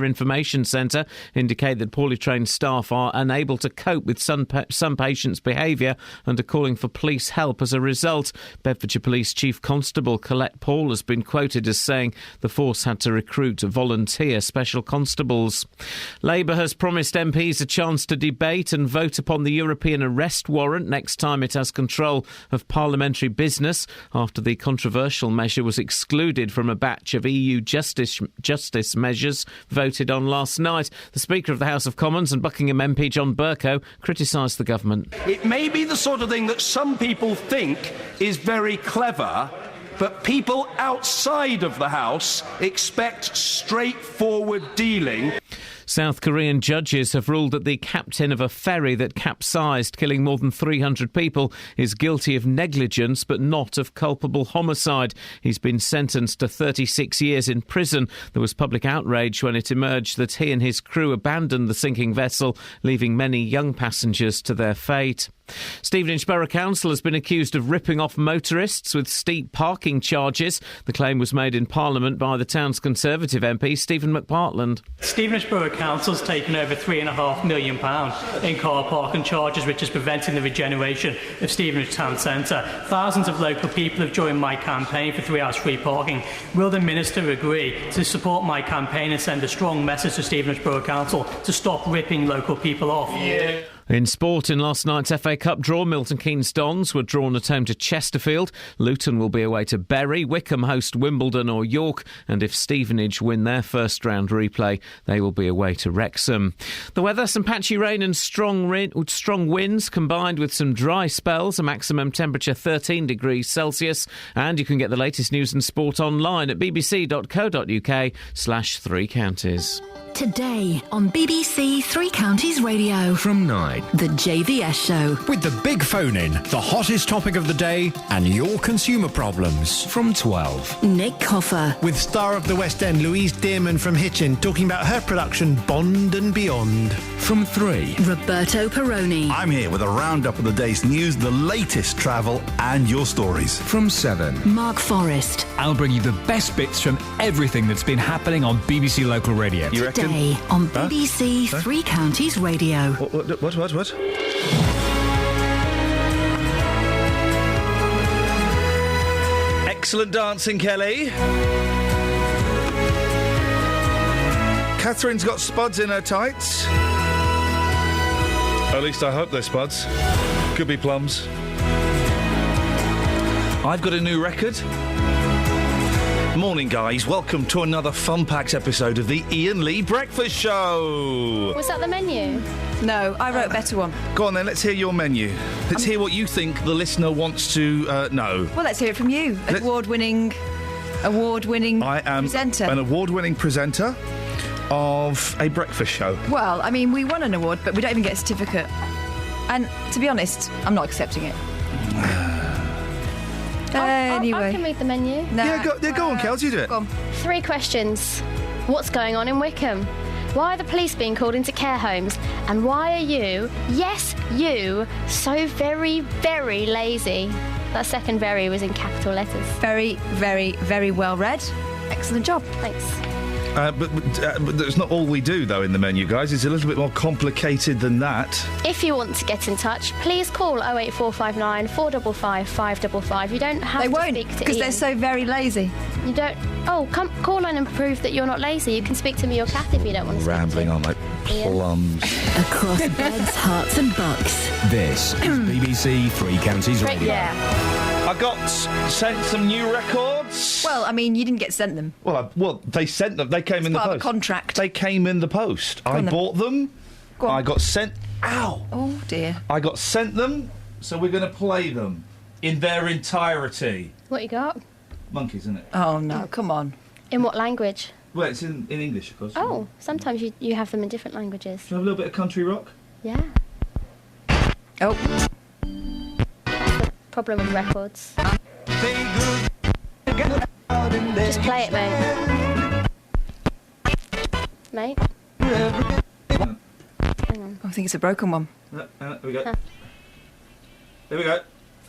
Information Centre indicate that poorly trained staff are unable to cope with some patients' behaviour and are calling for police help as a result. Bedfordshire Police Chief Constable Colette Paul has been quoted as saying the force had to recruit volunteer special constables. Labour has promised MPs a chance to debate and vote upon the European arrest warrant next time it has control of parliamentary business after the controversial measure was excluded from a batch of EU justice measures voted on last night. The Speaker of the House of Commons and Buckingham MP John Bercow criticised the government. It may be the sort of thing that some people think is very clever, but people outside of the House expect straightforward dealing. South Korean judges have ruled that the captain of a ferry that capsized, killing more than 300 people, is guilty of negligence but not of culpable homicide. He's been sentenced to 36 years in prison. There was public outrage when it emerged that he and his crew abandoned the sinking vessel, leaving many young passengers to their fate. Stevenage Borough Council has been accused of ripping off motorists with steep parking charges. The claim was made in Parliament by the town's Conservative MP, Stephen McPartland. Stevenage Borough Council's taken over £3.5 million in car parking charges, which is preventing the regeneration of Stevenage Town Centre. Thousands of local people have joined my campaign for 3 hours free parking. Will the Minister agree to support my campaign and send a strong message to Stevenage Borough Council to stop ripping local people off? Yeah. In sport, in last night's FA Cup draw, Milton Keynes Dons were drawn at home to Chesterfield. Luton will be away to Bury. Wickham host Wimbledon or York. And if Stevenage win their first round replay, they will be away to Wrexham. The weather, some patchy rain and strong winds combined with some dry spells. A maximum temperature 13 degrees Celsius. And you can get the latest news and sport online at bbc.co.uk/Three Counties. Today on BBC Three Counties Radio. From 9. The JVS Show. With the big phone-in, the hottest topic of the day and your consumer problems. From 12. Nick Coffer. With star of the West End Louise Dearman from Hitchin talking about her production Bond and Beyond. From 3. Roberto Peroni. I'm here with a roundup of the day's news, the latest travel and your stories. From 7. Mark Forrest. I'll bring you the best bits from everything that's been happening on BBC Local Radio. You reckon? Today on BBC Three Counties Radio. What? Excellent dancing, Kelly. Catherine's got spuds in her tights. At least I hope they're spuds. Could be plums. I've got a new record. Morning, guys. Welcome to another fun-packed episode of the Iain Lee Breakfast Show. Was that the menu? No, I wrote a better one. Go on then, let's hear your menu. Let's hear what you think the listener wants to know. Well, let's hear it from you. Award-winning I am presenter. An award-winning presenter of a breakfast show. Well, I mean, we won an award, but we don't even get a certificate. And to be honest, I'm not accepting it. Anyway. I can read the menu. Nah. Yeah, go on, Kels, you do it. Go on. 3 questions. What's going on in Wickham? Why are the police being called into care homes? And why are you, yes, you, so very, very lazy? That second very was in capital letters. Very, very, very well read. Excellent job. Thanks. But that's not all we do, though, in the menu, guys. It's a little bit more complicated than that. If you want to get in touch, please call 08459 455 555. You don't have to speak to They won't, because they're so very lazy. You don't... Oh, come call in and prove that you're not lazy. You can speak to me or Kath if you don't want to Rambling on like plums. Across beds, hearts and bucks. This is BBC Three Counties Radio. Yeah. I got sent some new records. Well, I mean, you didn't get sent them. Well, they sent them. They came in the part post. of a contract. They came in the post. I bought them. Go on. I got sent... Ow! Oh, dear. I got sent them, so we're going to play them in their entirety. What you got? Monkeys, isn't it? Oh, no, come on. In what language? Well, it's in English, of course. Oh, sometimes you have them in different languages. Should I have a little bit of country rock? Yeah. Oh. Problem with records. Just play it, mate. Mate? Hang on. I think it's a broken one. There we go. There we go.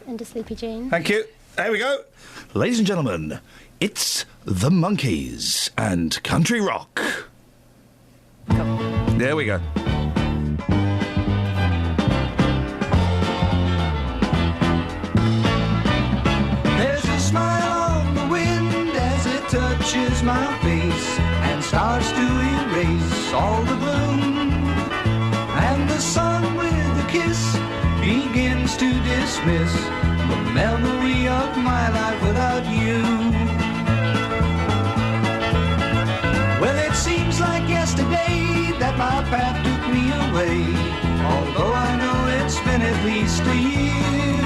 Into Sleepy Jean. Thank you. There we go. Ladies and gentlemen, it's the Monkeys and Country Rock. There we go. There's a smile on the wind as it touches my face and starts to erase all the gloom. And the sun with a kiss begins to dismiss the memory of my life without you. Well, it seems like yesterday that my path took me away, although I know it's been at least a year.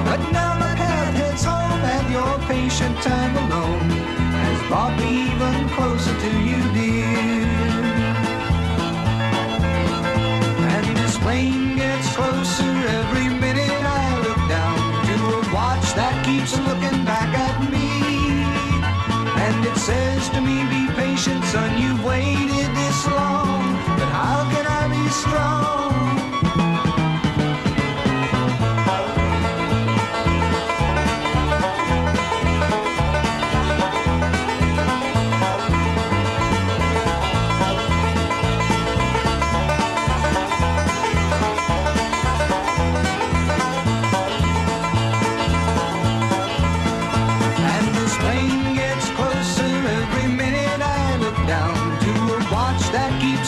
But now my path heads home and your patient time alone has brought me even closer to you, dear. And this plane gets closer every minute I look down to a watch that keeps looking back at me. And it says to me, be patient, son, you've waited this long, but how can I be strong?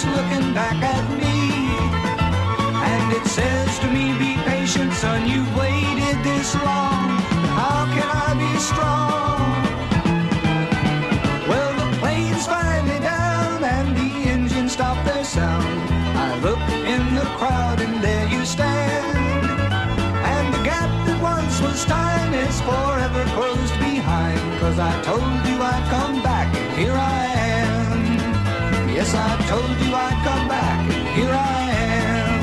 Looking back at me, and it says to me, be patient, son, you've waited this long, how can I be strong? Well, the plane's finally down and the engines stop their sound. I look in the crowd and there you stand, and the gap that once was time is forever closed behind, 'cause I told you I'd come back and here I am. Yes, I told you I'd come back, and here I am.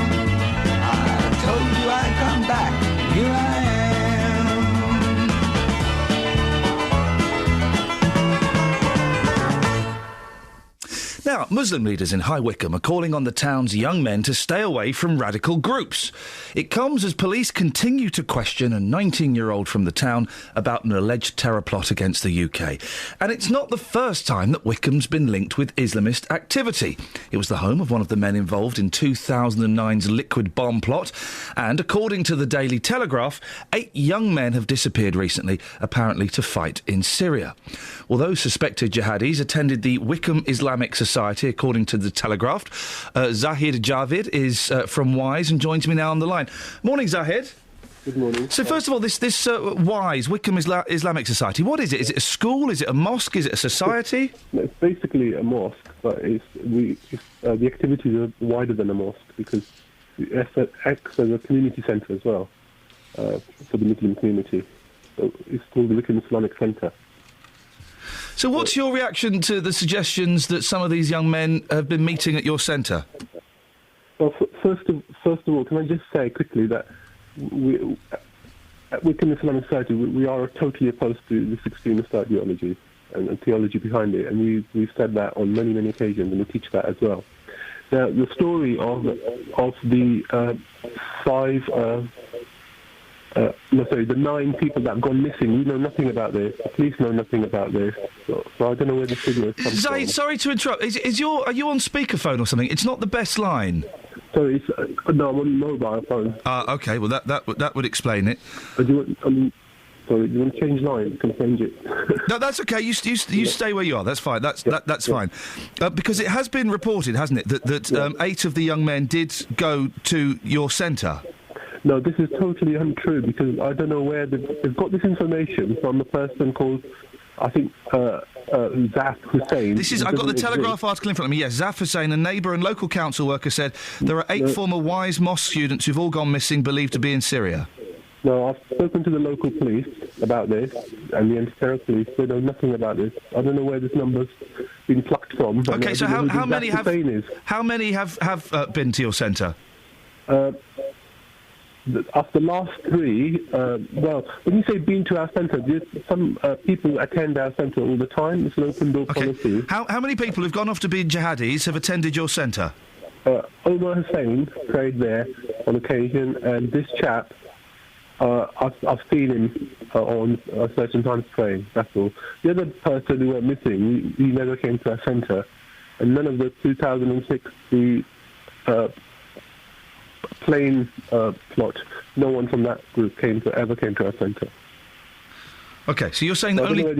I told you I'd come back, and here I am. Now, Muslim leaders in High Wycombe are calling on the town's young men to stay away from radical groups. It comes as police continue to question a 19-year-old from the town about an alleged terror plot against the UK. And it's not the first time that Wycombe's been linked with Islamist activity. It was the home of one of the men involved in 2009's liquid bomb plot. And according to the Daily Telegraph, 8 young men have disappeared recently, apparently to fight in Syria. Well, those suspected jihadis attended the Wycombe Islamic Society, according to the Telegraph. Zahid Javid is from Wise and joins me now on the line. Morning, Zahid. Good morning. So, first of all, this Wise, Wycombe Islamic Society, what is it? Is it a school? Is it a mosque? Is it a society? It's basically a mosque, but the activities are wider than a mosque because it acts as a community centre as well for the Muslim community. So it's called the Wycombe Islamic Centre. So what's your reaction to the suggestions that some of these young men have been meeting at your centre? Well, first of all, can I just say quickly that at Wycombe Islamic Society, we are totally opposed to this extremist ideology and theology behind it, and we've said that on many, many occasions, and we teach that as well. Now, the story of the the 9 people that have gone missing, we know nothing about this. The police know nothing about this. So I don't know where the signal comes from. Zaid, sorry to interrupt. Are you on speakerphone or something? It's not the best line. So it's no, I'm on mobile phone. OK. Well, that would explain it. Do you want to change line? You can change it. No, that's OK. You stay where you are. That's fine. That's fine. Because it has been reported, hasn't it, that 8 of the young men did go to your centre. No, this is totally untrue because I don't know where they've got this information from a person called, I think, Zaf Hussain. I've got the Telegraph article in front of me. Yes, Zaf Hussain, a neighbour and local council worker, said there are 8 former Wise Mosque students who've all gone missing, believed to be in Syria. No, I've spoken to the local police about this, and the anti-terror police. They know nothing about this. I don't know where this number's been plucked from. OK, so how many have been to your centre? Of the last 3, when you say been to our centre, some people attend our centre all the time. It's an open-door policy. How many people who've gone off to be jihadis have attended your centre? Omar Hussain prayed there on occasion, and this chap, I've seen him on certain times praying, that's all. The other person who went missing, he never came to our centre. and none of the 2006 plane plot. No one from that group ever came to our centre. Okay, so you're saying that only... I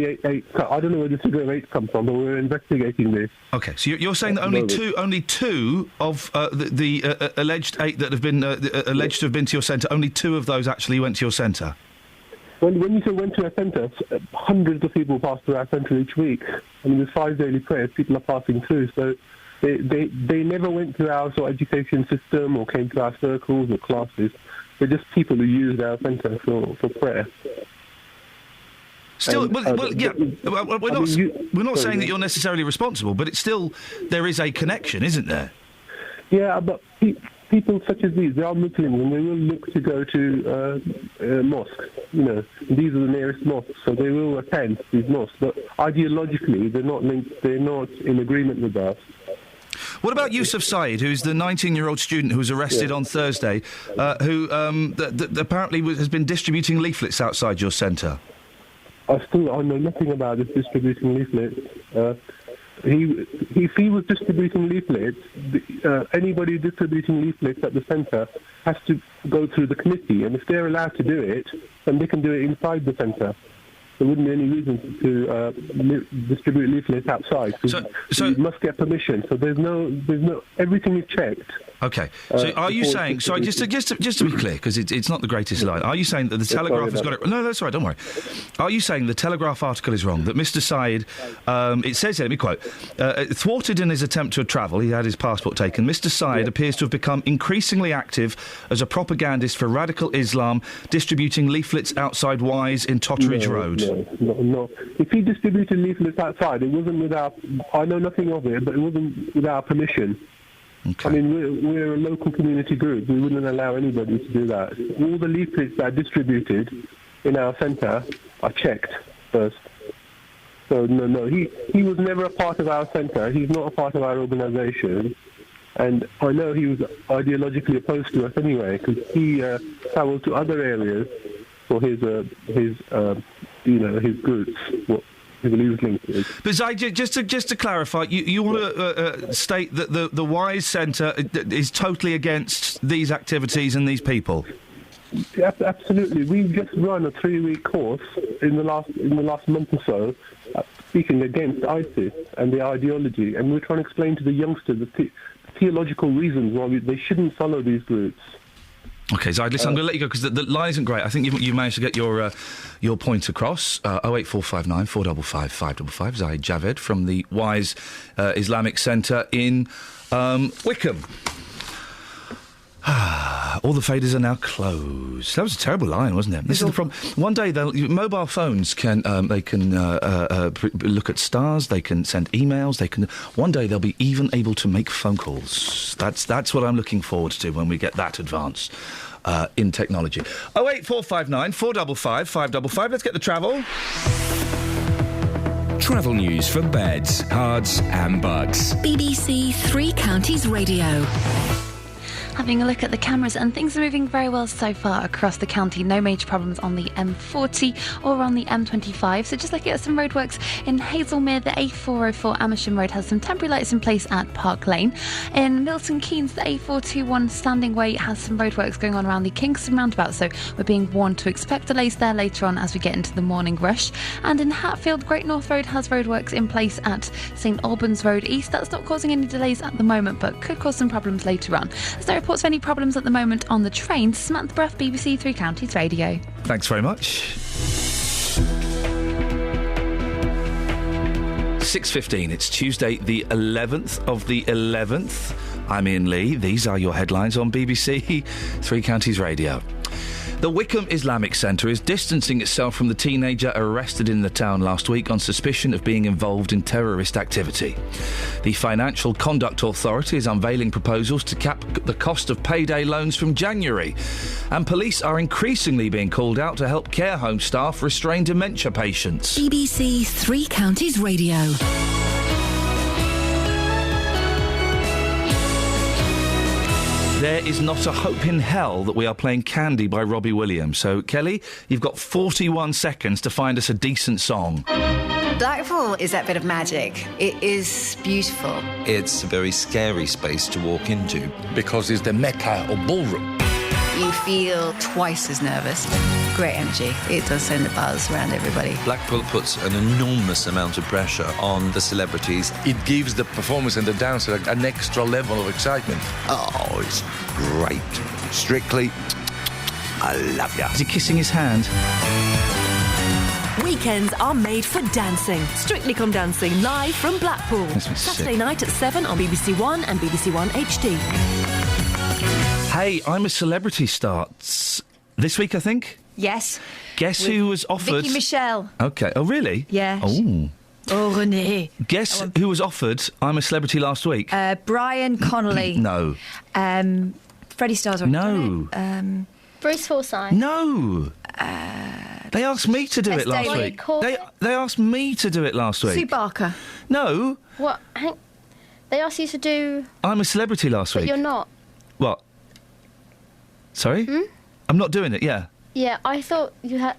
don't know where the figure of 8 comes from, but we're investigating this. Okay, so you're saying that only two of the alleged 8 that have been alleged to have been to your centre, only 2 of those actually went to your centre? When you say went to our centre, hundreds of people pass through our centre each week. I mean, there's 5 daily prayers, people are passing through, so they never went to our sort of education system or came to our circles or classes. They're just people who used our centre for prayer. Still, we're not saying that you're necessarily responsible, but it's still, there is a connection, isn't there? Yeah, but people such as these, they are Muslims and they will look to go to mosques. You know, these are the nearest mosques, so they will attend these mosques. But ideologically, they're not linked. They're not in agreement with us. What about Yusuf Saeed, who's the 19-year-old student who was arrested on Thursday, who apparently has been distributing leaflets outside your centre? I know nothing about this distributing leaflets. If he was distributing leaflets, anybody distributing leaflets at the centre has to go through the committee, and if they're allowed to do it, then they can do it inside the centre. There wouldn't be any reason to distribute leaflets outside. So you must get permission. So there's no. Everything is checked. Okay. So are you saying? Sorry, just to be clear, because it's not the greatest line. Are you saying that the Telegraph has got it? No, that's all right. Don't worry. Are you saying the Telegraph article is wrong? That Mr. Saeed, it says here. Let me quote: thwarted in his attempt to travel, he had his passport taken. Mr. Saeed appears to have become increasingly active as a propagandist for radical Islam, distributing leaflets outside Wise in Totteridge Road. No. If he distributed leaflets outside, it wasn't without. I know nothing of it, but it wasn't without permission. Okay. I mean, we're a local community group. We wouldn't allow anybody to do that. All the leaflets that are distributed in our centre are checked first. So, no, he was never a part of our centre. He's not a part of our organisation. And I know he was ideologically opposed to us anyway, because he travelled to other areas for his groups. But Zai, just to clarify, you want to state that the Wise Centre is totally against these activities and these people? Yeah, absolutely. We've just run a 3-week course in the last month or so, speaking against ISIS and the ideology, and we're trying to explain to the youngsters the theological reasons why they shouldn't follow these groups. Okay, so listen, I'm going to let you go because the line isn't great. I think you managed to get your point across. 08459 455 555. Zahid Javed from the Wise Islamic Centre in Wickham. All the faders are now closed. That was a terrible line, wasn't it? This is the problem. One day, mobile phones can look at stars. They can send emails. One day they'll be even able to make phone calls. That's what I'm looking forward to when we get that advance in technology. 08459 455 555. Let's get the travel. Travel news for beds, cards, and bugs. BBC Three Counties Radio. Having a look at the cameras, and things are moving very well so far across the county. No major problems on the M40 or on the M25. So just looking at some roadworks in Hazelmere, the A404 Amersham Road has some temporary lights in place at Park Lane. In Milton Keynes, the A421 Standing Way has some roadworks going on around the Kingston roundabout, so we're being warned to expect delays there later on as we get into the morning rush. And in Hatfield, Great North Road has roadworks in place at St Albans Road East. That's not causing any delays at the moment, but could cause some problems later on. There's no reports of any problems at the moment on the train. Samantha Bruff, BBC Three Counties Radio. Thanks very much. 6:15. It's Tuesday, the 11th of the 11th. I'm Iain Lee. These are your headlines on BBC Three Counties Radio. The Wickham Islamic Centre is distancing itself from the teenager arrested in the town last week on suspicion of being involved in terrorist activity. The Financial Conduct Authority is unveiling proposals to cap the cost of payday loans from January. And police are increasingly being called out to help care home staff restrain dementia patients. BBC Three Counties Radio. There is not a hope in hell that we are playing Candy by Robbie Williams. So, Kelly, you've got 41 seconds to find us a decent song. Blackpool is that bit of magic. It is beautiful. It's a very scary space to walk into. Because it's the mecca of ballroom. You feel twice as nervous. Great energy. It does send a buzz around everybody. Blackpool puts an enormous amount of pressure on the celebrities. It gives the performance and the dancer an extra level of excitement. Oh, it's great. Strictly, I love you. Is he kissing his hand? Weekends are made for dancing. Strictly Come Dancing, live from Blackpool. Saturday night at 7 on BBC One and BBC One HD. Hey, I'm a Celebrity starts this week, I think. Yes. Guess who was offered... Vicky Michelle. OK. Oh, really? Yeah. Oh. Oh, Renee. Guess who was offered I'm a Celebrity last week? Brian Connolly. No. Freddie Starr's. No. Bruce Forsyth. No. They asked me to do it last Daly. week. They asked me to do it last week. Sue Barker. No. What? They asked you to do... I'm a Celebrity last But week. you're not. What? Sorry? I'm not doing it, yeah. Yeah, I thought you had...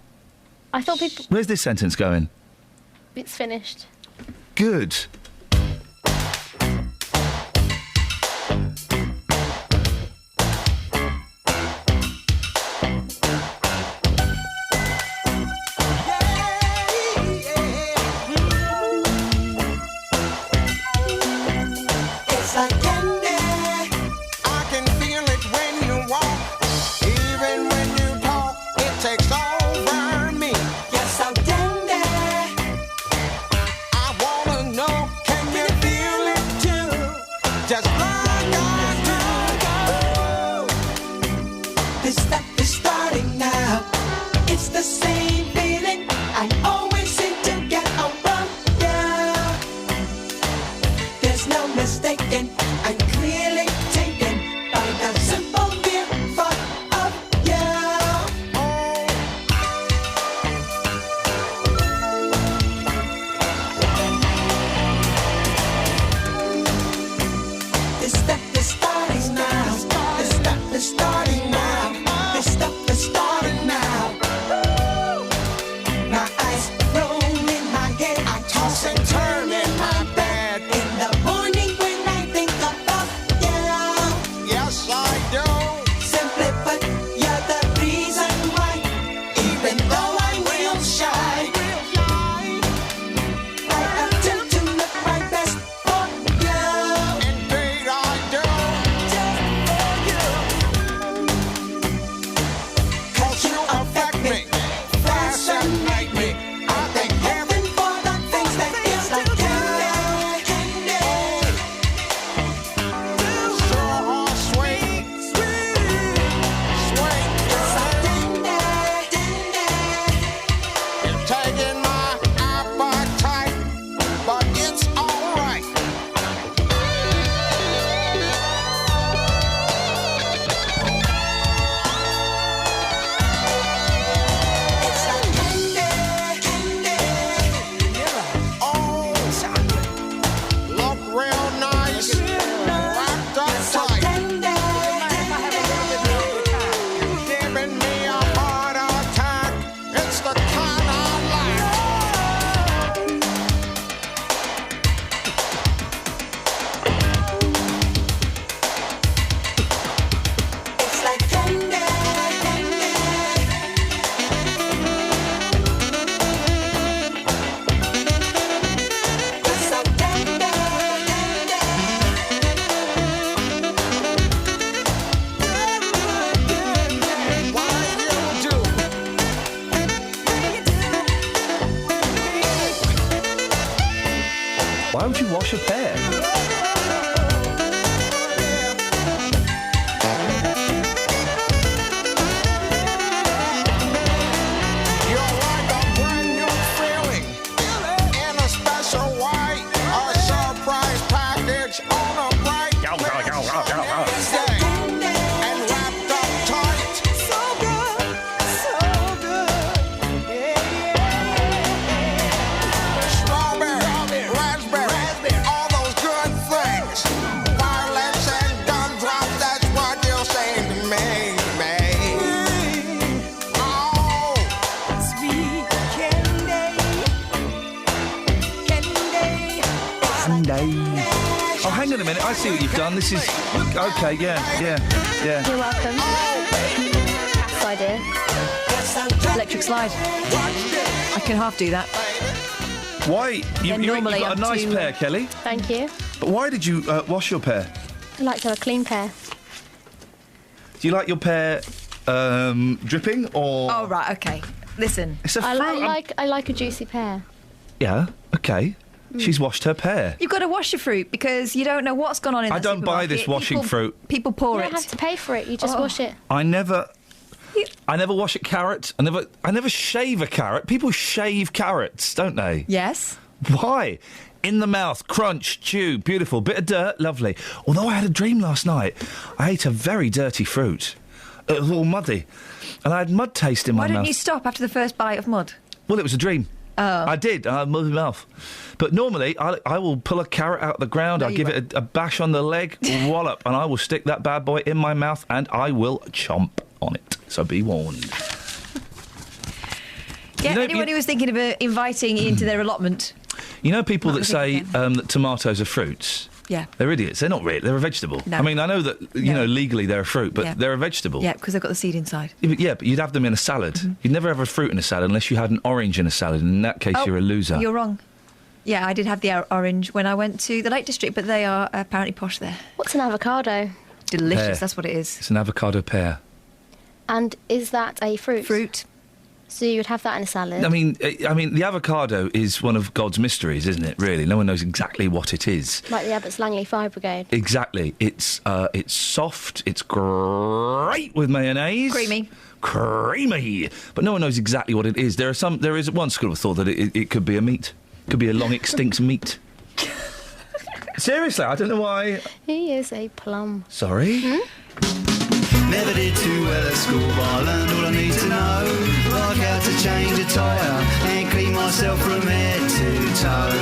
I thought people... Where's this sentence going? It's finished. Good. It's like candy. I can feel it when you walk. Even when you talk, it takes over me. Yes, so dandy. I wanna know, can you feel it too? Just like I do. This stuff is starting now. It's the same feeling I always seem to get around you. There's no mistaking, I'm clearly taken by the simple mere thought of you. This stuff is starting now. This stuff is starting now. This stuff is starting now. My eyes roll in my head. I toss and turn in my bed. In the morning when I think about you. Yes, I do. Simply put, you're the reason why. Even though I'm real shy, I attempt to look my best for you. Indeed, I do. Just for you. 'Cause you affect me, fascinate me. I thank heaven for the things that feels like candy. So sweet, sweet, You're taking my appetite, but it's alright. It's like candy. Oh, look real nice, wrapped up tight. You're giving me a heart attack. It's the kind I like. It's like candy. It's so tender. Why you do? Why would you wash a pear? You're like a brand new feeling in a special way. A surprise package on a bright Wednesday. And wrapped up tight. So good, so good. Strawberry, raspberry, all the I see what you've done. This is... OK, yeah. You're welcome. Cat's idea. Electric slide. I can half do that. Why? You've got a nice pair, Kelly. Thank you. But why did you wash your pair? I like to have a clean pair. Do you like your pair dripping or... Oh, right, OK. Listen. It's a I like a juicy pear. Yeah, OK. She's washed her pear. You've got to wash your fruit because you don't know what's gone on in the don't buy this washing fruit. People pour You it. don't have to pay for it. You just wash it. I never wash a carrot. I never shave a carrot. People shave carrots, don't they? Yes. Why? In the mouth, crunch, chew, beautiful. Bit of dirt, lovely. Although I had a dream last night. I ate a very dirty fruit. It was all muddy. And I had mud taste in my mouth. Why didn't you stop after the first bite of mud? Well, it was a dream. Oh. I did. I had mud in my mouth. But normally, I will pull a carrot out of the ground, I'll give it a bash on the leg, wallop, and I will stick that bad boy in my mouth and I will chomp on it. So be warned. Yeah, anyone who was thinking of inviting into their allotment. You know people that say that tomatoes are fruits? Yeah. They're idiots. They're not really. They're a vegetable. No. I mean, I know that, you know, legally they're a fruit, but they're a vegetable. Yeah, because they've got the seed inside. Yeah, but you'd have them in a salad. Mm-hmm. You'd never have a fruit in a salad unless you had an orange in a salad, and in that case you're a loser. You're wrong. Yeah, I did have the orange when I went to the Lake District, but they are apparently posh there. What's an avocado? Delicious, Pear. that's what it is. It's an avocado pear. And is that a fruit? Fruit. So you would have that in a salad? I mean, the avocado is one of God's mysteries, isn't it, really? No one knows exactly what it is. Like the Abbots Langley Fire Brigade. Exactly. It's soft, it's great with mayonnaise. Creamy. But no one knows exactly what it is. There is one school of thought that it could be a meat. Could be a long extinct meat. Seriously, I don't know why. He is a plum. Sorry? Never did too well at school, but I learned all I need to know. Like how to change a tyre and clean myself from head to toe.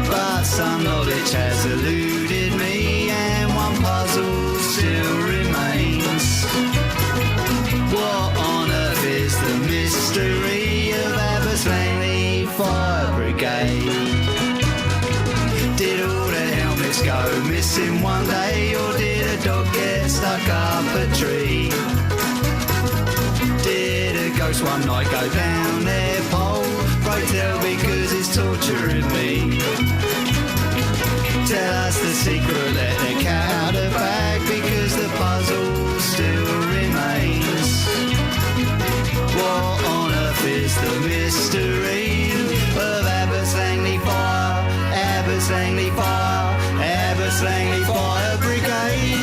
But some knowledge has eluded me, and one puzzle still remains. What on earth is the mystery of Abbots Langley Fire Brigade? Did all the helmets go missing one day, or did a dog get stuck up a tree? Did a ghost one night go down their pole? Pray tell, because it's torturing me. Tell us the secret, let the cat out of the bag, because the puzzle still remains. What on earth is the mystery of Abbots Langley Fire? Abbots Langley Fire, Abbots Langley Fire Brigade.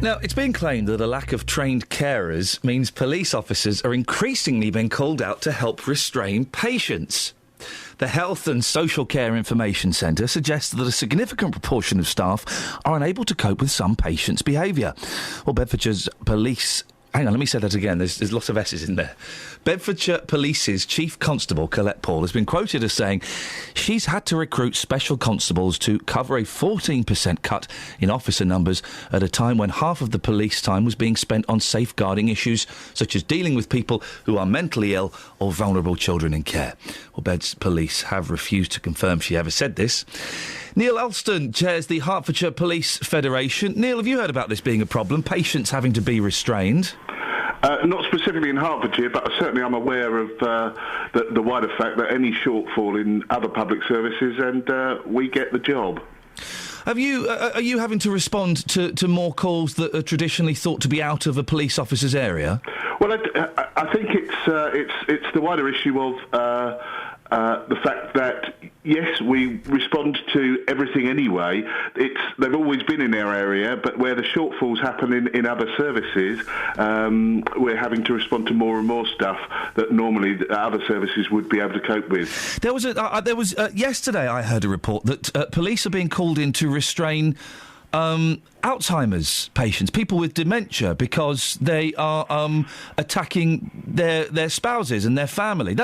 Now, it's been claimed that a lack of trained carers means police officers are increasingly being called out to help restrain patients. The Health and Social Care Information Centre suggests that a significant proportion of staff are unable to cope with some patients' behaviour. Well, Bedfordshire's police... Hang on, let me say that again. There's lots of S's in there. Bedfordshire Police's Chief Constable, Colette Paul, has been quoted as saying she's had to recruit special constables to cover a 14% cut in officer numbers at a time when half of the police time was being spent on safeguarding issues such as dealing with people who are mentally ill or vulnerable children in care. Well, Beds Police have refused to confirm she ever said this. Neil Elston chairs the Hertfordshire Police Federation. Neil, have you heard about this being a problem, patients having to be restrained? Not specifically in Hertfordshire, but certainly I'm aware of the wider fact that any shortfall in other public services, and we get the job. Are you having to respond to more calls that are traditionally thought to be out of a police officer's area? Well, I think it's the wider issue of the fact that, yes, we respond to everything anyway. They've always been in our area, but where the shortfalls happen in other services, we're having to respond to more and more stuff that normally other services would be able to cope with. There was yesterday I heard a report that police are being called in to restrain Alzheimer's patients, people with dementia, because they are attacking their spouses and their family.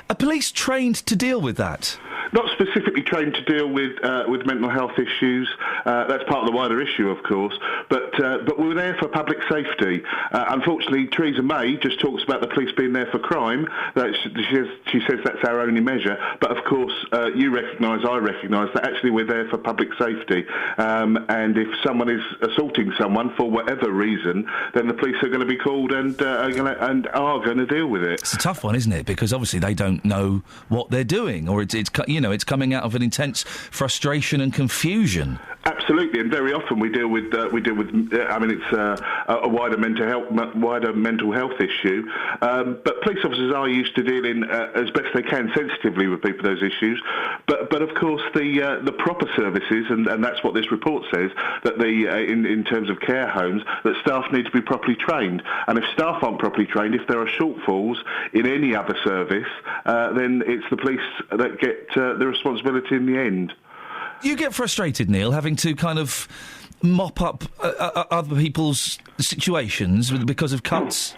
Are police trained to deal with that? not specifically trained to deal with mental health issues. That's part of the wider issue, of course. But we were there for public safety. Unfortunately, Theresa May just talks about the police being there for crime. She says that's our only measure. But of course, you recognise, I recognise that actually we're there for public safety. And if someone is assaulting someone for whatever reason, then the police are going to be called and are going to deal with it. It's a tough one, isn't it? Because obviously they don't know what they're doing, or it's coming out of an intense frustration and confusion. Absolutely, and very often we deal with. I mean, it's a wider mental health issue. But police officers are used to dealing as best they can sensitively with people those issues. But of course the proper services, and that's what this report says, that in terms of care homes, that staff need to be properly trained. And if staff aren't properly trained, if there are shortfalls in any other service, then it's the police that get the responsibility in the end. You get frustrated, Neil, having to kind of mop up other people's situations because of cuts?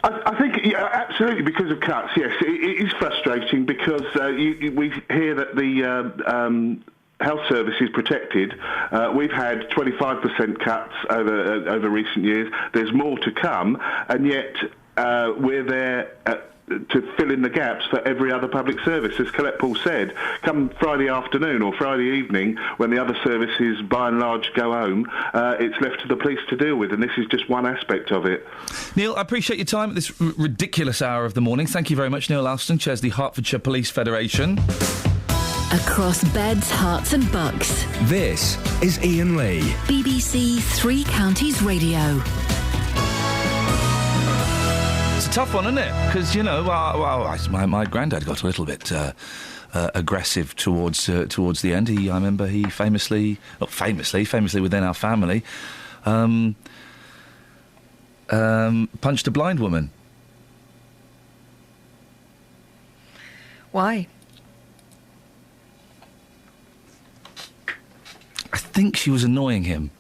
I think absolutely because of cuts. Yes, it is frustrating because we hear that the health service is protected. We've had 25% cuts over recent years. There's more to come, and yet we're there to fill in the gaps for every other public service. As Colette Paul said, come Friday afternoon or Friday evening, when the other services by and large go home, it's left to the police to deal with, and this is just one aspect of it. Neil, I appreciate your time at this ridiculous hour of the morning. Thank you very much. Neil Alston chairs the Hertfordshire Police Federation. Across beds, hearts and bucks. This is Iain Lee. BBC Three Counties Radio. It's a tough one, isn't it? Because, my granddad got a little bit aggressive towards the end. I remember he famously within our family, punched a blind woman. Why? I think she was annoying him.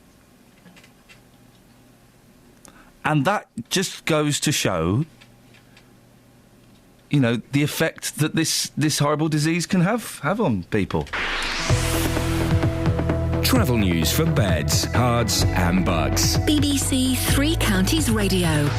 And that just goes to show, the effect that this horrible disease can have on people. Travel news for beds, cards and bugs. BBC Three Counties Radio.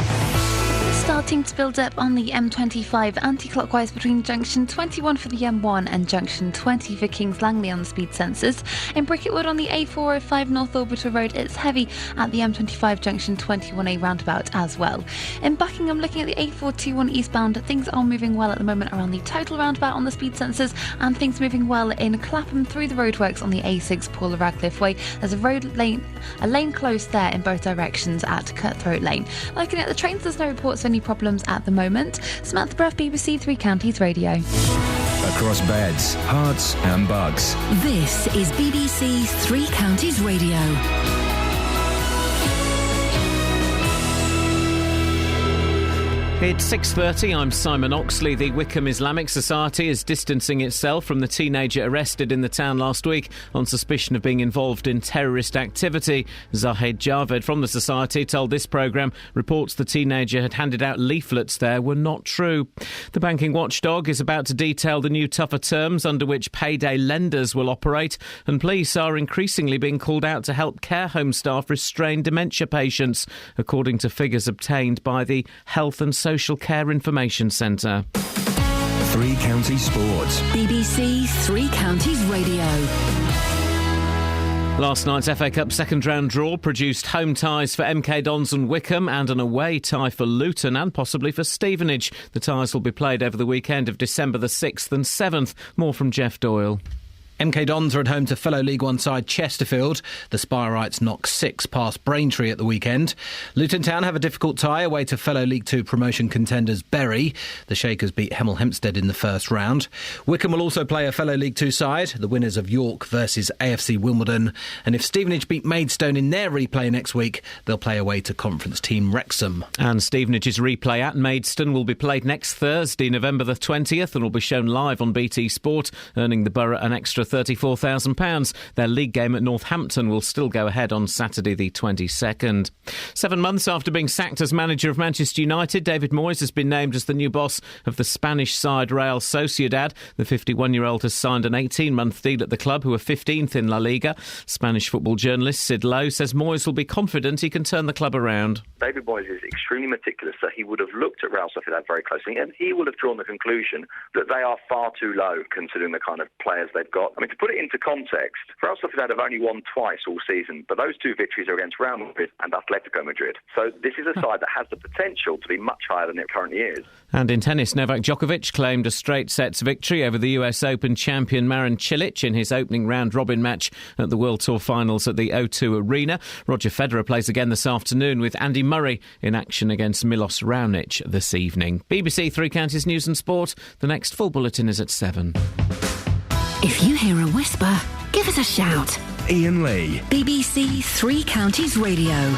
Starting to build up on the M25 anti-clockwise between junction 21 for the M1 and junction 20 for Kings Langley on the speed sensors. In Bricketwood on the A405 North Orbital Road, it's heavy at the M25 junction 21A roundabout as well. In Buckingham, looking at the A421 eastbound, things are moving well at the moment around the total roundabout on the speed sensors, and things moving well in Clapham through the roadworks on the A6 Paula Radcliffe Way. There's a lane closed there in both directions at Cutthroat Lane. Looking at the trains, there's no reports of any problems at the moment. Samantha Bruff, BBC Three Counties Radio. Across beds, hearts and bugs. This is BBC Three Counties Radio. It's 6:30. I'm Simon Oxley. The Wickham Islamic Society is distancing itself from the teenager arrested in the town last week on suspicion of being involved in terrorist activity. Zahid Javed from the Society told this programme reports the teenager had handed out leaflets there were not true. The banking watchdog is about to detail the new tougher terms under which payday lenders will operate, and police are increasingly being called out to help care home staff restrain dementia patients, according to figures obtained by the Health and Social Care Information Centre. Three Counties Sports. BBC Three Counties Radio. Last night's FA Cup second round draw produced home ties for MK Dons and Wickham and an away tie for Luton and possibly for Stevenage. The ties will be played over the weekend of December the 6th and 7th. More from Jeff Doyle. MK Dons are at home to fellow League One side Chesterfield. The Spireites knocked 6 past Braintree at the weekend. Luton Town have a difficult tie away to fellow League Two promotion contenders Bury. The Shakers beat Hemel Hempstead in the first round. Wickham will also play a fellow League Two side, the winners of York versus AFC Wimbledon. And if Stevenage beat Maidstone in their replay next week, they'll play away to conference team Wrexham. And Stevenage's replay at Maidstone will be played next Thursday, November the 20th, and will be shown live on BT Sport, earning the Borough an extra £34,000. Their league game at Northampton will still go ahead on Saturday the 22nd. 7 months after being sacked as manager of Manchester United, David Moyes has been named as the new boss of the Spanish side Real Sociedad. The 51-year-old has signed an 18-month deal at the club, who are 15th in La Liga. Spanish football journalist Sid Lowe says Moyes will be confident he can turn the club around. David Moyes is extremely meticulous, so he would have looked at Real Sociedad very closely, and he will have drawn the conclusion that they are far too low considering the kind of players they've got. I mean, to put it into context, Real Sociedad have only won twice all season, but those two victories are against Real Madrid and Atletico Madrid. So this is a side that has the potential to be much higher than it currently is. And in tennis, Novak Djokovic claimed a straight sets victory over the US Open champion Marin Cilic in his opening round-robin match at the World Tour Finals at the O2 Arena. Roger Federer plays again this afternoon with Andy Murray in action against Milos Raonic this evening. BBC Three Counties News and Sport. The next full bulletin is at 7. If you hear a whisper, give us a shout. Iain Lee. BBC Three Counties Radio.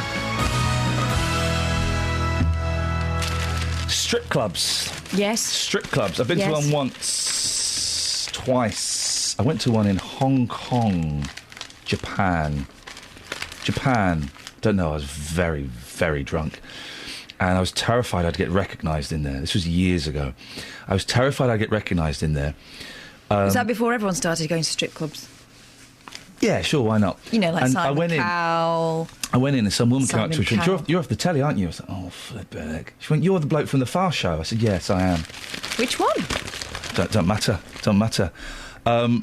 Strip clubs. Yes. Strip clubs. I've been to one once, twice. I went to one in Hong Kong, Japan. Don't know, I was very, very drunk. And I was terrified I'd get recognised in there. This was years ago. I was terrified I'd get recognised in there. Was that before everyone started going to strip clubs? Yeah, sure, why not? You know, like and Simon Cowell. I went in and some woman came up to me. Simon She went, you're off the telly, aren't you? I said, oh, flip heck. She went, you're the bloke from the Far Show. I said, yes, I am. Which one? Don't matter. Then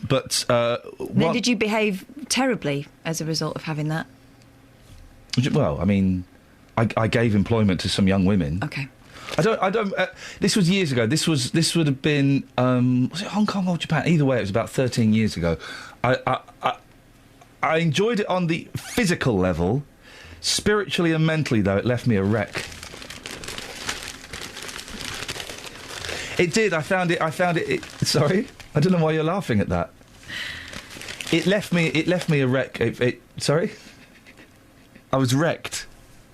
did you behave terribly as a result of having that? Well, I mean, I gave employment to some young women. Okay. I don't. This was years ago. This would have been. Was it Hong Kong or Japan? Either way, it was about 13 years ago. I enjoyed it on the physical level. Spiritually and mentally, though, it left me a wreck. It did. I found it. Sorry, I don't know why you're laughing at that. It left me a wreck. Sorry, I was wrecked.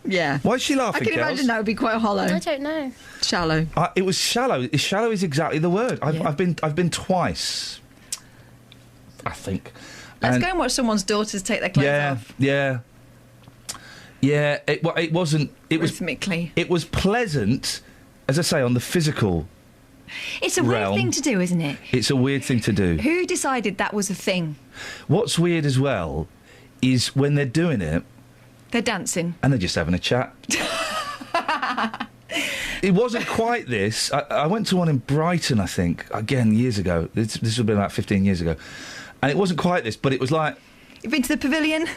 Yeah. Why is she laughing, I can imagine that would be quite hollow. I don't know. Shallow. It was shallow. Shallow is exactly the word. I've been twice, I think. Let's go and watch someone's daughters take their clothes off. Yeah. It wasn't. It was rhythmically. It was pleasant, as I say, on the physical. It's a weird thing to do, isn't it? It's a weird thing to do. Who decided that was a thing? What's weird as well is when they're doing it, they're dancing and they're just having a chat. It wasn't quite this. I went to one in Brighton, I think, again years ago. This would have been about 15 years ago, and it wasn't quite this, but it was like. You've been to the pavilion.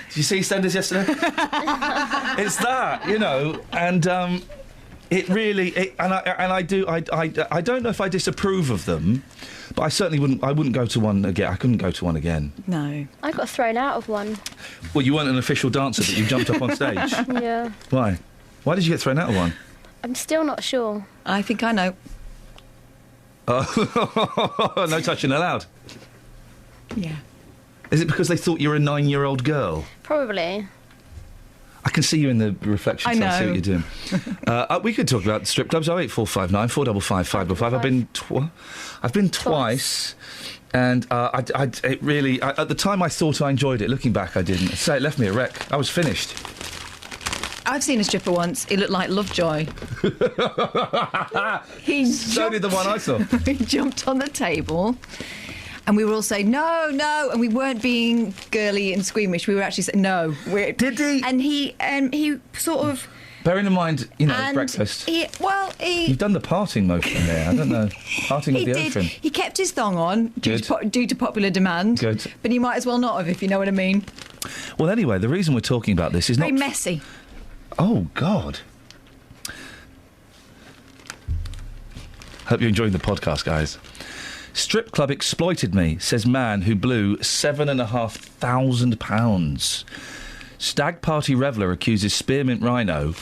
Did you see EastEnders yesterday? It's that, you know, and it really. I don't know if I disapprove of them, but I certainly wouldn't. I wouldn't go to one again. I couldn't go to one again. No. I got thrown out of one. Well, you weren't an official dancer, but you jumped up on stage. Yeah. Why? Why did you get thrown out of one? I'm still not sure. I think I know. Oh, no touching allowed. Yeah. Is it because they thought you were a 9-year-old girl? Probably. I can see you in the reflection, so I see what you're doing. We could talk about strip clubs. 08459 455 555. I've been twice, and it really. At the time, I thought I enjoyed it. Looking back, I didn't. So it left me a wreck. I was finished. I've seen a stripper once. He looked like Lovejoy. So did the one I saw. He jumped on the table. And we were all saying, no, and we weren't being girly and squeamish. We were actually saying, no. Did he? And he sort of... Bearing in mind, breakfast. You've done the parting motion there. I don't know. Parting of the ocean. He kept his thong on due to popular demand. Good. But he might as well not have, if you know what I mean. Well, anyway, the reason we're talking about this is very messy. Oh, God. Hope you're enjoying the podcast, guys. Strip club exploited me, says man who blew £7,500. Stag party reveller accuses spearmint rhino.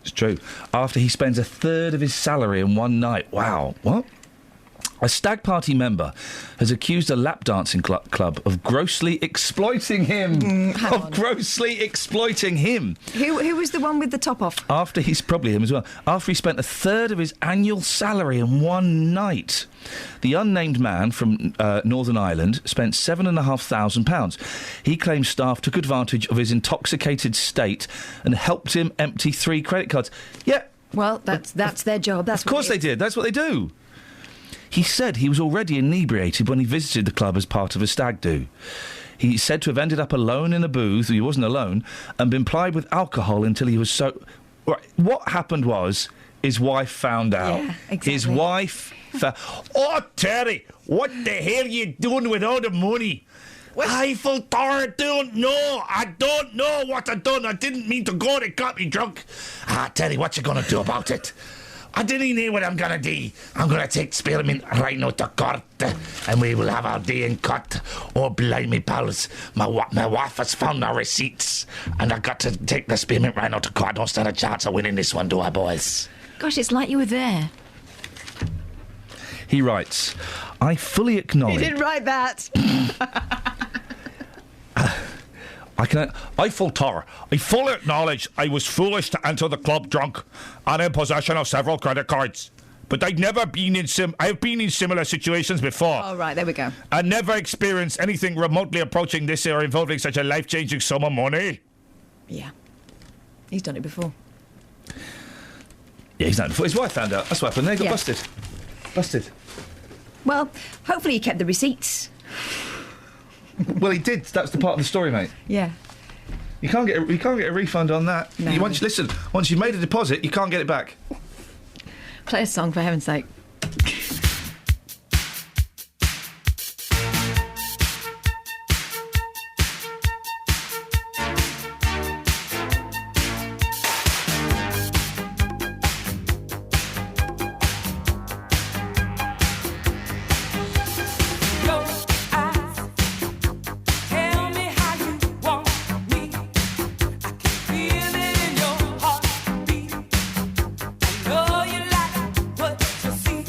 It's true. After he spends a third of his salary in one night. Wow. What? A stag party member has accused a lap dancing club of grossly exploiting him. Grossly exploiting him. Who was the one with the top off? After he's probably him as well. After he spent a third of his annual salary in one night. The unnamed man from Northern Ireland spent £7,500. He claims staff took advantage of his intoxicated state and helped him empty 3 credit cards. Yeah. Well, that's their job. That's of course they did. That's what they do. He said he was already inebriated when he visited the club as part of a stag do. He's said to have ended up alone in a booth, he wasn't alone, and been plied with alcohol until he was so... Right, what happened was his wife found out. Yeah, exactly. His wife... Oh, Terry, what the hell are you doing with all the money? Eiffel Tower, don't know. I don't know what I've done. I didn't mean to go. It got me drunk. Terry, what you going to do about it? I didn't know what I'm going to do. I'm going to take Spearmint right now to court and we will have our day in court. Oh, blimey, pals. My wife has found our receipts and I got to take the Spearmint right now to court. Don't stand a chance of winning this one, do I, boys? Gosh, it's like you were there. He writes, I fully acknowledge... He didn't write that. Eiffel Tower. I fully acknowledge I was foolish to enter the club drunk and in possession of several credit cards. But I've been in similar situations before. Oh, right, there we go. I never experienced anything remotely approaching this or involving such a life-changing sum of money. Yeah. He's done it before. Yeah, he's done it before. His wife found out. That's what happened. They got busted. Busted. Well, hopefully he kept the receipts. Well, he did. That's the part of the story, mate. Yeah. You can't get a refund on that. No. Once you've made a deposit, you can't get it back. Play a song, for heaven's sake. Know you like what you see.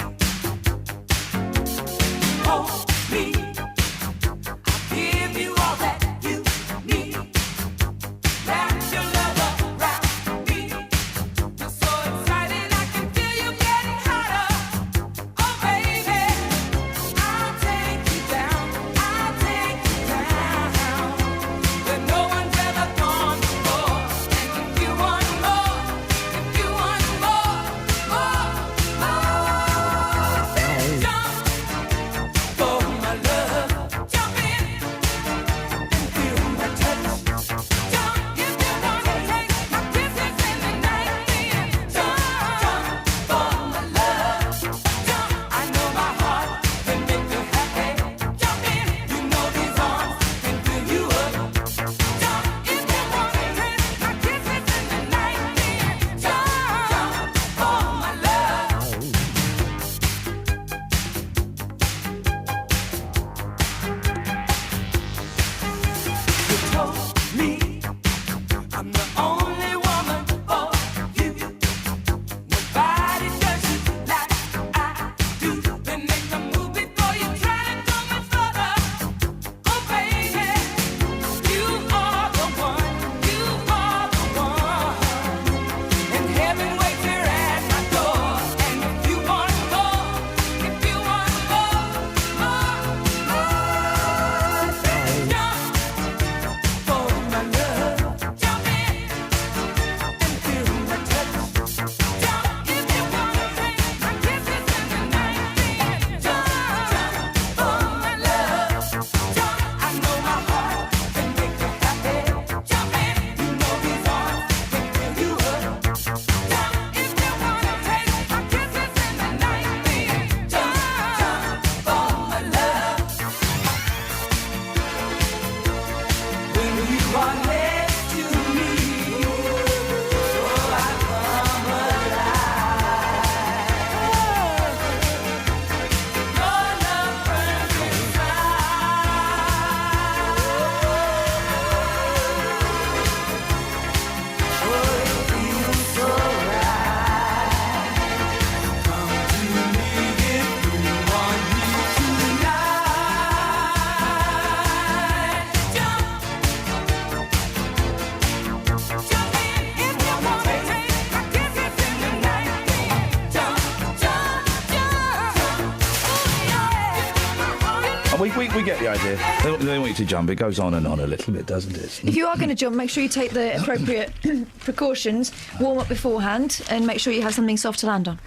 We get the idea. They want you to jump. It goes on and on a little bit, doesn't it? If you are going to jump, make sure you take the appropriate precautions, warm up beforehand, and make sure you have something soft to land on.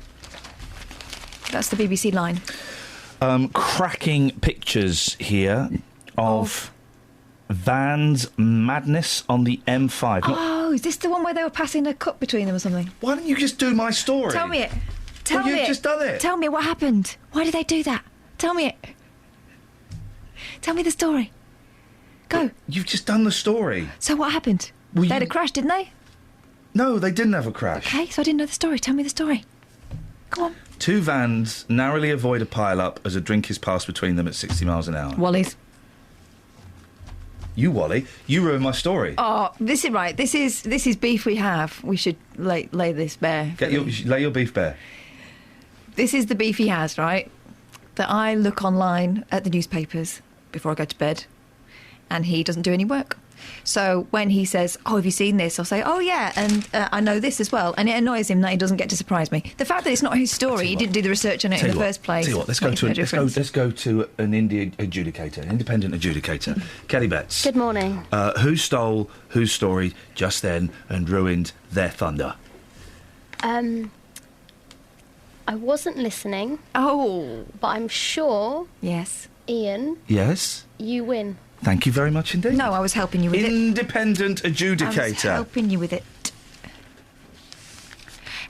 That's the BBC line. Cracking pictures here of Van's madness on the M5. Oh, is this the one where they were passing a cup between them or something? Why don't you just do my story? Tell me it. You've just done it. Tell me what happened. Why did they do that? Tell me it. Tell me the story. Go. You've just done the story. So what happened? They had a crash, didn't they? No, they didn't have a crash. Okay, so I didn't know the story. Tell me the story. Go on. 2 vans narrowly avoid a pile-up as a drink is passed between them at 60 miles an hour. Wally's. You, Wally, you ruined my story. Oh, this is right. This is beef we have. We should lay this bare. Lay your beef bare. This is the beef he has, right? That I look online at the newspapers before I go to bed, and he doesn't do any work. So when he says, "Oh, have you seen this?" I'll say, "Oh yeah, and I know this as well." And it annoys him that he doesn't get to surprise me. The fact that it's not his story, he didn't do the research on it in the first place. Tell you what, let's go to an independent adjudicator. Kelly Betts. Good morning. Who stole whose story just then and ruined their thunder? I wasn't listening. Oh, but I'm sure. Yes. Ian. Yes. You win. Thank you very much indeed. No, I was helping you with Independent adjudicator. I was helping you with it.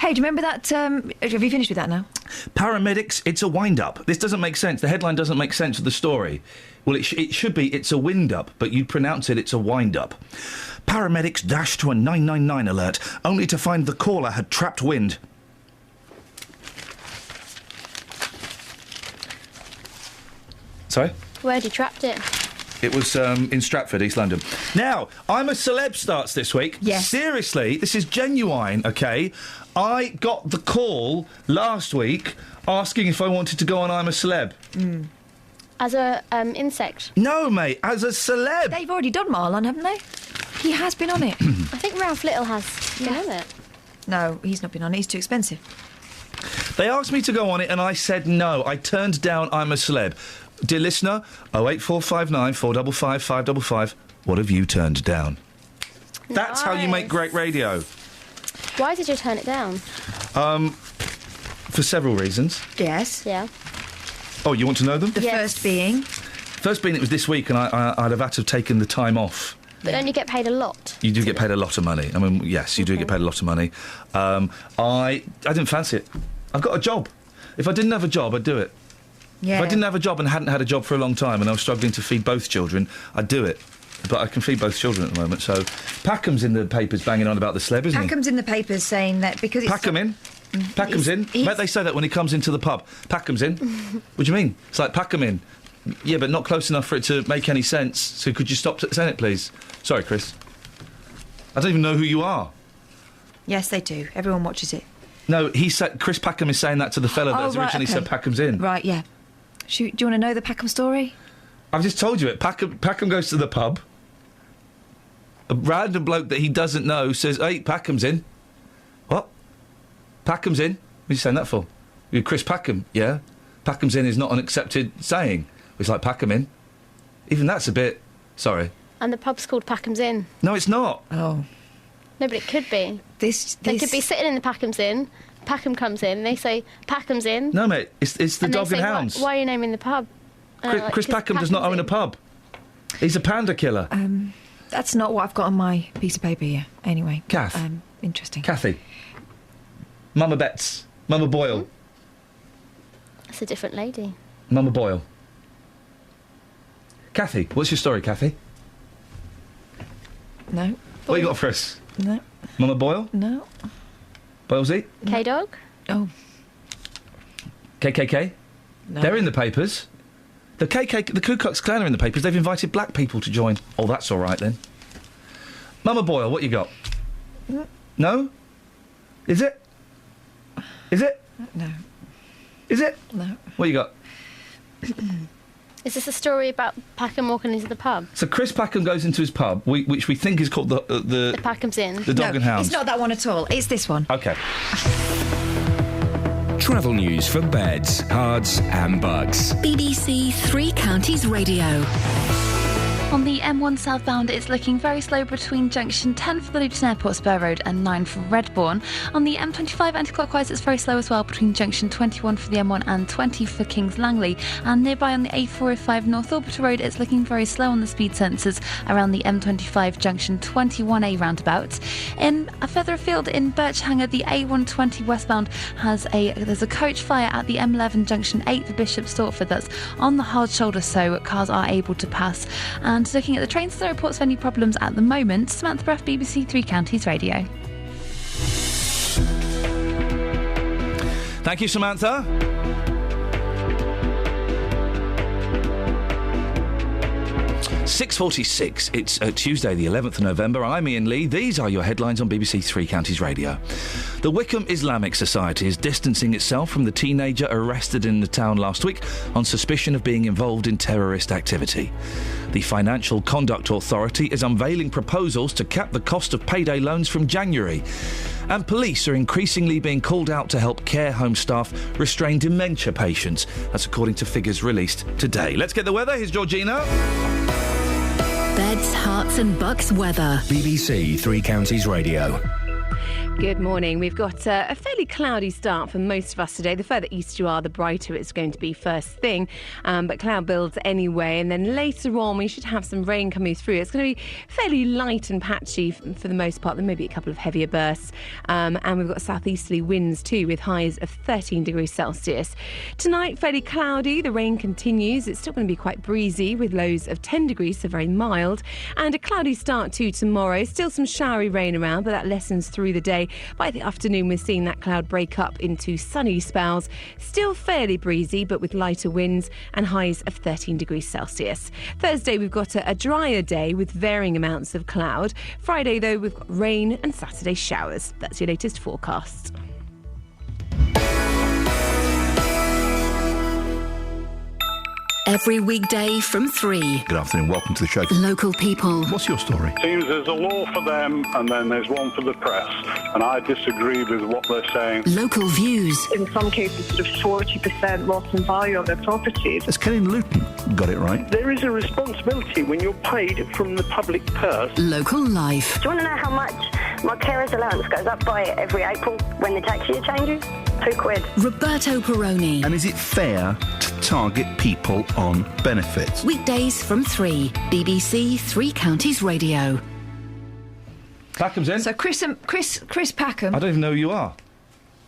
Hey, do you remember that? Have you finished with that now? Paramedics, it's a wind-up. This doesn't make sense. The headline doesn't make sense of the story. Well, it should be, it's a wind-up, but you pronounce it, it's a wind-up. Paramedics dashed to a 999 alert, only to find the caller had trapped wind. Sorry? Where had you trapped it? It was in Stratford, East London. Now, I'm a Celeb starts this week. Yes. Seriously, this is genuine, OK? I got the call last week asking if I wanted to go on I'm a Celeb. As a insect? No, mate, as a celeb. They've already done Marlon, haven't they? He has been on it. I think Ralph Little has been on it. No, he's not been on it. He's too expensive. They asked me to go on it and I said no. I turned down I'm a Celeb. Dear listener, 08459 455 555. What have you turned down? That's how you make great radio. Why did you turn it down? For several reasons. Yes. Yeah. Oh, you want to know them? The first being? First being it was this week and I'd have had to have taken the time off. But don't you get paid a lot? You do get paid a lot of money. I mean, yes, you do get paid a lot of money. I didn't fancy it. I've got a job. If I didn't have a job, I'd do it. Yeah. If I didn't have a job and hadn't had a job for a long time and I was struggling to feed both children, I'd do it. But I can feed both children at the moment, so... Packam's in the papers banging on about the celeb, isn't he? Packham's in the papers saying that because it's... Packham in. Packham's in. Mate, they say that when he comes into the pub. Packham's in. What do you mean? It's like Packham in. Yeah, but not close enough for it to make any sense. So could you stop saying it, please? Sorry, Chris. I don't even know who you are. Yes, they do. Everyone watches it. No, Chris Packham is saying that to the fellow that's originally said Packham's in. Right, yeah. Do you want to know the Packham story? I've just told you it. Packham goes to the pub. A random bloke that he doesn't know says, "Hey, Packham's in." What? Packham's in? What are you saying that for? You're Chris Packham, yeah? Packham's in is not an accepted saying. It's like Packham in. Even that's a bit... Sorry. And the pub's called Packham's Inn. No, it's not. Oh. No, but it could be. They could be sitting in the Packham's Inn. Packham comes in. They say Packham's in. No, mate. It's the Dog and Hounds. Why are you naming the pub? Chris Packham does not own a pub. He's a panda killer. That's not what I've got on my piece of paper here. Anyway. Kath. Interesting. Kathy. Mama Betts. Mama Boyle. That's a different lady. Mama Boyle. Kathy, what's your story, Kathy? No. What you got for us? No. Mama Boyle? No. Boylesy? K-Dog? Oh. KKK? No. They're in the papers. The Ku Klux Klan are in the papers. They've invited black people to join. Oh, that's all right, then. Mama Boyle, what you got? No? Is it? Is it? No. Is it? No. What you got? Is this a story about Packham walking into the pub? So Chris Packham goes into his pub, which we think is called the Packham's Inn. The Dog and Hounds. It's not that one at all. It's this one. OK. Travel news for beds, cards and bugs. BBC Three Counties Radio. On the M1 southbound, it's looking very slow between junction 10 for the Luton Airport Spur Road and 9 for Redbourne. On the M25 anti-clockwise, it's very slow as well between junction 21 for the M1 and 20 for Kings Langley. And nearby on the A405 North Orbiter Road, it's looking very slow on the speed sensors around the M25 junction 21A roundabout. In further afield in Birchhanger, the A120 westbound there's a coach fire at the M11 junction 8 for Bishop Stortford. That's on the hard shoulder, so cars are able to pass. And looking at the trains, no reports of any problems at the moment. Samantha Bruff, BBC Three Counties Radio. Thank you, Samantha. .46. It's Tuesday, the 11th of November. I'm Iain Lee. These are your headlines on BBC Three Counties Radio. The Wickham Islamic Society is distancing itself from the teenager arrested in the town last week on suspicion of being involved in terrorist activity. The Financial Conduct Authority is unveiling proposals to cap the cost of payday loans from January. And police are increasingly being called out to help care home staff restrain dementia patients. That's according to figures released today. Let's get the weather. Here's Georgina. Beds, Herts and Bucks weather. BBC Three Counties Radio. Good morning. We've got a fairly cloudy start for most of us today. The further east you are, the brighter it's going to be first thing. But cloud builds anyway. And then later on, we should have some rain coming through. It's going to be fairly light and patchy for the most part. There may be a couple of heavier bursts. And we've got southeasterly winds too, with highs of 13 degrees Celsius. Tonight, fairly cloudy. The rain continues. It's still going to be quite breezy with lows of 10 degrees, so very mild. And a cloudy start to tomorrow. Still some showery rain around, but that lessens through the day. By the afternoon, we're seeing that cloud break up into sunny spells. Still fairly breezy, but with lighter winds and highs of 13 degrees Celsius. Thursday, we've got a drier day with varying amounts of cloud. Friday, though, we've got rain and Saturday showers. That's your latest forecast. Every weekday from 3. Good afternoon, welcome to the show. Local people. What's your story? Seems there's a law for them and then there's one for the press, and I disagree with what they're saying. Local views. In some cases, sort of 40% loss in value on their properties. Has Kelly Luton got it right? There is a responsibility when you're paid from the public purse. Local life. Do you want to know how much my carer's allowance goes up by every April when the tax year changes? £2. Roberto Peroni. And is it fair to target people on benefits? Weekdays from 3. BBC Three Counties Radio. Packham's in. So Chris Packham. I don't even know who you are.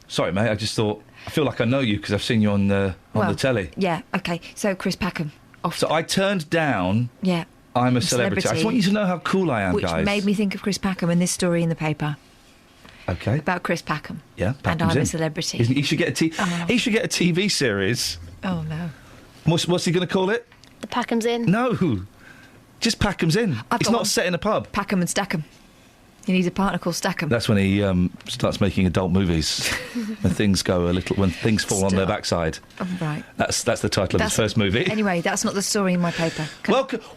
Sorry, mate. I just thought I feel like I know you because I've seen you on the telly. Yeah. Okay. So Chris Packham. So I turned down. Yeah. I'm a celebrity. I just want you to know how cool I am, which guys. Which made me think of Chris Packham and this story in the paper. Okay. About Chris Packham. Yeah. And I'm a celebrity. He should get he should get a TV series. Oh no. What's he going to call it? The Packham's In. No. Just Packham's In. It's not set in a pub. Packham and Stackham. He needs a partner called Stackham. That's when he starts making adult movies. when things fall on their backside. Oh, right. That's the title of his first movie. Anyway, that's not the story in my paper.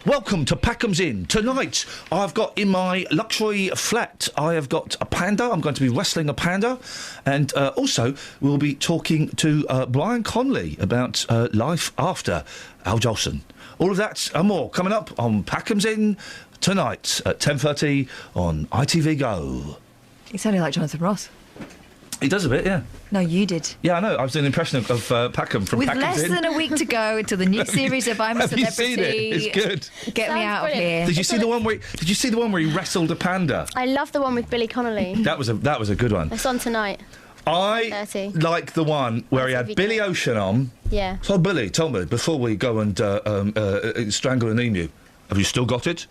Welcome to Packham's Inn. Tonight, I've got in my luxury flat, I have got a panda. I'm going to be wrestling a panda. And also, we'll be talking to Brian Conley about life after Al Jolson. All of that and more coming up on Packham's Inn tonight at 10:30 on ITV Go. You sounded like Jonathan Ross. He does a bit, yeah. No, you did. Yeah, I know. I was doing an impression of Packham from With Packham's less Inn. than a week to go until the new series of I'm a Celebrity. Have you seen it? It's good. Get me out of here. Did you see the one where he wrestled a panda? I love the one with Billy Connolly. That was a good one. It's on tonight. I like the one where he had Billy Ocean on. Yeah. So Billy, tell me, before we go and strangle an emu, have you still got it?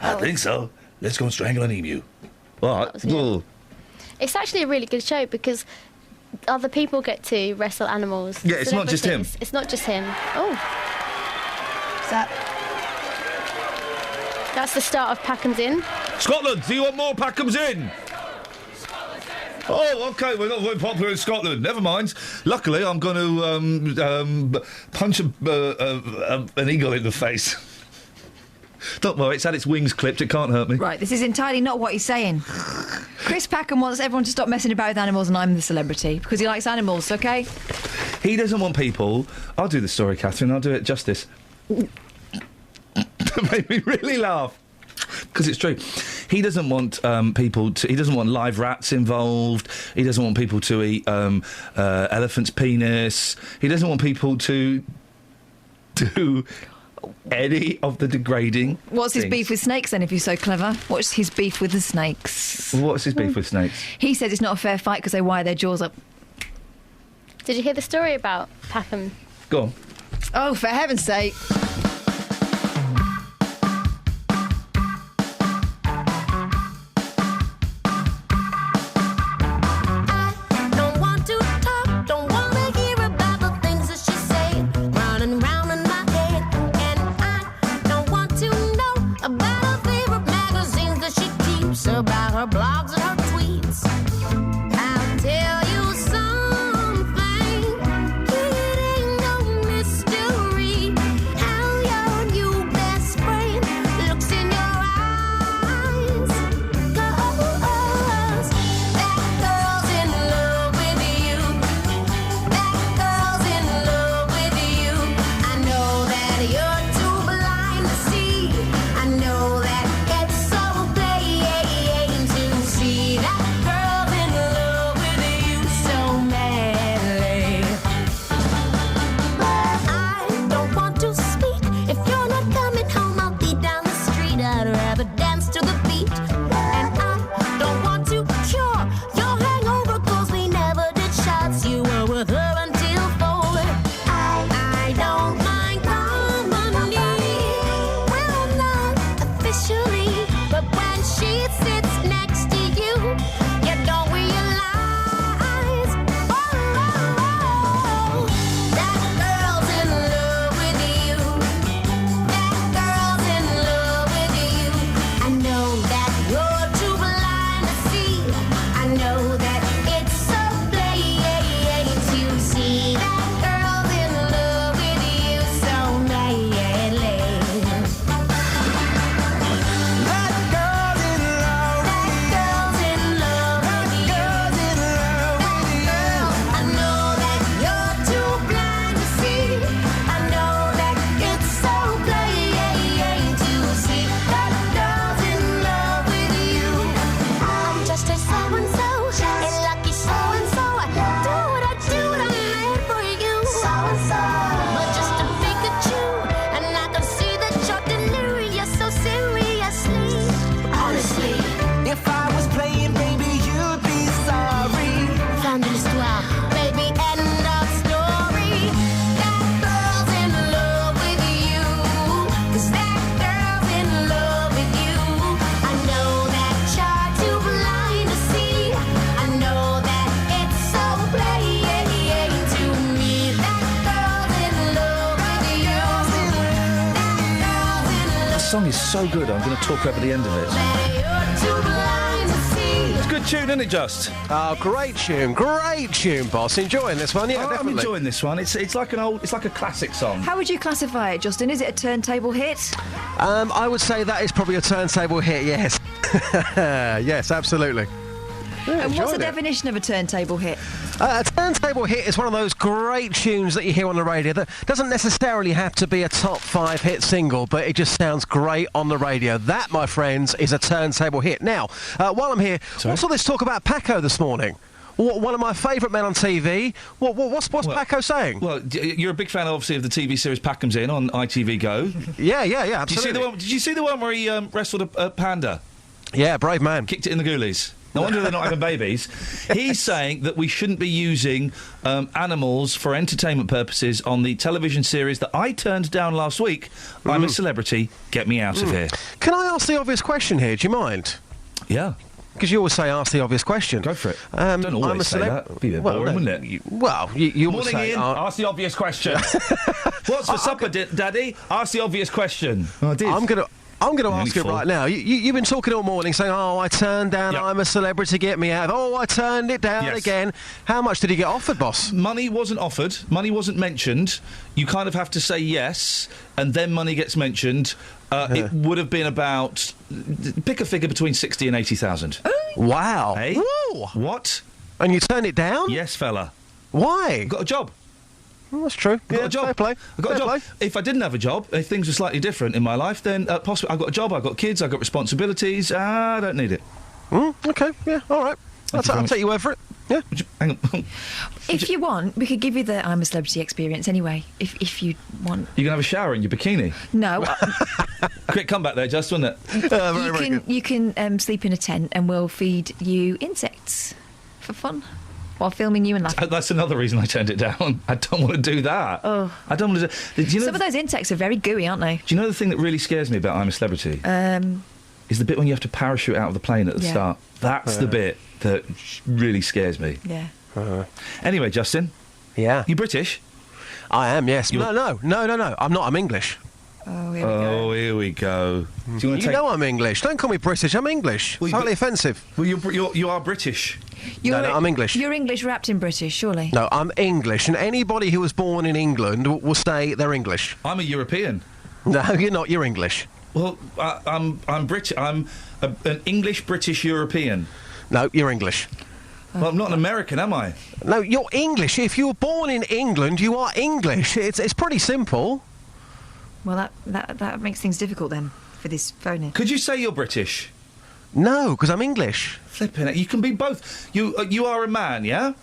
I think so. Let's go and strangle an emu. All right. It's actually a really good show because other people get to wrestle animals. Yeah, it's not just him. It's not just him. Oh. That's the start of Packham's Inn. Scotland, do you want more Packham's Inn? Oh, OK, we're not very popular in Scotland. Never mind. Luckily, I'm going to punch an eagle in the face. Don't worry, it's had its wings clipped. It can't hurt me. Right, this is entirely not what he's saying. Chris Packham wants everyone to stop messing about with animals, and I'm the celebrity because he likes animals. Okay. He doesn't want people. I'll do the story, Catherine. I'll do it justice. That made me really laugh. Because it's true. He doesn't want people to... He doesn't want live rats involved. He doesn't want people to eat elephant's penis. He doesn't want people to do any of the degrading What's his things. beef with snakes, then, if you're so clever? What's his beef with the snakes? What's his beef with snakes? He says it's not a fair fight because they wire their jaws up. Did you hear the story about Packham? Go on. Oh, for heaven's sake. About her blogs and her tweets. I'll tell you something. It ain't no mystery how your new best friend looks in your eyes. 'Cause that girl's in love with you. That girl's in love with you. I know that you're too blind to see. I know that it's so plain to see that girl's in love with you so madly. I don't want to speak. If you're not coming home, I'll be down the street. I'd rather dance to the beat. And I don't want to cure your hangover, 'cause we never did shots. You were with her until 4. I don't mind company. Well, not officially, but when she sits next to you, you don't realize. Oh, that girl's in love with you. That girl's in love with you. I know that you're too blind to see. I know that it's so plain to see that girl's in love with you so madly. That girl's in love with you. I know that you're too blind to see. I know that it's so plain to see that girl's in love with you. I'm just a so-and-so, a lucky so-and-so. I do what I do, and I'm made for you. So-and-so, but just a Pikachu, and I can see that you're delirious so seriously. Honestly, if I was playing, baby, you'd be sorry. Fin de l'histoire, baby, end of story. That girl's in love with you, 'cause that girl's in love with you. I know that you're too blind to see. I know that it's so plain to me. That girl's in love with you. The song is so good, I'm going to talk over the end of it. It's a good tune, isn't it, Just? Oh, great tune, boss. Enjoying this one, yeah, I'm definitely. enjoying this one. It's like it's like a classic song. How would you classify it, Justin? Is it a turntable hit? I would say that is probably a turntable hit, yes. Yes, absolutely. Yeah, And what's the enjoyed it. definition of a turntable hit? A turntable hit is one of those great tunes that you hear on the radio that doesn't necessarily have to be a top 5 hit single, but it just sounds great on the radio. That, my friends, is a turntable hit. Now, while I'm here, what's all this talk about Paco this morning? One of my favourite men on TV. What's Paco saying? Well, you're a big fan, obviously, of the TV series Packham's In on ITV Go. Yeah, absolutely. Did you see the one where he wrestled a panda? Yeah, brave man. Kicked it in the ghoulies. No wonder they're not having babies. He's saying that we shouldn't be using animals for entertainment purposes on the television series that I turned down last week. I'm a Celebrity, get me out of here. Can I ask the obvious question here? Do you mind? Yeah. Because you always say, ask the obvious question. Go for it. Don't always say that. It'd be a bit boring, wouldn't it? You always Morning, say... Iain. Ask the obvious question. What's for supper, Daddy? Ask the obvious question. Oh, I did. I'm I'm going to Only ask you 4. right now. You've been talking all morning saying, oh, I turned down I'm a Celebrity, get me out. Oh, I turned it down Yes. again. How much did you get offered, boss? Money wasn't offered. Money wasn't mentioned. You kind of have to say yes, and then money gets mentioned. It would have been about... Pick a figure between 60 and 80,000. Wow. Hey? Whoa. What? And you turned it down? Yes, fella. Why? Got a job. Well, that's true. I got a job. Fair play. I got a job. If I didn't have a job, if things were slightly different in my life, then possibly I got a job, I got kids, I got responsibilities. I don't need it. Okay, yeah, all right. I'll take you over it. Yeah. Hang on. If you want, we could give you the I'm a Celebrity experience anyway, if you want. You can have a shower in your bikini. No. Quick comeback there, just, wasn't it? You can sleep in a tent and we'll feed you insects for fun while filming you and laughing. That's another reason I turned it down. I don't want to do that. Oh. I don't want to do... Do you know Some of those insects are very gooey, aren't they? Do you know the thing that really scares me about I'm a Celebrity? Is the bit when you have to parachute out of the plane at the start. That's the bit that really scares me. Yeah. Anyway, Justin. Yeah. You British? I am, yes. No. I'm not. I'm English. Oh, here we go. Here we go. Do you want to You know I'm English. Don't call me British. I'm English. Well, Totally offensive. Well, you are British. No, I'm English. You're English wrapped in British, surely. No, I'm English, and anybody who was born in England will say they're English. I'm a European. No, you're not. You're English. Well, I'm British. I'm an English-British European. No, you're English. Well, I'm not an American, am I? No, you're English. If you were born in England, you are English. It's pretty simple. Well, that makes things difficult then for this phone in. Could you say you're British? No, because I'm English. Flipping it. You can be both. You are a man, yeah?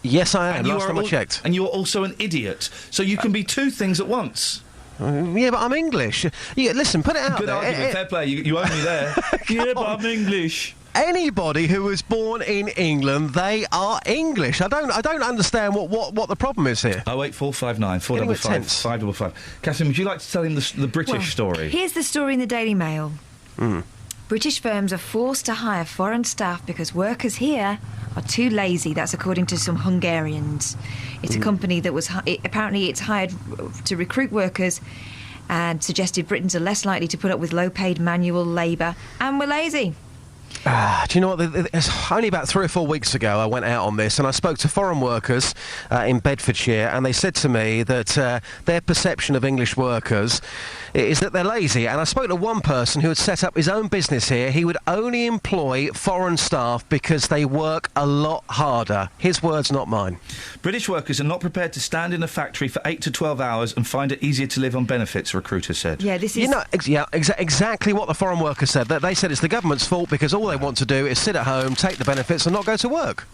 Yes, I am. And Last time I checked. And you're also an idiot. So you can be two things at once. Yeah, but I'm English. Yeah, listen, put it out Good there. argument, fair play. You owe me there. Yeah, but I'm English. Anybody who was born in England, they are English. I don't understand what the problem is here. 08459 455 555. Catherine, would you like to tell him the British story? Here's the story in the Daily Mail. British firms are forced to hire foreign staff because workers here are too lazy. That's according to some Hungarians. It's a company that was apparently it's hired to recruit workers and suggested Britons are less likely to put up with low-paid manual labour and we're lazy. Do you know what? It's only about 3 or 4 weeks ago I went out on this and I spoke to foreign workers in Bedfordshire and they said to me that their perception of English workers is that they're lazy. And I spoke to one person who had set up his own business here. He would only employ foreign staff because they work a lot harder. His words, not mine. British workers are not prepared to stand in a factory for 8 to 12 hours and find it easier to live on benefits, recruiters said. Yeah, this is... You know, exactly what the foreign workers said. They said it's the government's fault because all they want to do is sit at home, take the benefits and not go to work.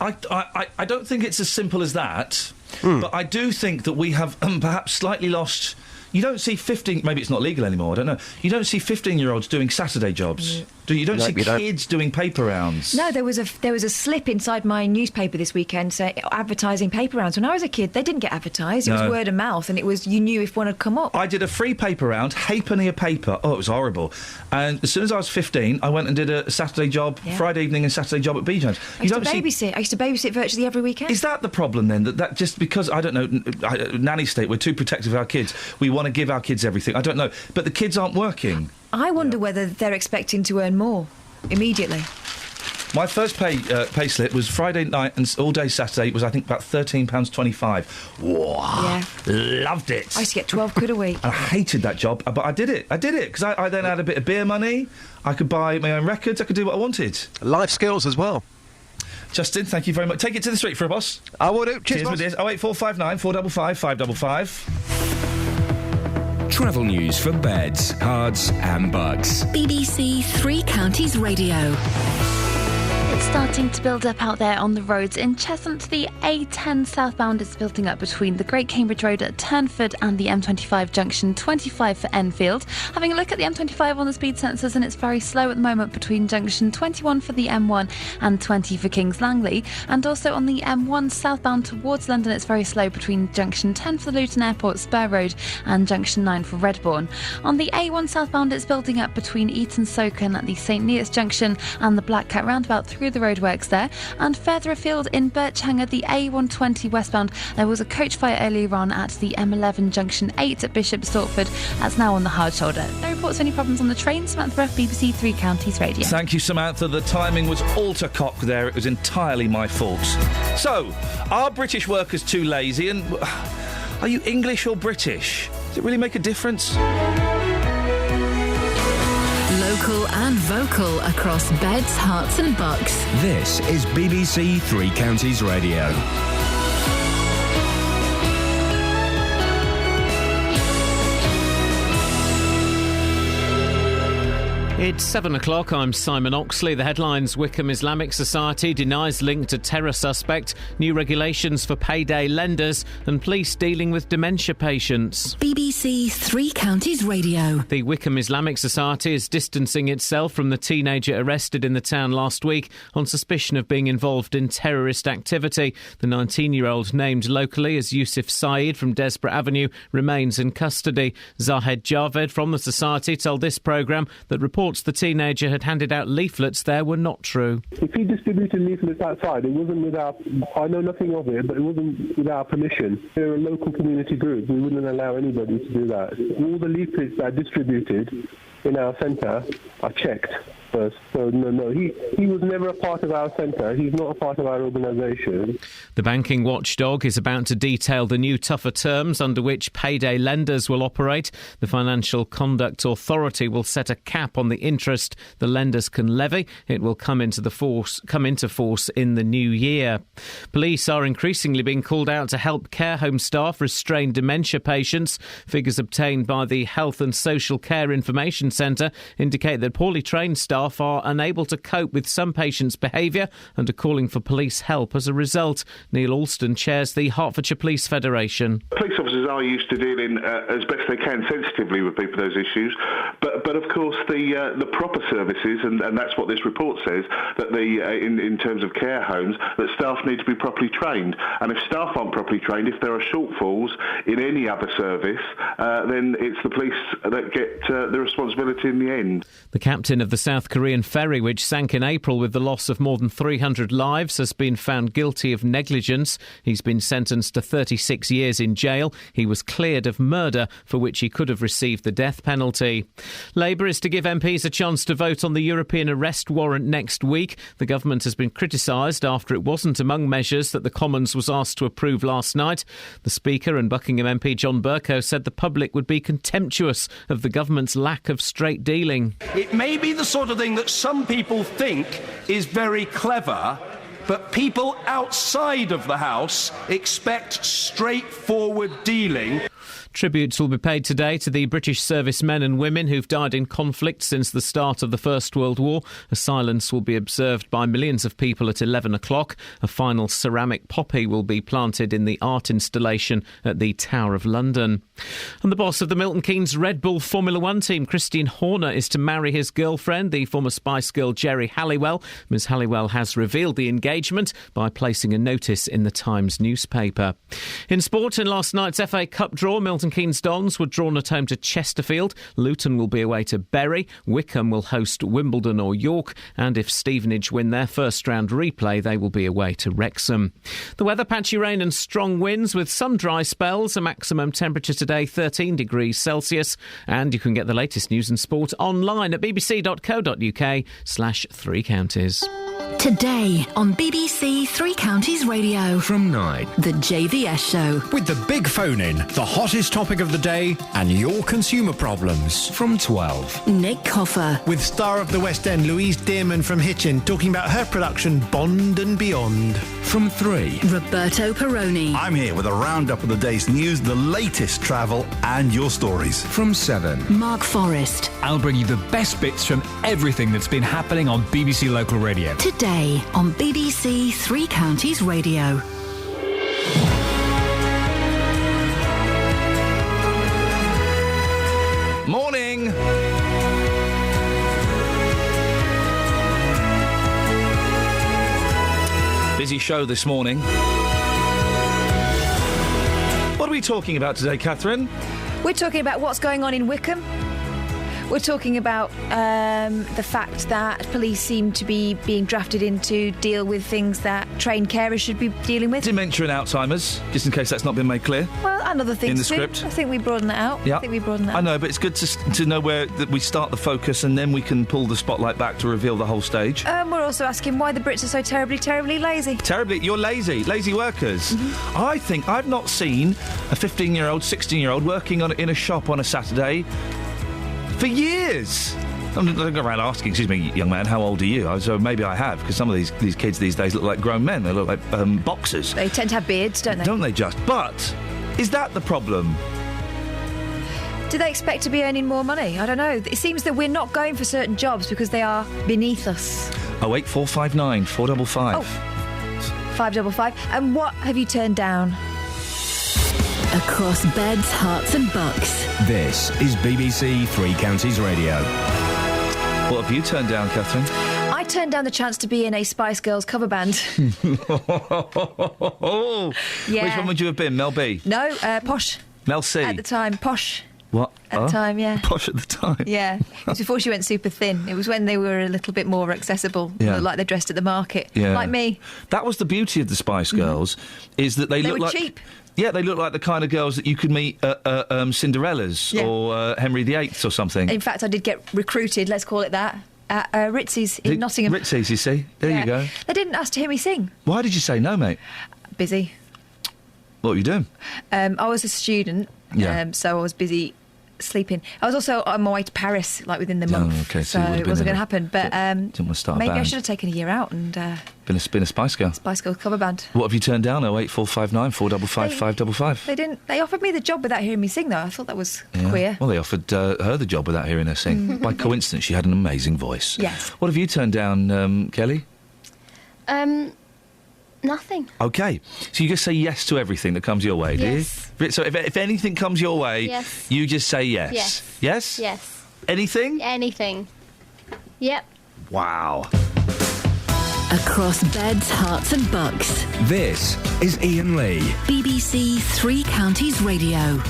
I don't think it's as simple as that, but I do think that we have perhaps slightly lost... You don't see 15... Maybe it's not legal anymore, I don't know. You don't see 15-year-olds doing Saturday jobs. You don't see kids doing paper rounds. No, there was a slip inside my newspaper this weekend advertising paper rounds. When I was a kid, they didn't get advertised. It was word of mouth, and it was you knew if one had come up. I did a free paper round, halfpenny a paper. Oh, it was horrible. And as soon as I was 15, I went and did a Saturday job, Friday evening and Saturday job at B. Jones. I used to babysit virtually every weekend. Is that the problem then? That just because, I don't know, nanny state, we're too protective of our kids. We want to give our kids everything. I don't know. But the kids aren't working. I wonder whether they're expecting to earn more immediately. My first pay slip was Friday night and all day Saturday was, I think, about £13.25. Wow. Yeah. Loved it. I used to get 12 quid a week. I hated that job, but I did it. Because I then had a bit of beer money. I could buy my own records. I could do what I wanted. Life skills as well. Justin, thank you very much. Take it to the street for a boss. I will do. Cheers, boss. 08459 455 555. Travel news for beds, cards and bugs. BBC Three Counties Radio. It's starting to build up out there on the roads. In Cheshunt, the A10 southbound is building up between the Great Cambridge Road at Turnford and the M25 junction 25 for Enfield. Having a look at the M25 on the speed sensors, and it's very slow at the moment between junction 21 for the M1 and 20 for Kings Langley. And also on the M1 southbound towards London, it's very slow between junction 10 for the Luton Airport Spur Road and junction 9 for Redbourne. On the A1 southbound, it's building up between Eton Soken at the St Neots junction and the Black Cat roundabout through through the roadworks there. And further afield in Birchhanger, the A120 westbound, there was a coach fire earlier on at the M11 junction 8 at Bishop Stortford. That's now on the hard shoulder. No reports of any problems on the train. Samantha Ruff, BBC Three Counties Radio. Thank you, Samantha. The timing was alter-cock there. It was entirely my fault. So, are British workers too lazy? And are you English or British? Does it really make a difference? Local and vocal across beds, hearts and bucks. This is BBC Three Counties Radio. It's 7 o'clock. I'm Simon Oxley. The headlines: Wickham Islamic Society denies link to terror suspect, new regulations for payday lenders, and police dealing with dementia patients. BBC Three Counties Radio. The Wickham Islamic Society is distancing itself from the teenager arrested in the town last week on suspicion of being involved in terrorist activity. The 19-year-old, named locally as Yusuf Saeed from Desborough Avenue, remains in custody. Zahed Javed from the Society told this programme that reports the teenager had handed out leaflets there were not true. If he distributed leaflets outside, it wasn't without, I know nothing of it, but it wasn't without permission. They're a local community group. We wouldn't allow anybody to do that. All the leaflets that are distributed in our centre are checked first. So no, he was never a part of our centre. He's not a part of our organisation. The banking watchdog is about to detail the new tougher terms under which payday lenders will operate. The Financial Conduct Authority will set a cap on the interest the lenders can levy. It will come into force in the new year. Police are increasingly being called out to help care home staff restrain dementia patients. Figures obtained by the Health and Social Care Information Centre indicate that poorly trained staff are unable to cope with some patients' behaviour and are calling for police help as a result. Neil Alston chairs the Hertfordshire Police Federation. Police officers are used to dealing as best they can sensitively with people those issues, but of course the proper services, and that's what this report says, that in terms of care homes, that staff need to be properly trained, and if staff aren't properly trained, if there are shortfalls in any other service, then it's the police that get the responsibility in the end. The captain of the South Korean ferry, which sank in April with the loss of more than 300 lives, has been found guilty of negligence. He's been sentenced to 36 years in jail. He was cleared of murder, for which he could have received the death penalty. Labour is to give MPs a chance to vote on the European arrest warrant next week. The government has been criticised after it wasn't among measures that the Commons was asked to approve last night. The Speaker and Buckingham MP John Bercow said the public would be contemptuous of the government's lack of straight dealing. It may be the sort of thing that some people think is very clever, but people outside of the House expect straightforward dealing. Tributes will be paid today to the British servicemen and women who've died in conflict since the start of the First World War. A silence will be observed by millions of people at 11 o'clock. A final ceramic poppy will be planted in the art installation at the Tower of London. And the boss of the Milton Keynes Red Bull Formula One team, Christian Horner, is to marry his girlfriend, the former Spice Girl Geri Halliwell. Ms Halliwell has revealed the engagement by placing a notice in the Times newspaper. In sport, in last night's FA Cup draw, Milton Keynes Dons were drawn at home to Chesterfield. Luton will be away to Bury. Wickham will host Wimbledon or York. And if Stevenage win their first round replay, they will be away to Wrexham. The weather: patchy rain and strong winds with some dry spells. A maximum temperature today 13 degrees Celsius. And you can get the latest news and sport online at bbc.co.uk/3 counties. Today on BBC Three Counties Radio. From 9. The JVS Show. With the big phone in, the hottest topic of the day, and your consumer problems. From 12. Nick Coffer. With star of the West End, Louise Dearman from Hitchin, talking about her production Bond and Beyond. From 3. Roberto Perroni. I'm here with a roundup of the day's news, the latest travel, and your stories. From 7. Mark Forrest. I'll bring you the best bits from everything that's been happening on BBC Local Radio. Today on BBC Three Counties Radio. Morning! Busy show this morning. What are we talking about today, Catherine? We're talking about what's going on in Wickham. We're talking about the fact that police seem to be being drafted in to deal with things that trained carers should be dealing with. Dementia and Alzheimer's, just in case that's not been made clear. Well, and other things in the too. script. I think we broaden that out. Yeah. I think we broaden that I out. know, but it's good to know where that we start the focus and then we can pull the spotlight back to reveal the whole stage. We're also asking why the Brits are so terribly, terribly lazy. Terribly, you're lazy workers. I think I've not seen a 15-year-old, 16-year-old working in a shop on a Saturday for years. I don't go around asking, excuse me, young man, how old are you? So maybe I have, because some of these kids these days look like grown men. They look like boxers. They tend to have beards, don't they? Don't they just? But is that the problem? Do they expect to be earning more money? I don't know. It seems that we're not going for certain jobs because they are beneath us. 08459 455. 555. And what have you turned down? Across beds, hearts and bucks. This is BBC Three Counties Radio. What have you turned down, Catherine? I turned down the chance to be in a Spice Girls cover band. Yeah. Which one would you have been, Mel B? No, Posh. Mel C? At the time, Posh. What? At the time, yeah. Posh at the time? Yeah. It was before she went super thin. It was when they were a little bit more accessible, Yeah. like they're dressed at the market. Yeah. Like me. That was the beauty of the Spice Girls, is that they They look were like... cheap. Yeah, they look like the kind of girls that you could meet at Cinderella's Yeah. or Henry VIII or something. In fact, I did get recruited, let's call it that, at Ritzy's in Nottingham. Ritzy's, you see? There you go. They didn't ask to hear me sing. Why did you say no, mate? Busy. What were you doing? I was a student, Yeah. so I was busy sleeping. I was also on my way to Paris, like within the month, okay, so you would have it been wasn't in going to a- happen. But Didn't want to start a maybe I band. should have taken a year out and Been a Spice Girl. Spice Girls cover band. What have you turned down? 08459 455 555. They didn't. They offered me the job without hearing me sing, though. I thought that was queer. Well, they offered her the job without hearing her sing. By coincidence, she had an amazing voice. Yes. What have you turned down, Kelly? Nothing. Okay. So you just say yes to everything that comes your way, do Yes. you? So if anything comes your way, Yes. you just say yes. Yes. Yes? Yes. Anything? Anything. Yep. Wow. Across beds, hearts and bucks. This is Iain Lee. BBC Three Counties Radio.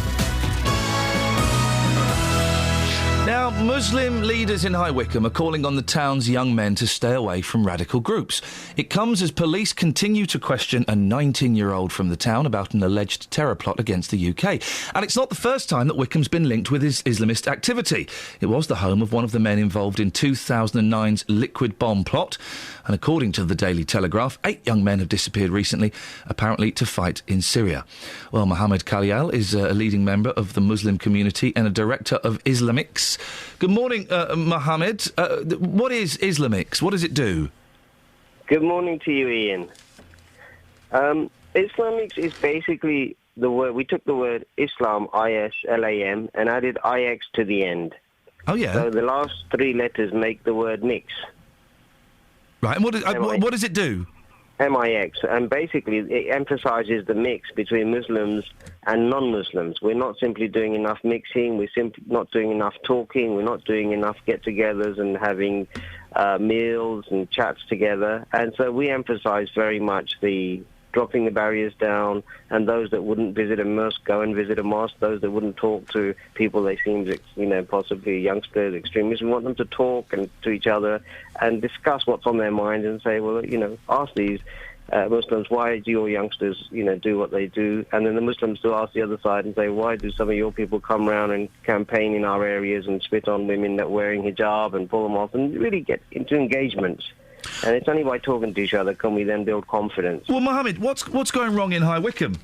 Now, Muslim leaders in High Wycombe are calling on the town's young men to stay away from radical groups. It comes as police continue to question a 19-year-old from the town about an alleged terror plot against the UK. And it's not the first time that Wycombe's been linked with Islamist activity. It was the home of one of the men involved in 2009's liquid bomb plot. And according to the Daily Telegraph, 8 young men have disappeared recently, apparently to fight in Syria. Well, Mohammed Kalial is a leading member of the Muslim community and a director of Islamics. Good morning, Mohammed. What is Islamics? What does it do? Good morning to you, Ian. Islamics is basically the word, we took the word Islam, I-S-L-A-M, and added I-X to the end. Oh, yeah. So the last 3 letters make the word mix. Right, and what does it do? M-I-X, and basically it emphasises the mix between Muslims and non-Muslims. We're not simply doing enough mixing, we're simply not doing enough talking, we're not doing enough get-togethers and having meals and chats together. And so we emphasise very much the dropping the barriers down, and those that wouldn't visit a mosque go and visit a mosque. Those that wouldn't talk to people they seem, possibly youngsters, extremists, we want them to talk and to each other and discuss what's on their mind and say, well, ask these Muslims, why do your youngsters, do what they do? And then the Muslims do ask the other side and say, why do some of your people come around and campaign in our areas and spit on women that are wearing hijab and pull them off, and really get into engagements. And it's only by talking to each other can we then build confidence. Well, Mohammed, what's going wrong in High Wycombe?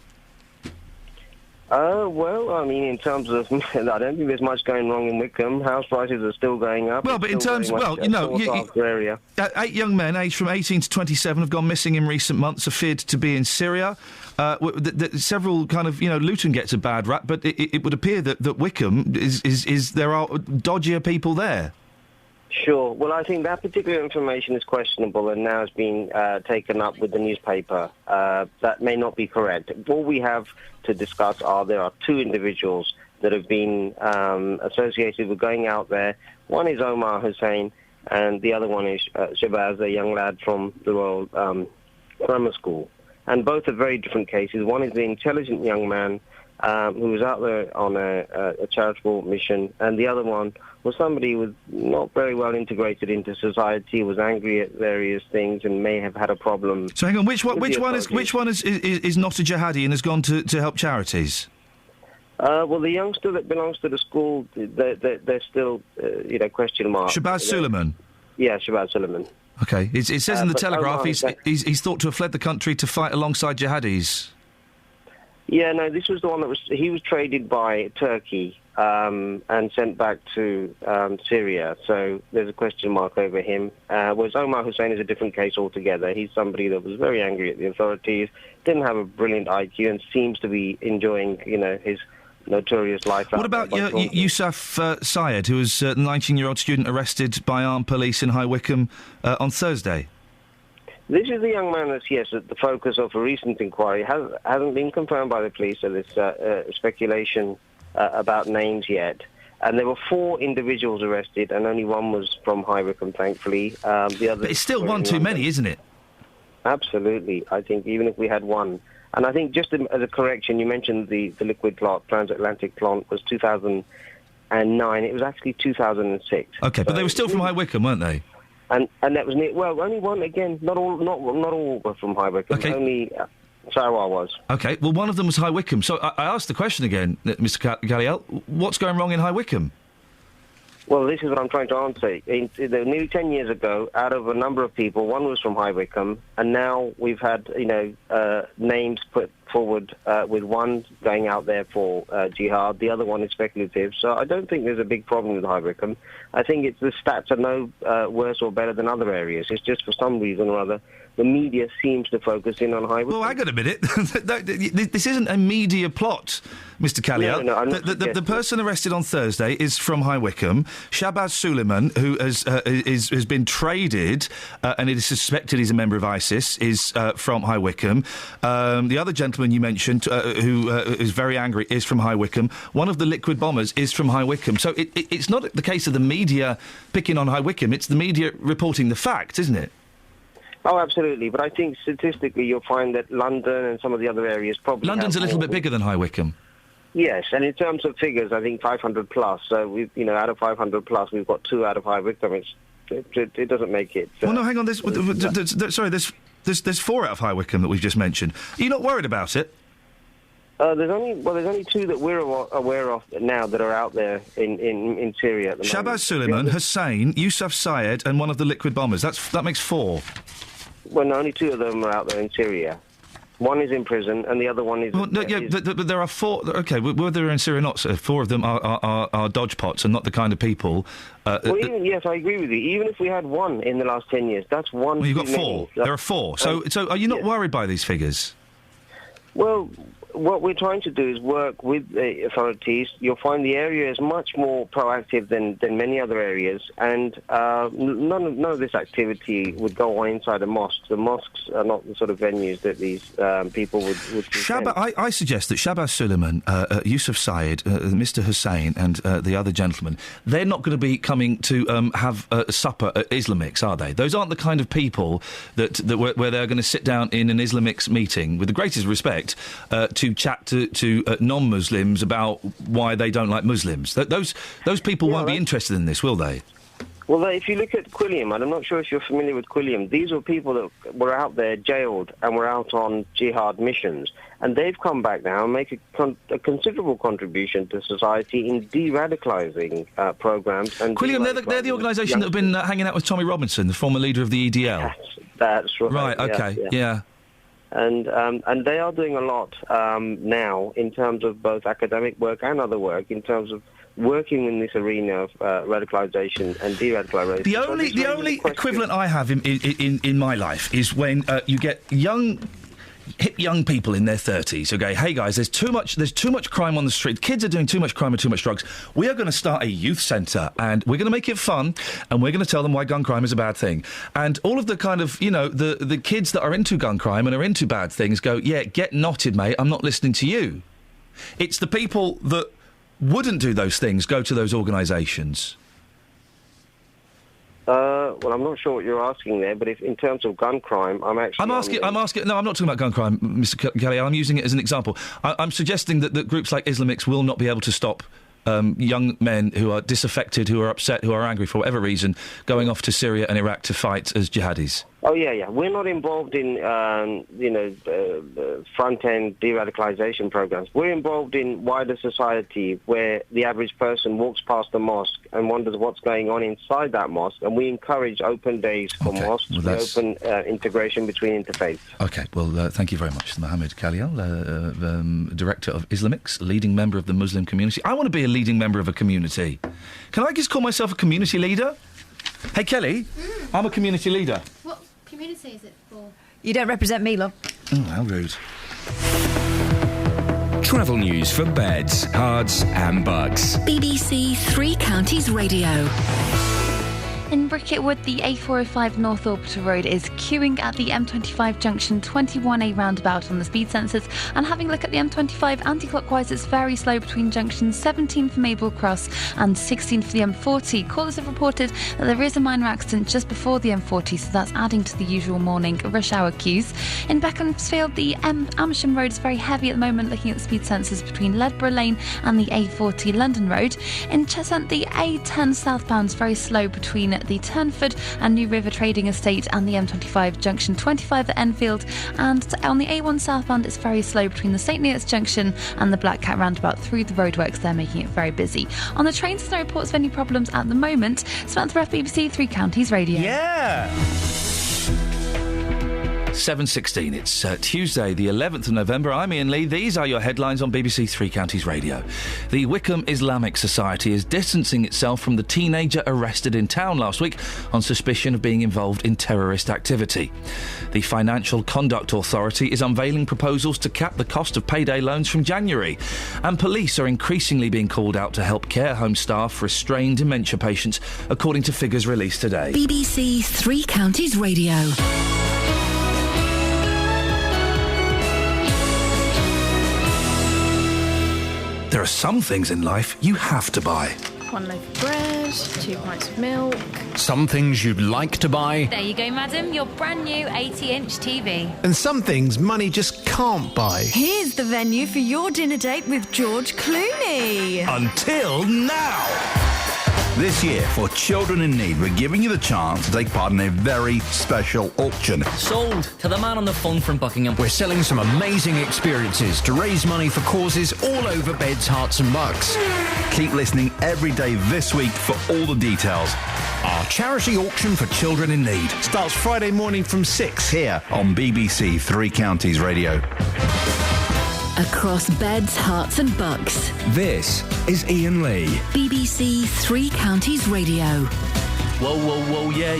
In terms of, I don't think there's much going wrong in Wycombe. House prices are still going up. Well, but in terms, 8 young men aged from 18 to 27 have gone missing in recent months, are feared to be in Syria. Several kind of, Luton gets a bad rap, but it would appear that Wycombe is there are dodgier people there. Sure. Well, I think that particular information is questionable and now has been taken up with the newspaper. That may not be correct. All we have to discuss there are 2 individuals that have been associated with going out there. One is Omar Hussein and the other one is Shabazz, a young lad from the Royal Grammar School. And both are very different cases. One is the intelligent young man who was out there on a charitable mission, and the other one was somebody who was not very well integrated into society, was angry at various things, and may have had a problem. So hang on, which one is not a jihadi and has gone to help charities? Well, the youngster that belongs to the school, they're still, question mark. Shabazz Suleiman? Yeah, Shabazz Suleiman. Okay. It says in the but Telegraph Omar, he's thought to have fled the country to fight alongside jihadis. Yeah, no, this was the one he was traded by Turkey and sent back to Syria. So there's a question mark over him. Whereas Omar Hussein is a different case altogether. He's somebody that was very angry at the authorities, didn't have a brilliant IQ, and seems to be enjoying, his notorious life. What about Yusuf Syed, who was a 19-year-old student arrested by armed police in High Wycombe on Thursday? This is the young man that's, at the focus of a recent inquiry. Hasn't been confirmed by the police, so there's speculation about names yet. And there were 4 individuals arrested, and only one was from High Wycombe, thankfully. The other. But it's still one too many, isn't it? Absolutely. I think even if we had one. And I think just as a correction, you mentioned the liquid plot, transatlantic plot, was 2009. It was actually 2006. Okay, but they were still from High Wycombe, weren't they? And that was near. Well, only one again. Not all were from High Wycombe. Okay. Only Sarawak was. Okay. Well, one of them was High Wycombe. So I asked the question again, Mr. Galliel. What's going wrong in High Wycombe? Well, this is what I'm trying to answer. Nearly 10 years ago, out of a number of people, one was from High Wycombe, and now we've had, names put forward with one going out there for jihad, the other one is speculative. So I don't think there's a big problem with High Wycombe. I think the stats are no worse or better than other areas. It's just for some reason or other, the media seems to focus in on High Wycombe. Well, hang on a minute. This isn't a media plot, Mr. Calliel. No, the person arrested on Thursday is from High Wycombe. Shabazz Suleiman, who has been traded, and it is suspected he's a member of ISIS, is from High Wycombe. The other gentleman you mentioned, who is very angry, is from High Wycombe. One of the liquid bombers is from High Wycombe. So it's not the case of the media picking on High Wycombe. It's the media reporting the facts, isn't it? Oh, absolutely. But I think statistically you'll find that London and some of the other areas probably London's a little bit bigger than High Wycombe. Yes, and in terms of figures, I think 500 plus. So, out of 500 plus, we've got 2 out of High Wycombe. It doesn't make it. Well, no, hang on. There's 4 out of High Wycombe that we've just mentioned. Are you not worried about it? There's only 2 that we're aware of now that are out there in Syria at the moment. Shabazz Suleiman, Hussein, Yusuf Syed, and one of the liquid bombers. That makes 4. Well, no, only 2 of them are out there in Syria. One is in prison, and the other one is. Well, but there are 4. Okay, whether they're in Syria or not, 4 of them are dodgepots and not the kind of people. Yes, I agree with you. Even if we had 1 in the last 10 years, that's 1. Well, you've got 4. There are 4. So are you not worried by these figures? Well, what we're trying to do is work with the authorities. You'll find the area is much more proactive than many other areas, and none of this activity would go on inside a mosque. The mosques are not the sort of venues that these people would I suggest that Shabazz Suleiman, Yusuf Syed, Mr. Hussein, and the other gentleman, they're not going to be coming to have a supper at Islamics, are they? Those aren't the kind of people where they're going to sit down in an Islamics meeting, with the greatest respect, to chat to non-Muslims about why they don't like Muslims. Those people won't be interested in this, will they? Well, if you look at Quilliam, and I'm not sure if you're familiar with Quilliam, these were people that were out there jailed and were out on jihad missions, and they've come back now and make a considerable contribution to society in de-radicalising programs. And Quilliam, they're the organisation that have been hanging out with Tommy Robinson, the former leader of the EDL. That's right. Right. Okay. Yeah. And they are doing a lot now in terms of both academic work and other work, in terms of working in this arena of radicalisation and de-radicalisation. The only equivalent I have in my life is when you get hip young people in their 30s who go, hey guys, there's too much crime on the street. Kids are doing too much crime and too much drugs. We are going to start a youth centre and we're going to make it fun and we're going to tell them why gun crime is a bad thing. And all of the kind of, the kids that are into gun crime and are into bad things go, yeah, get knotted, mate. I'm not listening to you. It's the people that wouldn't do those things go to those organisations. Well, I'm not sure what you're asking there, but if in terms of gun crime, I'm asking. No, I'm not talking about gun crime, Mr. Kelly. I'm using it as an example. I'm suggesting that groups like Islamics will not be able to stop young men who are disaffected, who are upset, who are angry for whatever reason, going off to Syria and Iraq to fight as jihadis. Oh, yeah. We're not involved in, front-end de-radicalisation programs. We're involved in wider society where the average person walks past the mosque and wonders what's going on inside that mosque, and we encourage open days for mosques, open integration between interfaiths. OK, well, thank you very much, Mohammed Khalil, Director of Islamics, leading member of the Muslim community. I want to be a leading member of a community. Can I just call myself a community leader? Hey, Kelly, I'm a community leader. What community is it for? You don't represent me, love. Oh, how rude. Travel news for beds, cards and bugs. BBC Three Counties Radio. In Bricketwood, the A405 North Orbital Road is queuing at the M25 junction 21A roundabout on the speed sensors, and having a look at the M25 anti-clockwise, it's very slow between junctions 17 for Maple Cross and 16 for the M40. Callers have reported that there is a minor accident just before the M40, so that's adding to the usual morning rush hour queues. In Beaconsfield, the Amersham Road is very heavy at the moment, looking at the speed sensors between Ledborough Lane and the A40 London Road. In Cheshunt, the A10 southbound is very slow between the Turnford and New River Trading Estate and the M25 junction 25 at Enfield, and on the A1 southbound it's very slow between the St Neots junction and the Black Cat roundabout through the roadworks. They're making it very busy. On the trains, there's no reports of any problems at the moment. Samantha Ruff, BBC Three Counties Radio. Yeah! 7:16. It's Tuesday, the 11th of November. I'm Iain Lee. These are your headlines on BBC Three Counties Radio. The Wickham Islamic Society is distancing itself from the teenager arrested in town last week on suspicion of being involved in terrorist activity. The Financial Conduct Authority is unveiling proposals to cap the cost of payday loans from January. And police are increasingly being called out to help care home staff restrain dementia patients, according to figures released today. BBC Three Counties Radio. There are some things in life you have to buy. 1 loaf of bread, 2 pints of milk. Some things you'd like to buy, There you go, madam, your brand new 80-inch TV. And some things money just can't buy. Here's the venue for your dinner date with George Clooney. Until now. This year, for Children in Need, we're giving you the chance to take part in a very special auction. Sold to the man on the phone from Buckingham. We're selling some amazing experiences to raise money for causes all over Beds, Hearts and Bucks. Keep listening every day this week for all the details. Our charity auction for Children in Need starts Friday morning from 6 here on BBC Three Counties Radio. Across Beds, Hearts and Bucks. This is Iain Lee. BBC Three Counties Radio. Whoa, yeah.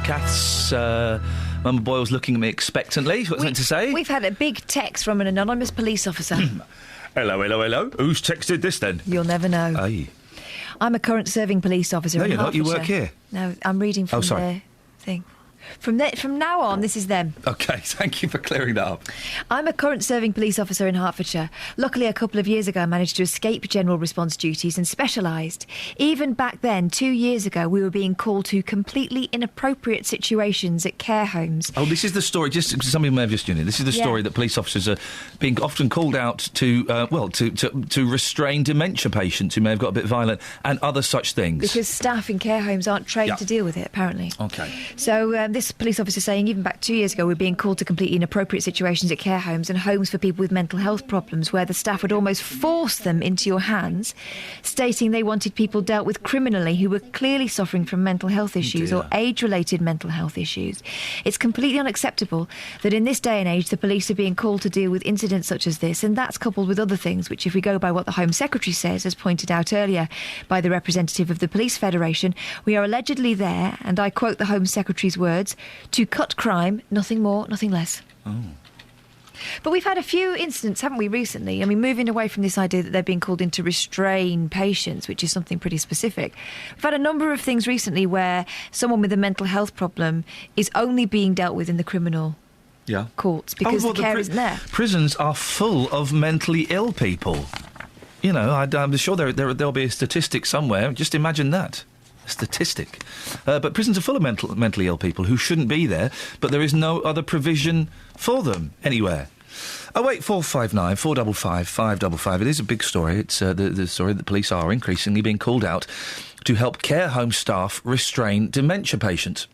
Kath's Mama Boyle's looking at me expectantly. What's meant to say? We've had a big text from an anonymous police officer. Hello. Who's texted this then? You'll never know. Aye. I'm a current serving police officer No, in you're not. Hertfordshire. You work here. No, I'm reading from their thing. From now on, this is them. OK, thank you for clearing that up. I'm a current serving police officer in Hertfordshire. Luckily, a couple of years ago, I managed to escape general response duties and specialised. Even back then, 2 years ago, we were being called to completely inappropriate situations at care homes. Oh, this is the story. Just somebody may have just tuned in. This is the story that police officers are being often called out to, to restrain dementia patients who may have got a bit violent and other such things. Because staff in care homes aren't trained to deal with it, apparently. OK. So this police officer saying even back 2 years ago we were being called to completely inappropriate situations at care homes and homes for people with mental health problems where the staff would almost force them into your hands, stating they wanted people dealt with criminally who were clearly suffering from mental health issues or age-related mental health issues. It's completely unacceptable that in this day and age the police are being called to deal with incidents such as this, and that's coupled with other things which, if we go by what the Home Secretary says, as pointed out earlier by the representative of the Police Federation, we are allegedly there, and I quote the Home Secretary's words, to cut crime, nothing more, nothing less. Oh. But we've had a few incidents, haven't we, recently? I mean, moving away from this idea that they're being called in to restrain patients, which is something pretty specific. We've had a number of things recently where someone with a mental health problem is only being dealt with in the criminal courts because the care isn't there. Prisons are full of mentally ill people. You know, I'm sure there'll be a statistic somewhere. Just imagine that. statistic. But prisons are full of mentally ill people who shouldn't be there, but there is no other provision for them anywhere. 08459 455 555. It is a big story. It's the story that police are increasingly being called out to help care home staff restrain dementia patients.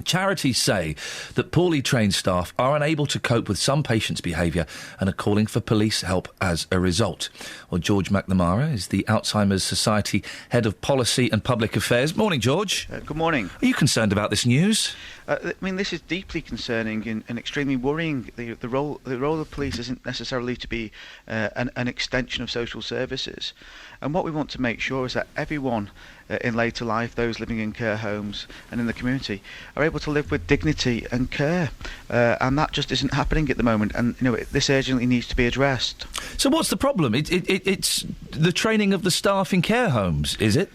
Charities say that poorly trained staff are unable to cope with some patients' behaviour and are calling for police help as a result. Well, George McNamara is the Alzheimer's Society Head of Policy and Public Affairs. Morning, George. Good morning. Are you concerned about this news? I mean, this is deeply concerning and extremely worrying. The role of police isn't necessarily to be an extension of social services. And what we want to make sure is that everyone in later life, those living in care homes and in the community, are able to live with dignity and care. And that just isn't happening at the moment. And, this urgently needs to be addressed. So what's the problem? It's the training of the staff in care homes, is it?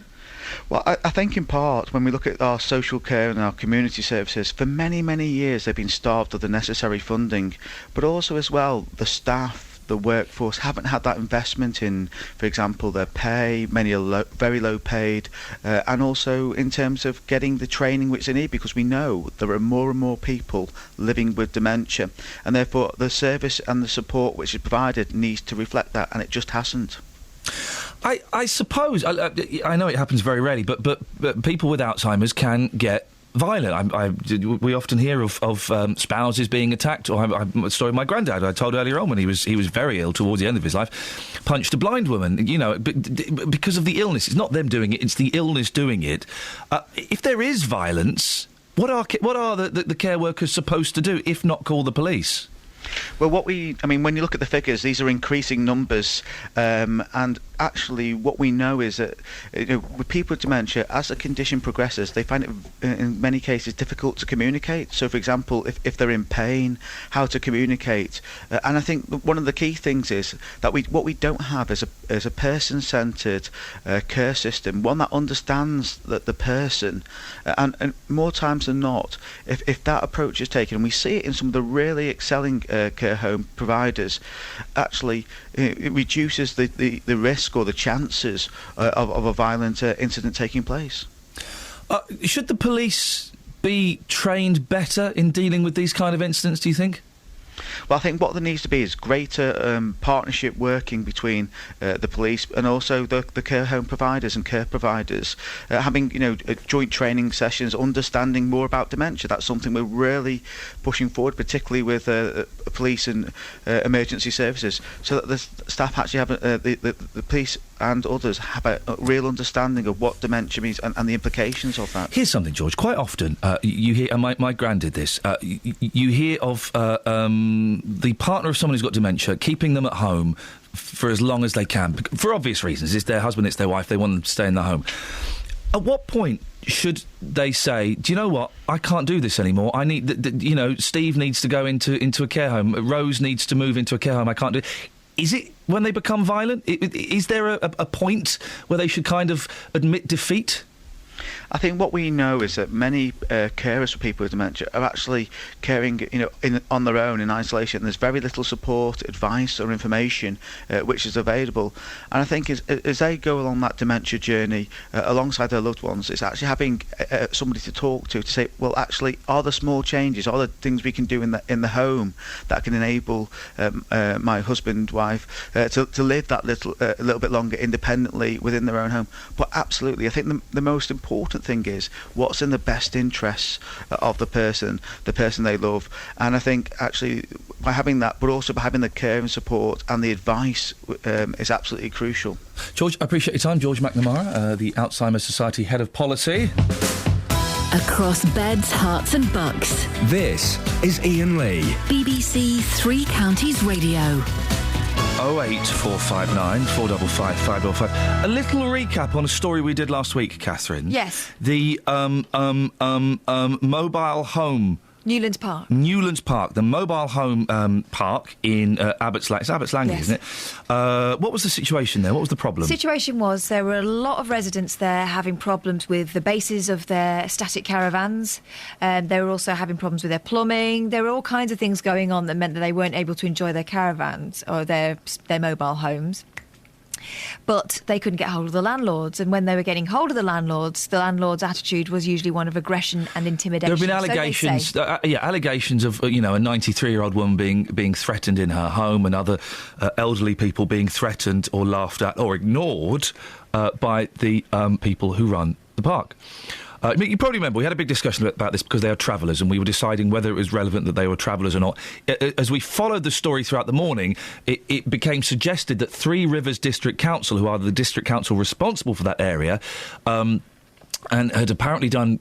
Well, I think in part, when we look at our social care and our community services, for many, many years they've been starved of the necessary funding, but also as well the staff, the workforce haven't had that investment in, for example, their pay. Many are very low paid, and also in terms of getting the training which they need, because we know there are more and more people living with dementia, and therefore the service and the support which is provided needs to reflect that, and it just hasn't. I suppose I know it happens very rarely, but people with Alzheimer's can get violent. We often hear of spouses being attacked. Or a story of my granddad I told earlier on when he was very ill towards the end of his life, punched a blind woman. Because of the illness. It's not them doing it; it's the illness doing it. If there is violence, what are the care workers supposed to do if not call the police? Well, when you look at the figures, these are increasing numbers, and actually what we know is that with people with dementia, as the condition progresses, they find it in many cases difficult to communicate. So, for example, if they're in pain, how to communicate. And I think one of the key things is that what we don't have is a person-centred care system, one that understands that the person, and more times than not, if that approach is taken, and we see it in some of the really excelling care home providers, actually it reduces the risk or the chances of a violent incident taking place. Should the police be trained better in dealing with these kind of incidents, do you think? Well, I think what there needs to be is greater partnership working between the police and also the care home providers and care providers, having joint training sessions, understanding more about dementia. That's something we're really pushing forward, particularly with police and emergency services, so that the staff actually have the police and others have a real understanding of what dementia means and the implications of that. Here's something, George. Quite often you hear, and my gran did this, you hear of the partner of someone who's got dementia keeping them at home for as long as they can, for obvious reasons. It's their husband, it's their wife, they want them to stay in the home. At what point should they say, do you know what, I can't do this anymore, I need, Steve needs to go into a care home, Rose needs to move into a care home, I can't do it. Is it when they become violent? Is there a point where they should kind of admit defeat? I think what we know is that many carers for people with dementia are actually caring, on their own in isolation. There's very little support, advice, or information which is available. And I think as they go along that dementia journey alongside their loved ones, it's actually having somebody to talk to say, well, actually, are there small changes, are there things we can do in the home that can enable my husband, wife, to live that a little bit longer independently within their own home? But absolutely, I think the most important thing is what's in the best interests of the person they love. And I think actually by having that, but also by having the care and support and the advice is absolutely crucial. George, I appreciate your time. George McNamara, the Alzheimer's Society Head of Policy. Across beds, hearts and bucks. This is Iain Lee. BBC Three Counties Radio. 08459 455 555. A little recap on a story we did last week, Catherine. Yes. The mobile home. Newlands Park. Newlands Park, the mobile home park in Abbots Langley. It's Abbots Langley, Yes. isn't it? What was the situation there? What was the problem? The situation was there were a lot of residents there having problems with the bases of their static caravans. They were also having problems with their plumbing. There were all kinds of things going on that meant that they weren't able to enjoy their caravans or their mobile homes. but they couldn't get hold of the landlords. And when they were getting hold of the landlord's attitude was usually one of aggression and intimidation. There have been allegations, allegations of a 93-year-old woman being threatened in her home, and other elderly people being threatened or laughed at or ignored by the people who run the park. You probably remember we had a big discussion about this because they are travellers, and we were deciding whether it was relevant that they were travellers or not. As we followed the story throughout the morning, it became suggested that Three Rivers District Council, who are the district council responsible for that area, and had apparently done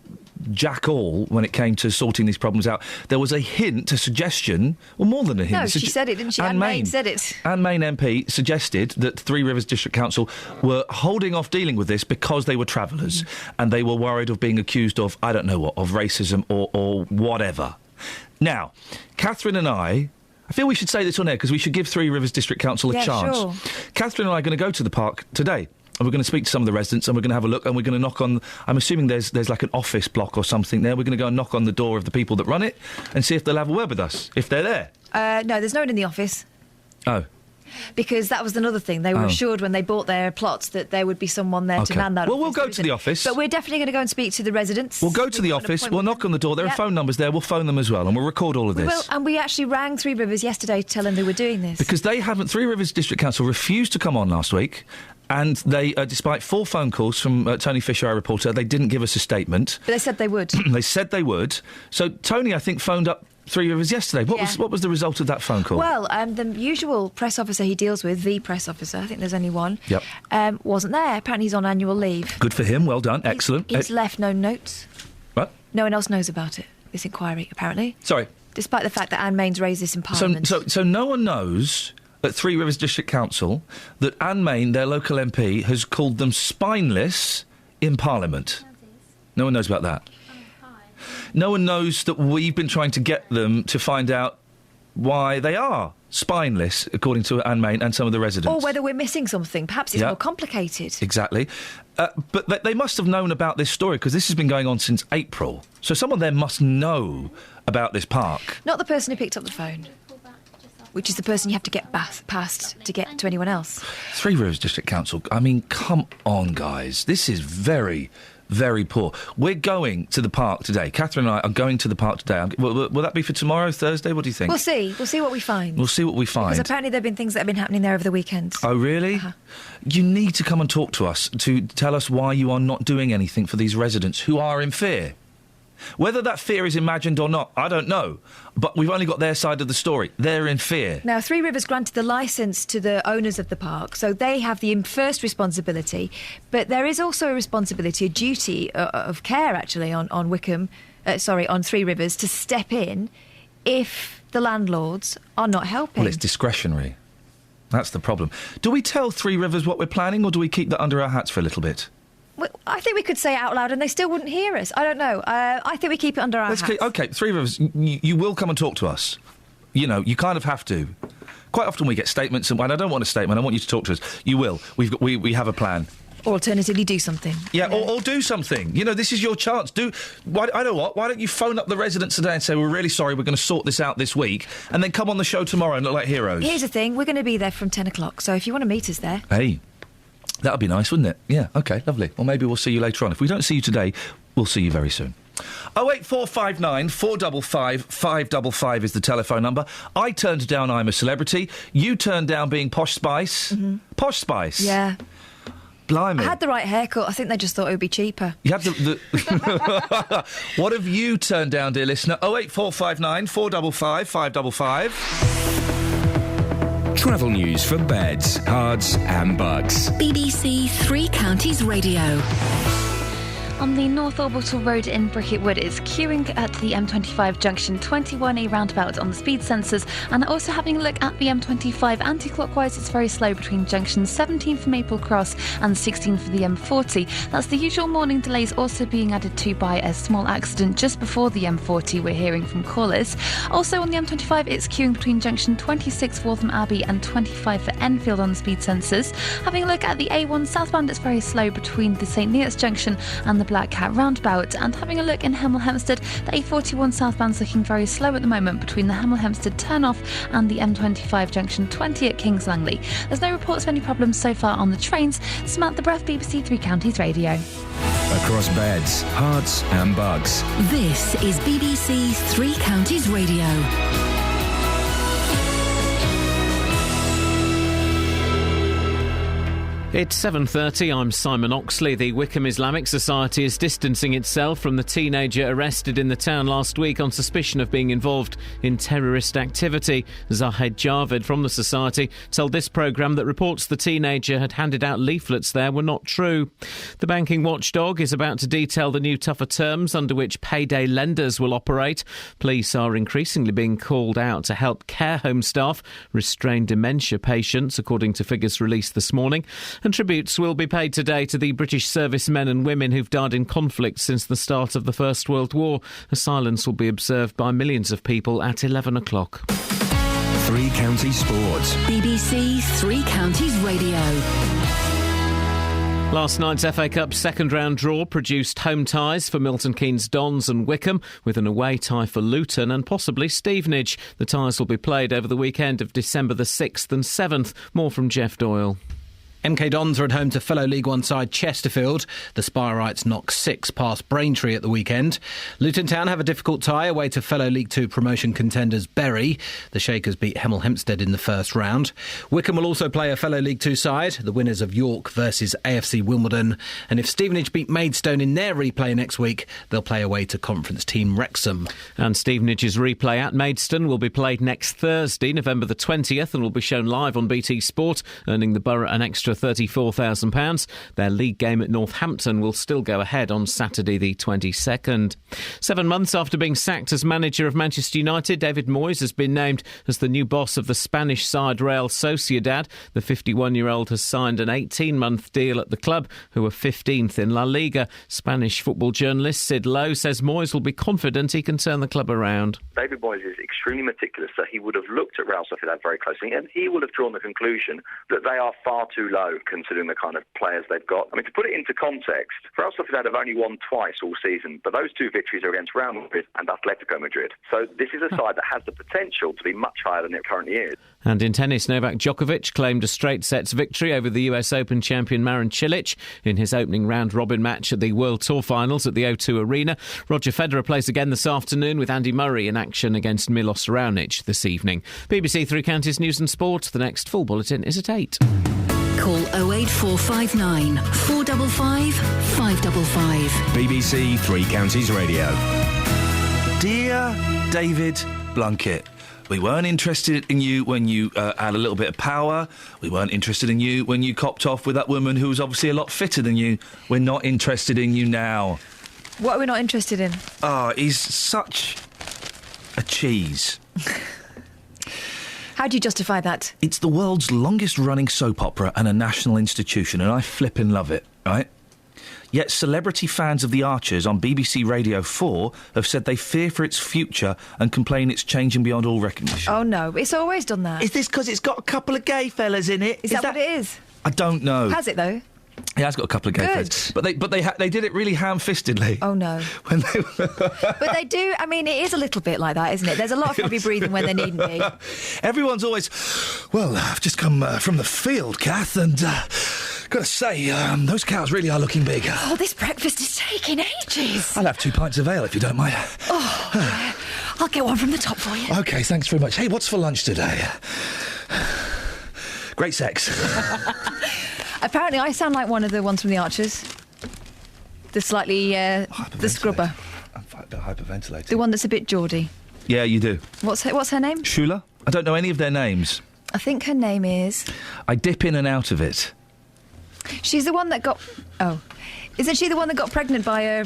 jack all when it came to sorting these problems out. There was a hint, a suggestion, or more than a hint. No, she said it, didn't she? Anne Main said it. Anne Main MP suggested that Three Rivers District Council were holding off dealing with this because they were travellers and they were worried of being accused of, I don't know what, of racism or whatever. Now, Catherine and I feel we should say this on air because we should give Three Rivers District Council a chance. Sure. Catherine and I are going to go to the park today. And we're going to speak to some of the residents, and we're going to have a look, and we're going to knock on... I'm assuming there's like an office block or something there. We're going to go and knock on the door of the people that run it and see if they'll have a word with us, if they're there. No, there's no one in the office. Oh. Because that was another thing. They were assured when they bought their plots that there would be someone there to man that Well, office. we'll go to the office. But we're definitely going to go and speak to the residents. We'll go to the office, we'll knock on the door. There are phone numbers there, we'll phone them as well, and we'll record all of this. We will, and we actually rang Three Rivers yesterday to tell them they were doing this. Because they haven't... Three Rivers District Council refused to come on last week, and they, despite 4 phone calls from Tony Fisher, our reporter, they didn't give us a statement. But they said they would. They said they would. So Tony, I think, phoned up Three Rivers yesterday. What was the result of that phone call? Well, the usual press officer he deals with, the press officer, I think there's only one, wasn't there. Apparently he's on annual leave. Good for him, well done, excellent. He's left no notes. What? No one else knows about it, this inquiry, apparently. Sorry? Despite the fact that Anne Main's raised this in Parliament. So no one knows at Three Rivers District Council that Anne Main, their local MP, has called them spineless in Parliament. No one knows about that. No one knows that we've been trying to get them to find out why they are spineless, according to Anne Main and some of the residents. Or whether we're missing something. Perhaps it's more complicated. Exactly. But they must have known about this story, because this has been going on since April. So someone there must know about this park. Not the person who picked up the phone, which is the person you have to get past to get to anyone else. Three Rivers District Council, I mean, come on, guys. This is very, very poor. We're going to the park today. Catherine and I are going to the park today. Will that be for tomorrow, Thursday? What do you think? We'll see. We'll see what we find. We'll see what we find. Because apparently there have been things that have been happening there over the weekend. Oh, really? You need to come and talk to us to tell us why you are not doing anything for these residents who are in fear. Whether that fear is imagined or not, I don't know. But we've only got their side of the story. They're in fear. Now, Three Rivers granted the licence to the owners of the park, so they have the first responsibility. But there is also a responsibility, a duty of care, actually, on Three Rivers to step in if the landlords are not helping. Well, it's discretionary. That's the problem. Do we tell Three Rivers what we're planning, or do we keep that under our hats for a little bit? Well, I think we could say it out loud and they still wouldn't hear us. I don't know. I think we keep it under our hats. OK, Three Rivers, you will come and talk to us. You know, you kind of have to. Quite often we get statements, and I don't want a statement, I want you to talk to us. You will. We have a plan. Or alternatively, do something. Yeah, or do something. You know, this is your chance. I know what. Why don't you phone up the residents today and say, we're really sorry, we're going to sort this out this week, and then come on the show tomorrow and look like heroes? Here's the thing, we're going to be there from 10 o'clock, so if you want to meet us there... Hey, that would be nice, wouldn't it? Yeah, OK, lovely. Well, maybe we'll see you later on. If we don't see you today, we'll see you very soon. 08459 455 555 is the telephone number. I turned down I'm a Celebrity. You turned down being Posh Spice. Mm-hmm. Posh Spice? Yeah. Blimey. I had the right haircut. I think they just thought it would be cheaper. You had the... What have you turned down, dear listener? 08459 455 555. Travel news for beds, cards and bugs. BBC Three Counties Radio. On the North Orbital Road in Bricket Wood, it's queuing at the M25 junction 21A roundabout on the speed sensors, and also having a look at the M25 anti-clockwise. It's very slow between junction 17 for Maple Cross and 16 for the M40. That's the usual morning delays, also being added to by a small accident just before the M40, we're hearing from callers. Also on the M25, it's queuing between junction 26 for Waltham Abbey and 25 for Enfield on the speed sensors. Having a look at the A1 southbound, it's very slow between the St Neots junction and the the Black Cat roundabout. And having a look in Hemel Hempstead, the A41 southbound's looking very slow at the moment between the Hemel Hempstead turn-off and the M25 junction 20 at Kings Langley. There's no reports of any problems so far on the trains. Samantha Breath, BBC Three Counties Radio. Across beds, hearts and bugs. This is BBC Three Counties Radio. It's 7:30. I'm Simon Oxley. The Wickham Islamic Society is distancing itself from the teenager arrested in the town last week on suspicion of being involved in terrorist activity. Zahed Javed from the Society told this programme that reports the teenager had handed out leaflets there were not true. The banking watchdog is about to detail the new tougher terms under which payday lenders will operate. Police are increasingly being called out to help care home staff restrain dementia patients, according to figures released this morning. And tributes will be paid today to the British servicemen and women who've died in conflict since the start of the First World War. A silence will be observed by millions of people at 11 o'clock. Three Counties Sports. BBC Three Counties Radio. Last night's FA Cup second round draw produced home ties for Milton Keynes Dons and Wickham, with an away tie for Luton and possibly Stevenage. The ties will be played over the weekend of December the 6th and 7th. More from Jeff Doyle. MK Dons are at home to fellow League One side Chesterfield. The Spireites knocked 6 past Braintree at the weekend. Luton Town have a difficult tie away to fellow League Two promotion contenders Bury. The Shakers beat Hemel Hempstead in the first round. Wickham will also play a fellow League Two side, the winners of York versus AFC Wimbledon. And if Stevenage beat Maidstone in their replay next week, they'll play away to conference team Wrexham. And Stevenage's replay at Maidstone will be played next Thursday, November the 20th, and will be shown live on BT Sport, earning the Borough an extra £34,000. Their league game at Northampton will still go ahead on Saturday the 22nd. 7 months after being sacked as manager of Manchester United, David Moyes has been named as the new boss of the Spanish side Real Sociedad. The 51-year-old has signed an 18-month deal at the club, who are 15th in La Liga. Spanish football journalist Sid Lowe says Moyes will be confident he can turn the club around. David Moyes is extremely meticulous, so he would have looked at Real Sociedad very closely, and he will have drawn the conclusion that they are far too low considering the kind of players they've got. I mean, to put it into context, Real Sociedad have only won twice all season, but those two victories are against Real Madrid and Atletico Madrid. So this is a side that has the potential to be much higher than it currently is. And in tennis, Novak Djokovic claimed a straight sets victory over the US Open champion Marin Cilic in his opening round-robin match at the World Tour Finals at the O2 Arena. Roger Federer plays again this afternoon with Andy Murray in action against Milos Raonic this evening. BBC Three Counties News and Sport. The next full bulletin is at 8. Call 08459 455 555. BBC Three Counties Radio. Dear David Blunkett, we weren't interested in you when you had a little bit of power. We weren't interested in you when you copped off with that woman who was obviously a lot fitter than you. We're not interested in you now. What are we not interested in? Oh, he's such a cheese. How do you justify that? It's the world's longest-running soap opera and a national institution, and I flippin' love it, right? Yet celebrity fans of The Archers on BBC Radio 4 have said they fear for its future and complain it's changing beyond all recognition. Oh, no. It's always done that. Is this because it's got a couple of gay fellas in it? Is that what it is? I don't know. Has it, though? It has got a couple of gay fellas. But they did it really ham-fistedly. Oh, no. But they do. I mean, it is a little bit like that, isn't it? There's a lot of heavy breathing when there needn't be. Everyone's always, well, I've just come from the field, Kath, and got to say, those cows really are looking big. Oh, this breakfast is taking ages. I'll have 2 pints of ale if you don't mind. Oh, I'll get one from the top for you. OK, thanks very much. Hey, what's for lunch today? Great sex. Apparently, I sound like one of the ones from The Archers. The slightly, the scrubber. I'm a bit hyperventilating. The one that's a bit Geordie. Yeah, you do. What's her name? Shula? I don't know any of their names. I think her name is... I dip in and out of it. She's the one that got... Oh. Isn't she the one that got pregnant by her,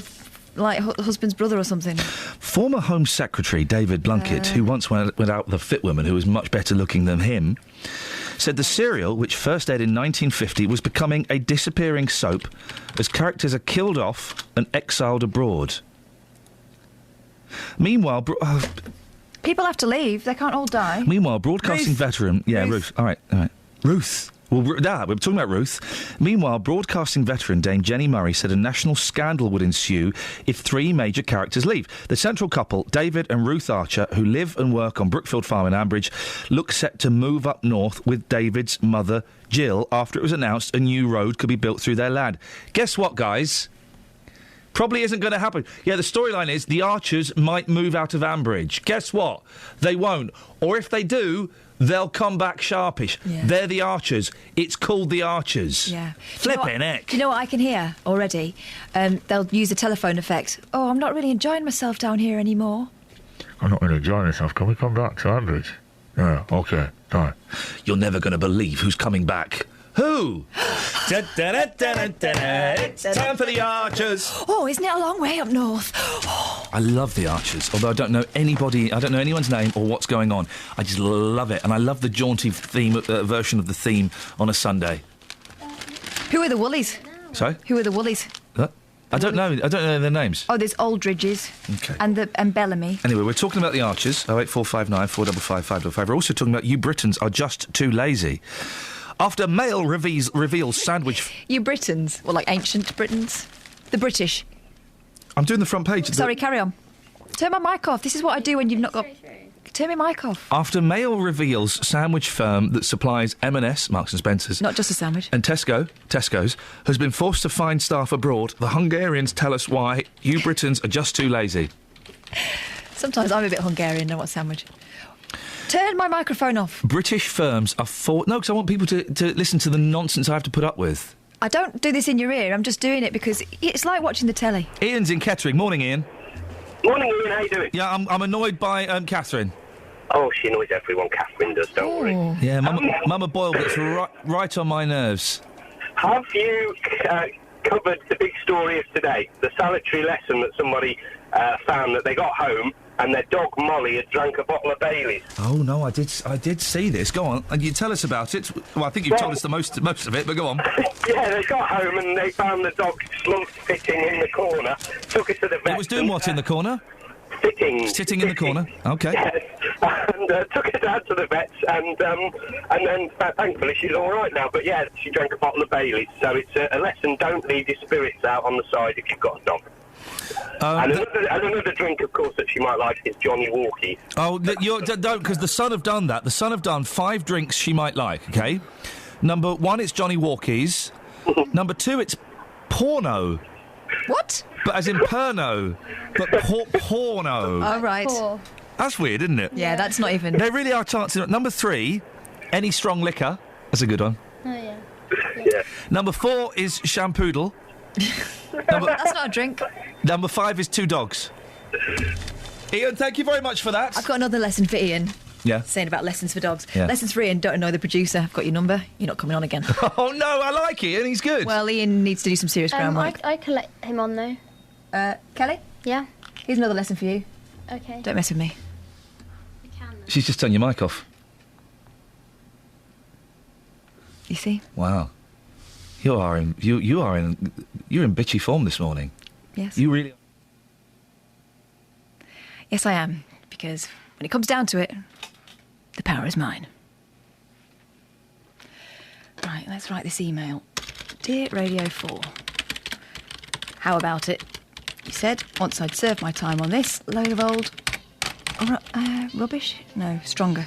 husband's brother or something? Former Home Secretary David Blunkett, who once went out with a fit woman who was much better looking than him, said the serial, which first aired in 1950, was becoming a disappearing soap as characters are killed off and exiled abroad. Meanwhile... People have to leave. They can't all die. Meanwhile, broadcasting veteran... Yeah, Ruth. All right. Ruth. Well, we're talking about Ruth. Meanwhile, broadcasting veteran Dame Jenny Murray said a national scandal would ensue if 3 major characters leave. The central couple, David and Ruth Archer, who live and work on Brookfield Farm in Ambridge, look set to move up north with David's mother, Jill, after it was announced a new road could be built through their land. Guess what, guys? Probably isn't going to happen. Yeah, the storyline is the Archers might move out of Ambridge. Guess what? They won't. Or if they do, they'll come back sharpish. Yeah. They're the Archers. It's called the Archers. Yeah. Flippin' heck. Do you know what I can hear already? They'll use the telephone effect. Oh, I'm not really enjoying myself down here anymore. I'm not really enjoying myself. Can we come back to Ambridge? Yeah, OK, fine. You're never going to believe who's coming back. Who? It's time for the Archers. Oh, isn't it a long way up north? I love the Archers, although I don't know anyone's name or what's going on. I just love it, and I love the jaunty version of the theme on a Sunday. Who are the Woolies? Sorry? Who are the Woolies? I don't know their names. Oh, there's Aldridges. Okay. And Bellamy. Anyway, we're talking about the Archers. 08459 455 555. We're also talking about you Britons are just too lazy. After Mail reveals sandwich... You Britons. Well, like ancient Britons. The British. I'm doing the front page. Sorry, carry on. Turn my mic off. This is what I do when you've not got... Turn my mic off. After Mail reveals sandwich firm that supplies M&S, Marks & Spencer's... Not just a sandwich. ...and Tesco's, has been forced to find staff abroad, the Hungarians tell us why you Britons are just too lazy. Sometimes I'm a bit Hungarian, know what sandwich. Turn my microphone off. British firms are No, because I want people to listen to the nonsense I have to put up with. I don't do this in your ear. I'm just doing it because it's like watching the telly. Ian's in Kettering. Morning, Ian. Morning, Ian. How you doing? Yeah, I'm annoyed by Catherine. Oh, she annoys everyone. Catherine does, don't worry. Yeah, Mama Boyle gets right on my nerves. Have you covered the big story of today? The salutary lesson that somebody found that they got home and their dog Molly had drank a bottle of Baileys. Oh no, I did see this. Go on, and you tell us about it. Well, I think you've told us the most of it, but go on. Yeah, they got home and they found the dog slumped sitting in the corner. Took it to the vet. It was doing what in the corner? Sitting in the corner. Okay. Yes, and took her down to the vets, and then thankfully she's all right now. But yeah, she drank a bottle of Baileys, so it's a lesson: don't leave your spirits out on the side if you've got a dog. And another drink, of course, that she might like is Johnny Walkies. Oh, don't, because the Sun have done that. The Sun have done 5 drinks she might like, OK? Number 1, it's Johnny Walkies. Number 2, it's porno. What? But as in perno. But porno. Oh, right. That's weird, isn't it? Yeah, that's not even... They really are chancing it. Number 3, any strong liquor. That's a good one. Oh, yeah. Yeah. Number 4 is shampoodle. That's not a drink. Number 5 is 2 dogs. Ian, thank you very much for that. I've got another lesson for Ian. Yeah. Saying about lessons for dogs. Yeah. Lessons for Ian, don't annoy the producer. I've got your number. You're not coming on again. Oh, no, I like Ian. He's good. Well, Ian needs to do some serious groundwork. I can let him on, though. Kelly? Yeah? Here's another lesson for you. OK. Don't mess with me. She's just turned your mic off. You see? Wow. You're in bitchy form this morning. Yes. You really... Yes, I am. Because when it comes down to it, the power is mine. Right, let's write this email. Dear Radio 4, how about it? You said, once I'd served my time on this load of old... rubbish? No, stronger.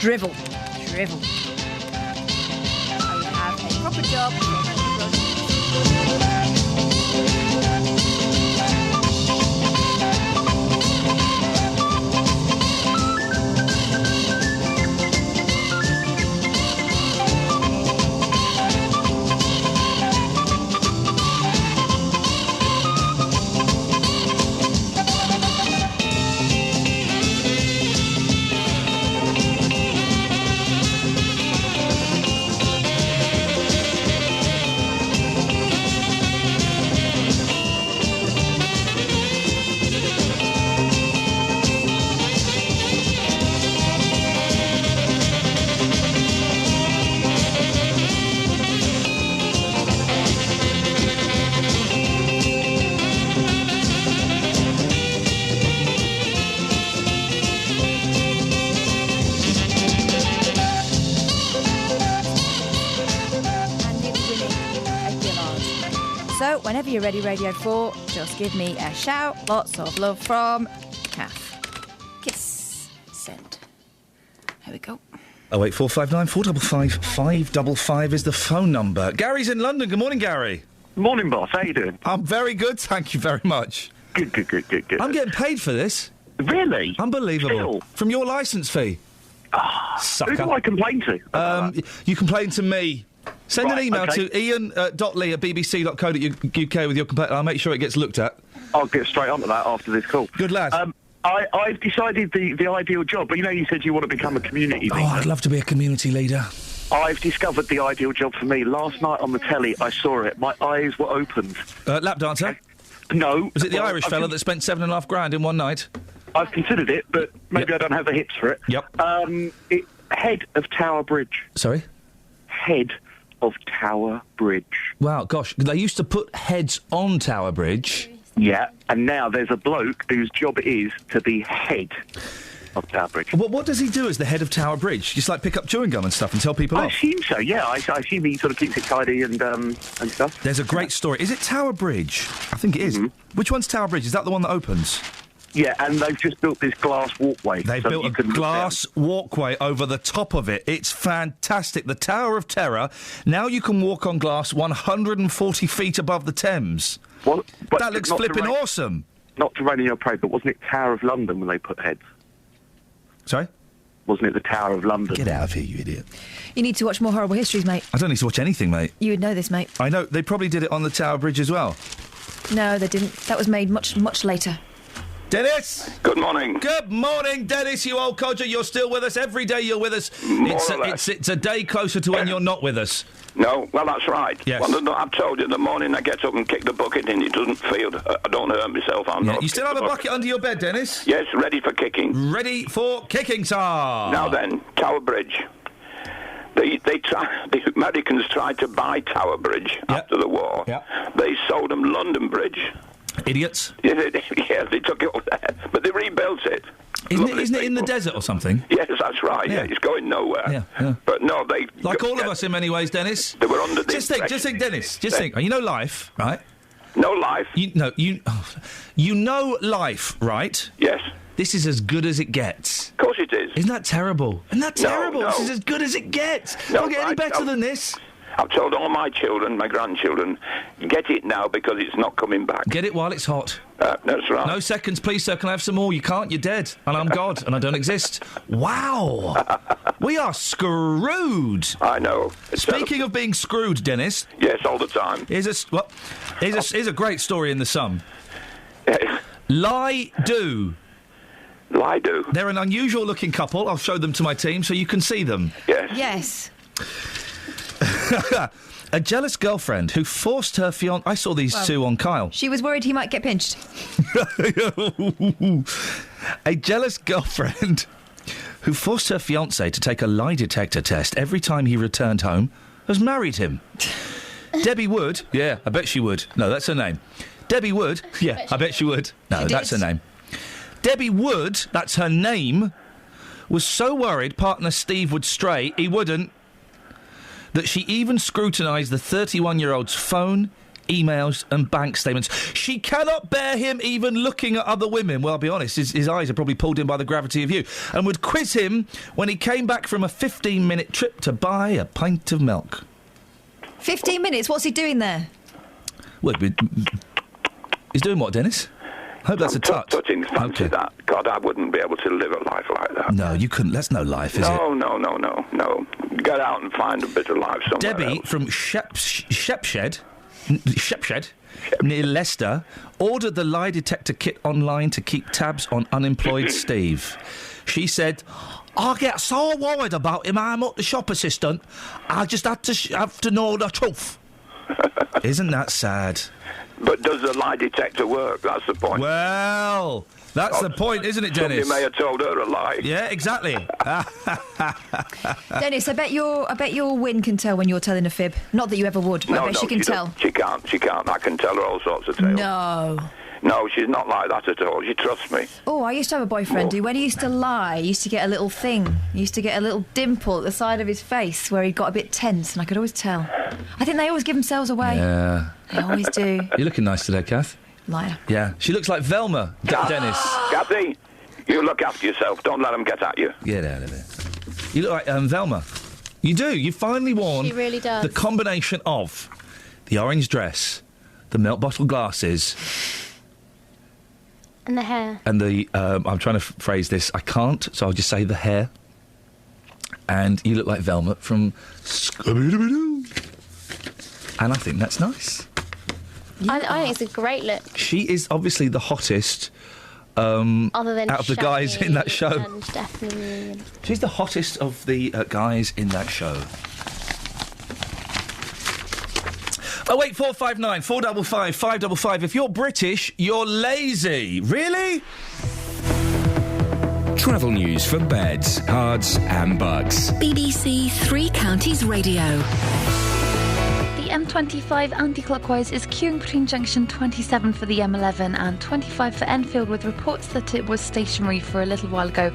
Drivel. I have a proper job. So, whenever you're ready, Radio 4, just give me a shout. Lots of love from Kath. Kiss. Send. Here we go. 08459 455 555 is the phone number. Gary's in London. Good morning, Gary. Morning, boss. How you doing? I'm very good, thank you very much. Good. I'm getting paid for this. Really? Unbelievable. Still? From your licence fee. Sucker. Who do I complain to? You complain to me. Send an email okay. to ian.lee@bbc.co.uk with your complaint. I'll make sure it gets looked at. I'll get straight onto that after this call. Good lad. I've decided the ideal job, but you said you want to become a community leader. Oh, I'd love to be a community leader. I've discovered the ideal job for me. Last night on the telly, I saw it. My eyes were opened. Lap dancer? No. Was it the Irish fella that spent $7,500 in one night? I've considered it, but maybe I don't have the hips for it. Yep. Head of Tower Bridge. Sorry? Head of Tower Bridge. Wow, gosh, they used to put heads on Tower Bridge. Yeah, and now there's a bloke whose job it is to be head of Tower Bridge. What does he do as the head of Tower Bridge? Just like pick up chewing gum and stuff and tell people I off? assume so, yeah. I assume he sort of keeps it tidy and stuff. There's a great story. Is it Tower Bridge? I think it is. Which one's Tower Bridge? Is that the one that opens? Yeah, and they've just built this glass walkway. They've built a glass walkway over the top of it. It's fantastic. The Tower of Terror. Now you can walk on glass 140 feet above the Thames. Well, but that looks flipping awesome. Not to rain in your parade, but wasn't it Tower of London when they put heads? Sorry? Wasn't it the Tower of London? Get out of here, you idiot. You need to watch more Horrible Histories, mate. I don't need to watch anything, mate. You would know this, mate. I know. They probably did it on the Tower Bridge as well. No, they didn't. That was made much, much later. Dennis! Good morning. Good morning, Dennis, you old codger. You're still with us. Every day you're with us. It's a day closer to when you're not with us. No, well, that's right. Yes. Well, I've told you, the morning I get up and kick the bucket in, it doesn't feel... I don't hurt myself. You still have a bucket under your bed, Dennis? Yes, ready for kicking. Ready for kicking, sir. Now then, Tower Bridge. The Americans tried to buy Tower Bridge after the war. They sold them London Bridge. Idiots. Yes, they took it all there, but they rebuilt it. Isn't it in the desert or something? Yes, that's right. Yeah, it's going nowhere. Yeah. But no, they... Like all of us in many ways, Dennis. They were under the Just think, Dennis. Just think. You know life, right? No life. You know life, right? Yes. This is as good as it gets. Of course it is. Isn't that terrible? Isn't that terrible? No. This is as good as it gets. No, Don't get any better than this. I've told all my children, my grandchildren, get it now because it's not coming back. Get it while it's hot. That's right. No seconds, please, sir. Can I have some more? You can't. You're dead. And I'm God. And I don't exist. Wow. We are screwed. I know. Speaking of being screwed, Dennis. Yes, all the time. Here's a great story in the Sun. Lie do. Lie do. They're an unusual-looking couple. I'll show them to my team so you can see them. Yes. Yes. A jealous girlfriend who forced her fiancé... I saw these two on Kyle. She was worried he might get pinched. A jealous girlfriend who forced her fiancé to take a lie detector test every time he returned home has married him. Debbie Wood... Yeah, I bet she would. No, that's her name. Debbie Wood... Yeah, I bet she would. No, that's her name. Debbie Wood, that's her name, was so worried partner Steve would stray, he wouldn't, that she even scrutinised the 31-year-old's phone, emails and bank statements. She cannot bear him even looking at other women. Well, I'll be honest, his eyes are probably pulled in by the gravity of you. And would quiz him when he came back from a 15-minute trip to buy a pint of milk. 15 minutes? What's he doing there? Well, he's doing what, Dennis? Hope that's a touch. Touching, fancy that. God, I wouldn't be able to live a life like that. No, you couldn't. That's no life, is it? No. Get out and find a bit of life somewhere Debbie else. from Shepshed, near Leicester, ordered the lie detector kit online to keep tabs on unemployed Steve. She said, I get so worried about him, I'm not the shop assistant. I just have to know the truth. Isn't that sad? But does the lie detector work? That's the point. Well, that's the point, isn't it, Dennis? Somebody may have told her a lie. Yeah, exactly. Dennis, I bet your Win can tell when you're telling a fib. Not that you ever would, but I bet she can tell. She can't. I can tell her all sorts of tales. No. No, she's not like that at all. She trusts me. Oh, I used to have a boyfriend who, when he used to lie, he used to get a little thing. He used to get a little dimple at the side of his face where he got a bit tense, and I could always tell. I think they always give themselves away. Yeah. They always do. You're looking nice today, Kath. Liar. Yeah. She looks like Velma, Dennis. Kathy, you look after yourself. Don't let them get at you. Get out of it. You look like Velma. You do. You finally worn She really does. the combination of the orange dress, the milk bottle glasses, And the hair. and the... I'm trying to phrase this. I can't, so I'll just say the hair. And you look like Velma from Scooby-Doo. And I think that's nice. I think it's a great look. She is obviously the hottest Other than out of the guys in that show. And definitely. She's the hottest of the guys in that show. 08459 455 555. If you're British, you're lazy. Really? Travel news for beds, cards, and bugs. BBC Three Counties Radio. The M25 anti-clockwise is queuing between junction 27 for the M11 and 25 for Enfield, with reports that it was stationary for a little while ago,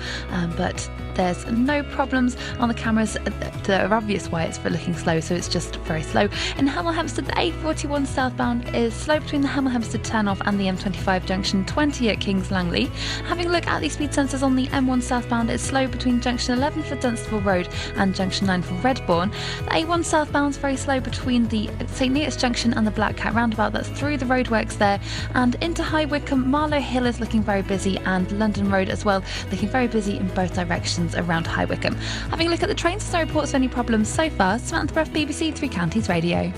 but there's no problems on the cameras that are obvious why it's looking slow, so it's just very slow. In Hemel Hempstead, the A41 southbound is slow between the Hemel Hempstead turnoff and the M25 junction 20 at Kings Langley. Having a look at the speed sensors on the M1 southbound, it's slow between junction 11 for Dunstable Road and junction 9 for Redbourne. The A1 southbound is very slow between the St Neots junction and the Black Cat roundabout. That's through the roadworks there. And into High Wycombe, Marlow Hill is looking very busy, and London Road as well, looking very busy in both directions around High Wycombe. Having a look at the trains, no reports of any problems so far. Samantha Bruff, BBC Three Counties Radio.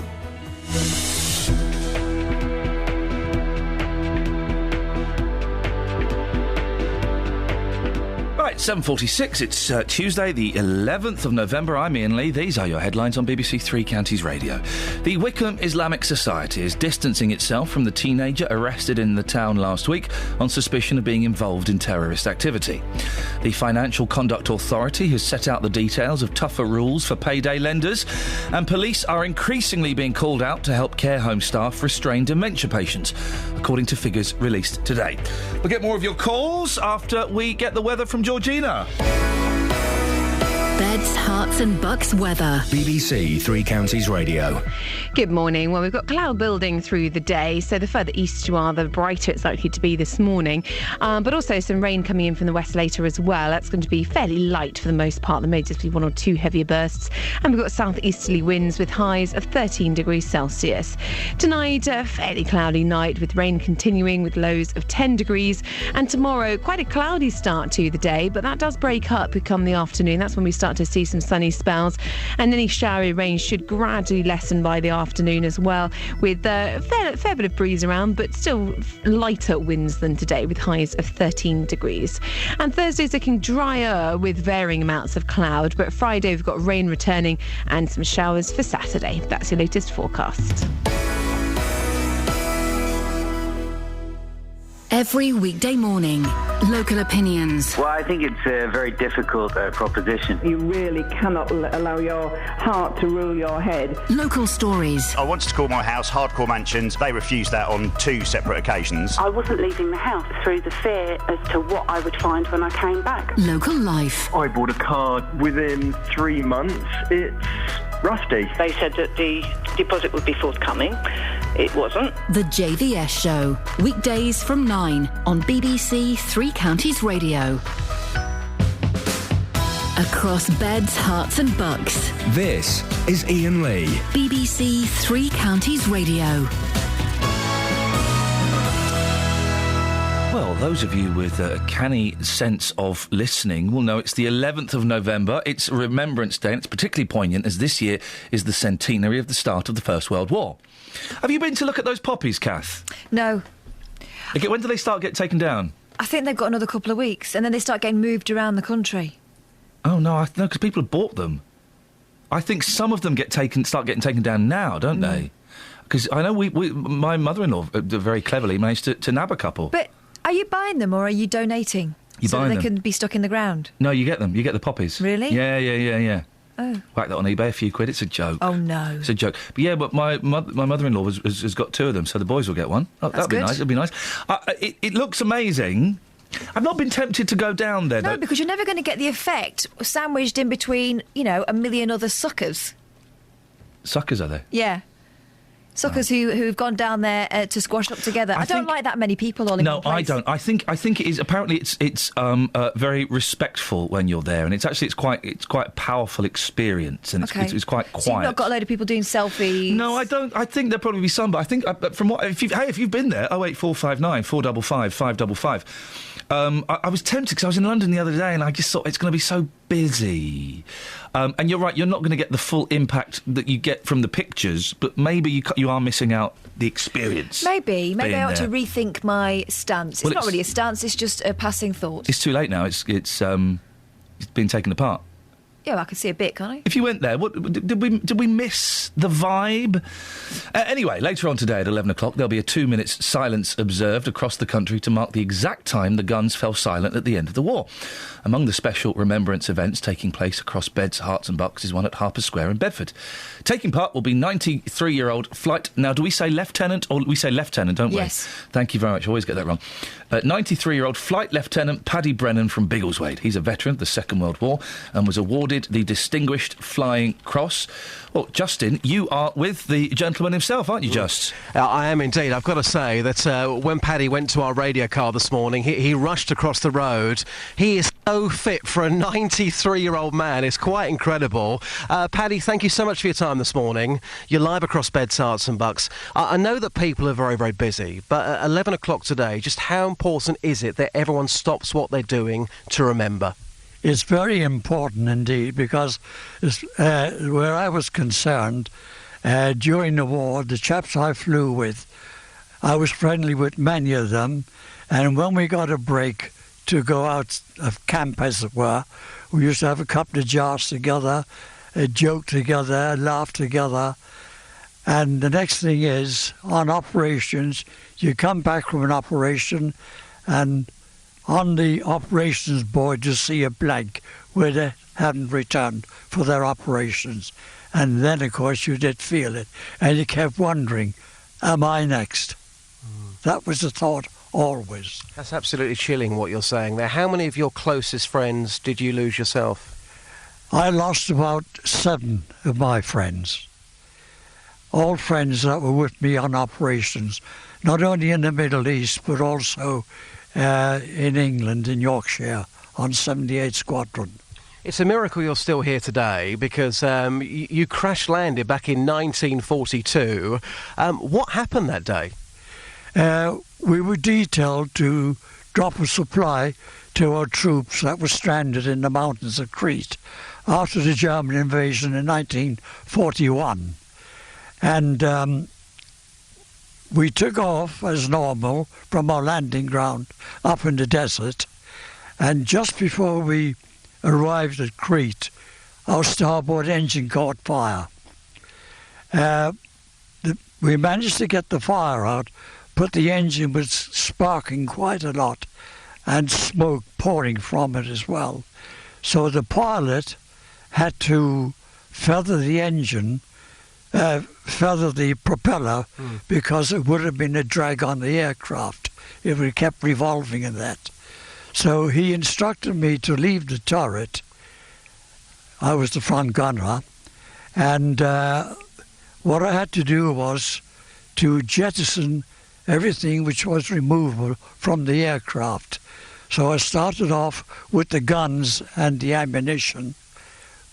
Right, 7:46. It's Tuesday, the 11th of November. I'm Iain Lee. These are your headlines on BBC Three Counties Radio. The Wycombe Islamic Society is distancing itself from the teenager arrested in the town last week on suspicion of being involved in terrorist activity. The Financial Conduct Authority has set out the details of tougher rules for payday lenders, and police are increasingly being called out to help care home staff restrain dementia patients, according to figures released today. We'll get more of your calls after we get the weather from Georgina. Beds, Hearts and Bucks weather. BBC Three Counties Radio. Good morning. Well, we've got cloud building through the day, so the further east you are, the brighter it's likely to be this morning. But also some rain coming in from the west later as well. That's going to be fairly light for the most part. There may just be one or two heavier bursts. And we've got southeasterly winds with highs of 13 degrees Celsius. Tonight, a fairly cloudy night with rain continuing with lows of 10 degrees. And tomorrow, quite a cloudy start to the day, but that does break up come the afternoon. That's when we start to see some sunny spells, and any showery rain should gradually lessen by the afternoon as well, with a fair bit of breeze around, but still lighter winds than today, with highs of 13 degrees. And Thursday's looking drier with varying amounts of cloud, but Friday we've got rain returning and some showers for Saturday. That's your latest forecast. Every weekday morning, local opinions. Well, I think it's a very difficult proposition. You really cannot allow your heart to rule your head. Local stories. I wanted to call my house Hardcore Mansions. They refused that on 2 separate occasions. I wasn't leaving the house through the fear as to what I would find when I came back. Local life. I bought a car within 3 months. It's rusty. They said that the deposit would be forthcoming. It wasn't. The JVS Show. Weekdays from 9 on BBC Three Counties Radio. Across beds, hearts and bucks. This is Iain Lee. BBC Three Counties Radio. Well, those of you with a canny sense of listening will know it's the 11th of November. It's Remembrance Day, and it's particularly poignant as this year is the centenary of the start of the First World War. Have you been to look at those poppies, Kath? No. Okay, when do they start getting taken down? I think they've got another couple of weeks, and then they start getting moved around the country. Oh, no, because people have bought them. I think some of them start getting taken down now, don't they? Because I know my mother-in-law very cleverly managed to nab a couple. But are you buying them or are you donating? You so buying that they them? can be stuck in the ground? No, you get them. You get the poppies. Really? Yeah. Oh. Whack that on eBay, a few quid. It's a joke. Oh, no. It's a joke. But yeah, but my mother-in-law has got 2 of them, so the boys will get one. Oh, that'd be nice. It'd be nice. It looks amazing. I've not been tempted to go down there. No, because you're never going to get the effect sandwiched in between, a million other suckers. Suckers, are they? Yeah. Suckers who've gone down there to squash up together. I don't like that many people all in one place. No, I don't. I think it is. Apparently, it's very respectful when you're there, and it's quite a powerful experience, and it's quite quiet. So you've not got a load of people doing selfies. No, I don't. I think there'll probably be some, but I think from what if you've been there, 08459 455 555. I was tempted because I was in London the other day, and I just thought it's going to be so busy. And you're right, you're not going to get the full impact that you get from the pictures, but maybe you are missing out the experience. Maybe I ought to rethink my stance. It's not really a stance; it's just a passing thought. It's too late now. It's been taken apart. Yeah, I can see a bit, can't I? If you went there, did we miss the vibe? Anyway, later on today at 11 o'clock, there'll be a 2 minutes silence observed across the country to mark the exact time the guns fell silent at the end of the war. Among the special remembrance events taking place across Beds, Herts and Bucks is one at Harper Square in Bedford. Taking part will be 93-year-old flight... Now, do we say lieutenant or we say lieutenant, don't we? Yes. Thank you very much. I always get that wrong. 93-year-old Flight Lieutenant Paddy Brennan from Biggleswade. He's a veteran of the Second World War and was awarded the Distinguished Flying Cross. Well, Justin, you are with the gentleman himself, aren't you, Just? I am indeed. I've got to say that when Paddy went to our radio car this morning, he rushed across the road. He is so fit for a 93-year-old man. It's quite incredible. Paddy, thank you so much for your time this morning. You're live across Beds, Herts and Bucks. I know that people are very, very busy, but at 11 o'clock today, just how important is it that everyone stops what they're doing to remember? It's very important indeed, because where I was concerned, during the war, the chaps I flew with, I was friendly with many of them, and when we got a break to go out of camp, as it were, we used to have a couple of jars together, joke together, laugh together. And the next thing is, on operations, you come back from an operation, and on the operations board you see a blank where they hadn't returned for their operations. And then, of course, you did feel it. And you kept wondering, am I next? That was the thought always. That's absolutely chilling what you're saying there. How many of your closest friends did you lose yourself? I lost about 7 of my friends. All friends that were with me on operations, not only in the Middle East, but also in England, in Yorkshire, on 78 Squadron. It's a miracle you're still here today, because you crash-landed back in 1942. What happened that day? We were detailed to drop a supply to our troops that were stranded in the mountains of Crete after the German invasion in 1941. And we took off as normal from our landing ground up in the desert, and just before we arrived at Crete, our starboard engine caught fire. We managed to get the fire out, but the engine was sparking quite a lot and smoke pouring from it as well. So the pilot had to feather the engine, feather the propeller, because it would have been a drag on the aircraft if we kept revolving in that. So he instructed me to leave the turret. I was the front gunner, and what I had to do was to jettison everything which was removable from the aircraft. So I started off with the guns and the ammunition,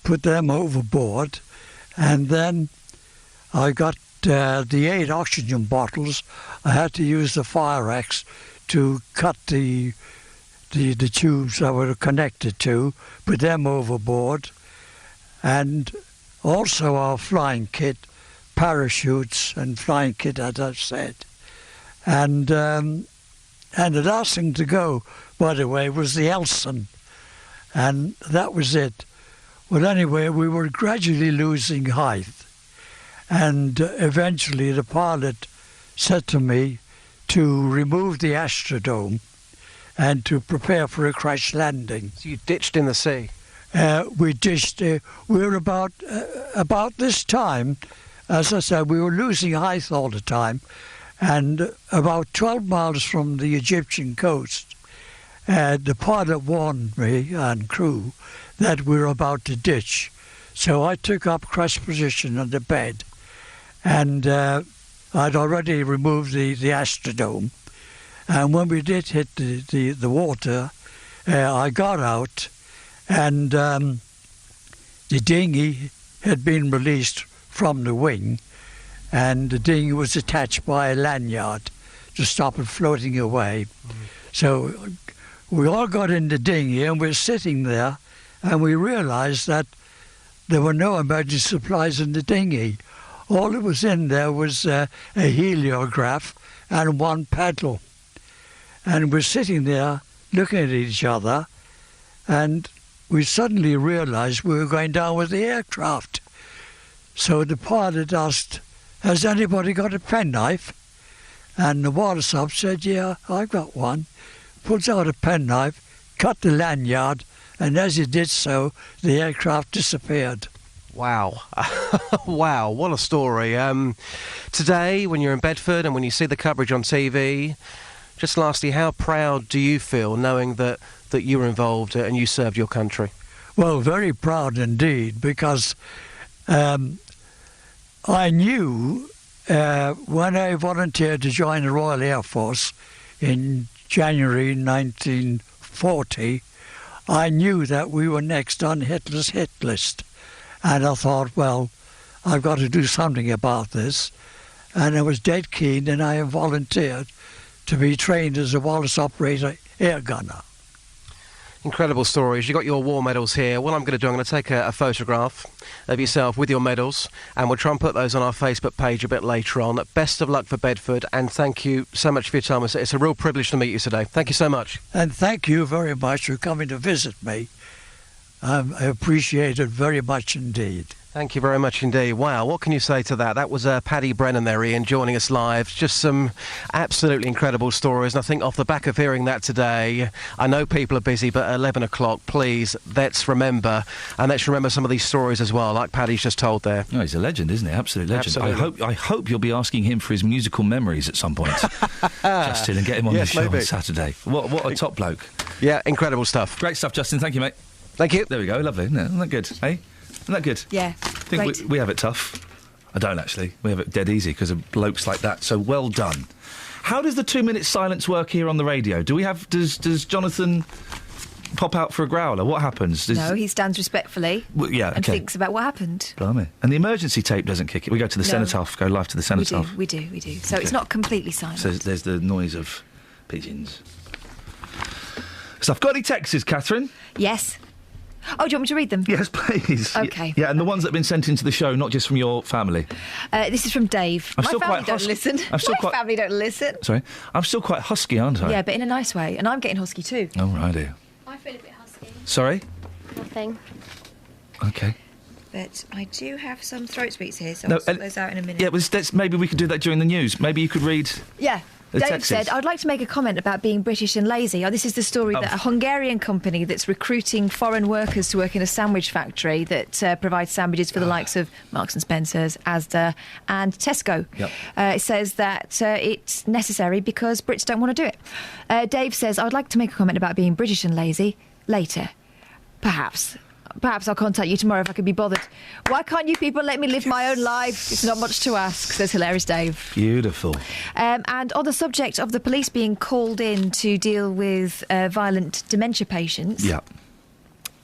put them overboard, and then I got the 8 oxygen bottles. I had to use the fire axe to cut the tubes that were connected to, put them overboard, and also our flying kit, parachutes and flying kit, as I've said. And the last thing to go, by the way, was the Elson, and that was it. Well, anyway, we were gradually losing height, and eventually the pilot said to me to remove the astrodome and to prepare for a crash landing. So you ditched in the sea? we dished. We were about this time, as I said, we were losing height all the time, and about 12 miles from the Egyptian coast, the pilot warned me and crew that we were about to ditch. So I took up crash position on the bed, and I'd already removed the astrodome. And when we did hit the water, I got out, and the dinghy had been released from the wing, and the dinghy was attached by a lanyard to stop it floating away. So we all got in the dinghy, and we're sitting there, and we realised that there were no emergency supplies in the dinghy. All that was in there was a heliograph and one paddle. And we're sitting there looking at each other, and we suddenly realised we were going down with the aircraft. So the pilot asked, "Has anybody got a penknife?" And the water sub said, "Yeah, I've got one." Pulls out a penknife, cut the lanyard, and as he did so, the aircraft disappeared. Wow. Wow, what a story. Today, when you're in Bedford and when you see the coverage on TV, just lastly, how proud do you feel knowing that you were involved and you served your country? Well, very proud indeed, because I knew when I volunteered to join the Royal Air Force in January 1940, I knew that we were next on Hitler's hit list. And I thought, well, I've got to do something about this. And I was dead keen, and I volunteered to be trained as a Wallace operator air gunner. Incredible stories. You got your war medals here. What I'm going to do, I'm going to take a photograph of yourself with your medals, and we'll try and put those on our Facebook page a bit later on. Best of luck for Bedford, and thank you so much for your time. It's a real privilege to meet you today. Thank you so much. And thank you very much for coming to visit me. I appreciate it very much indeed. Thank you very much indeed. Wow, what can you say to that? That was Paddy Brennan there, Ian, joining us live. Just some absolutely incredible stories. And I think off the back of hearing that today, I know people are busy, but at 11 o'clock, please, let's remember. And let's remember some of these stories as well, like Paddy's just told there. Oh, he's a legend, isn't he? Absolute legend. Absolutely. I hope you'll be asking him for his musical memories at some point, Justin, and get him on the show maybe. On Saturday. What a top bloke. Yeah, incredible stuff. Great stuff, Justin. Thank you, mate. Thank you. There we go. Lovely, isn't it? Isn't that good, eh? Isn't that good? Yeah. I think we have it tough. I don't actually. We have it dead easy because of blokes like that. So well done. How does the 2-minute silence work here on the radio? Does Jonathan pop out for a growler? What happens? No, he stands respectfully and thinks about what happened. Blimey. And the emergency tape doesn't kick it. We go to the cenotaph, go live to the cenotaph. We do. So it's not completely silent. So there's the noise of pigeons. So I've got any texts, Catherine? Yes. Oh, do you want me to read them? Yes, please. OK. Yeah, and the ones that have been sent into the show, not just from your family. This is from Dave. My family don't listen. Family don't listen. Sorry. I'm still quite husky, aren't I? Yeah, but in a nice way. And I'm getting husky too. Oh, right, dear. I feel a bit husky. Sorry? Nothing. OK. But I do have some throat speaks here, so I'll sort those out in a minute. Yeah, maybe we could do that during the news. Maybe you could read... Yeah. Dave said, I'd like to make a comment about being British and lazy. This is the story that a Hungarian company that's recruiting foreign workers to work in a sandwich factory that provides sandwiches for the likes of Marks and Spencer's, Asda and Tesco. Yep. It says that it's necessary because Brits don't want to do it. Dave says, I'd like to make a comment about being British and lazy later. Perhaps I'll contact you tomorrow if I can be bothered. Why can't you people let me live my own life? It's not much to ask, says hilarious Dave. Beautiful. And on the subject of the police being called in to deal with violent dementia patients... Yeah.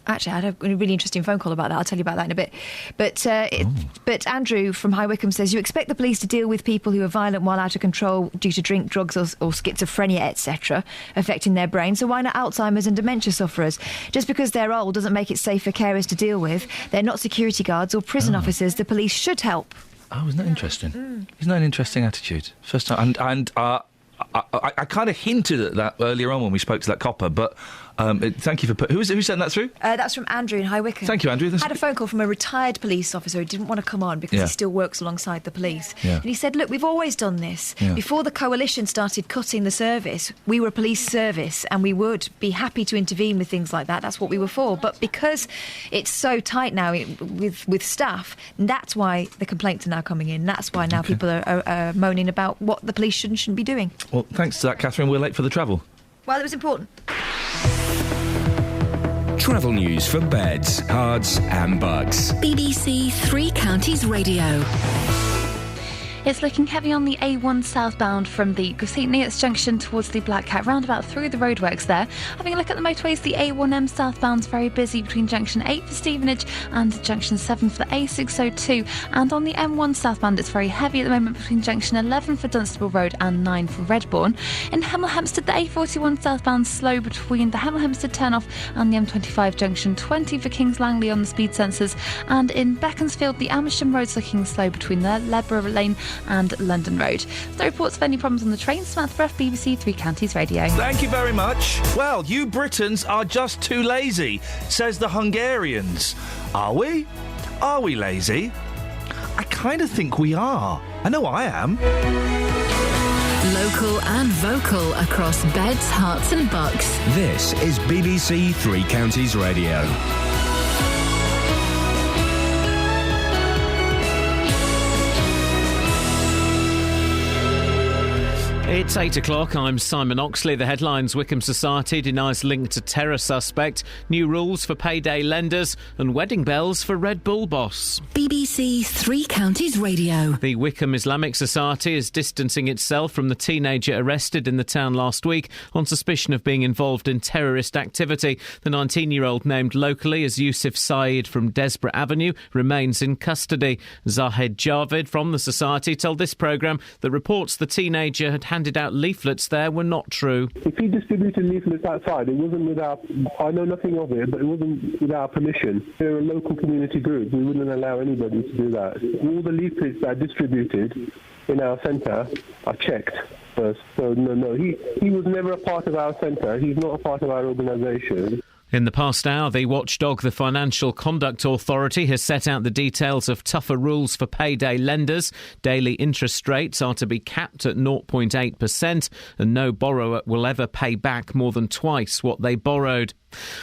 Actually, I had a really interesting phone call about that. I'll tell you about that in a bit. But Andrew from High Wycombe says, you expect the police to deal with people who are violent while out of control due to drink, drugs or schizophrenia, etc., affecting their brain. So why not Alzheimer's and dementia sufferers? Just because they're old doesn't make it safe for carers to deal with. They're not security guards or prison officers. The police should help. Oh, isn't that interesting? Isn't that an interesting attitude? First time, and I kind of hinted at that earlier on when we spoke to that copper, but Thank you for... Who sent that through? That's from Andrew in High Wycombe. Thank you, Andrew. Had a phone call from a retired police officer who didn't want to come on because he still works alongside the police. Yeah. And he said, look, we've always done this. Yeah. Before the coalition started cutting the service, we were a police service and we would be happy to intervene with things like that. That's what we were for. But because it's so tight now with staff, that's why the complaints are now coming in. That's why now people are moaning about what the police shouldn't be doing. Well, thanks to that, Catherine. We're late for the travel. Well, it was important. Travel news for beds, cards and bugs. BBC Three Counties Radio. It's looking heavy on the A1 southbound from the St Neots junction towards the Black Cat roundabout through the roadworks there. Having a look at the motorways, the A1M southbound's very busy between junction 8 for Stevenage and junction 7 for the A602. And on the M1 southbound, it's very heavy at the moment between junction 11 for Dunstable Road and 9 for Redbourne. In Hemel Hempstead, the A41 southbound slow between the Hemel Hempstead turnoff and the M25 junction 20 for Kings Langley on the speed sensors. And in Beaconsfield, the Amersham Road's looking slow between the Ledborough Lane and London Road. No reports of any problems on the train. Samantha Bruff, BBC Three Counties Radio. Thank you very much. Well, you Britons are just too lazy, says the Hungarians. Are we? Are we lazy? I kind of think we are. I know I am. Local and vocal across beds, hearts and bucks. This is BBC Three Counties Radio. It's 8 o'clock. I'm Simon Oxley. The headlines: Wickham Society denies link to terror suspect, new rules for payday lenders, and wedding bells for Red Bull boss. BBC Three Counties Radio. The Wickham Islamic Society is distancing itself from the teenager arrested in the town last week on suspicion of being involved in terrorist activity. The 19-year-old, named locally as Yusuf Saeed from Desborough Avenue, remains in custody. Zahed Javid from the Society told this programme that reports the teenager had handed out leaflets there were not true. If he distributed leaflets outside, it wasn't without... I know nothing of it, but it wasn't without permission. They're a local community group. We wouldn't allow anybody to do that. All the leaflets that are distributed in our centre are checked first. So, no, he was never a part of our centre. He's not a part of our organisation. In the past hour, the watchdog, the Financial Conduct Authority, has set out the details of tougher rules for payday lenders. Daily interest rates are to be capped at 0.8%, and no borrower will ever pay back more than twice what they borrowed.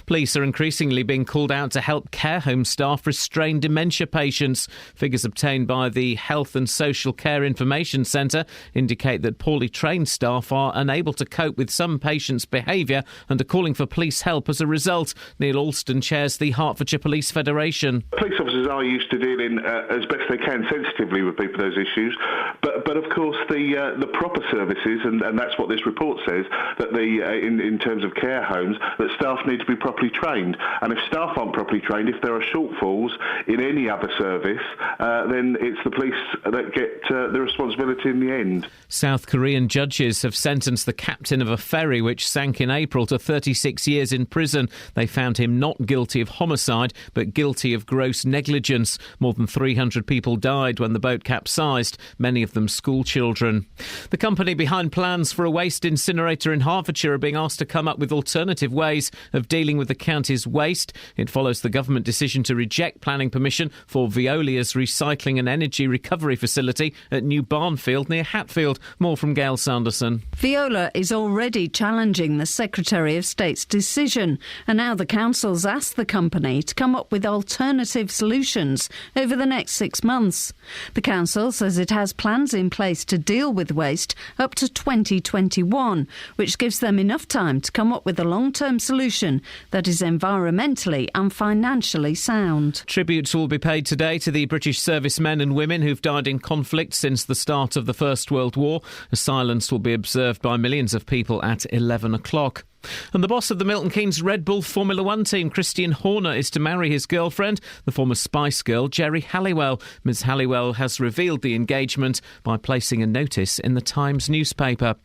Police are increasingly being called out to help care home staff restrain dementia patients. Figures obtained by the Health and Social Care Information Centre indicate that poorly trained staff are unable to cope with some patients' behaviour and are calling for police help as a result. Neil Alston chairs the Hertfordshire Police Federation. Police officers are used to dealing as best they can sensitively with people those issues, but of course the proper services, and that's what this report says, that in terms of care homes, that staff need to be properly trained, and if staff aren't properly trained, if there are shortfalls in any other service, then it's the police that get the responsibility in the end. South Korean judges have sentenced the captain of a ferry which sank in April to 36 years in prison. They found him not guilty of homicide but guilty of gross negligence. More than 300 people died when the boat capsized, many of them school children. The company behind plans for a waste incinerator in Hertfordshire are being asked to come up with alternative ways of dealing with the county's waste. It follows the government decision to reject planning permission for Veolia's recycling and energy recovery facility at New Barnfield near Hatfield. More from Gail Sanderson. Veolia is already challenging the Secretary of State's decision, and now the council's asked the company to come up with alternative solutions over the next 6 months. The council says it has plans in place to deal with waste up to 2021, which gives them enough time to come up with a long-term solution that is environmentally and financially sound. Tributes will be paid today to the British servicemen and women who've died in conflict since the start of the First World War. A silence will be observed by millions of people at 11 o'clock. And the boss of the Milton Keynes Red Bull Formula One team, Christian Horner, is to marry his girlfriend, the former Spice Girl, Geri Halliwell. Ms Halliwell has revealed the engagement by placing a notice in the Times newspaper.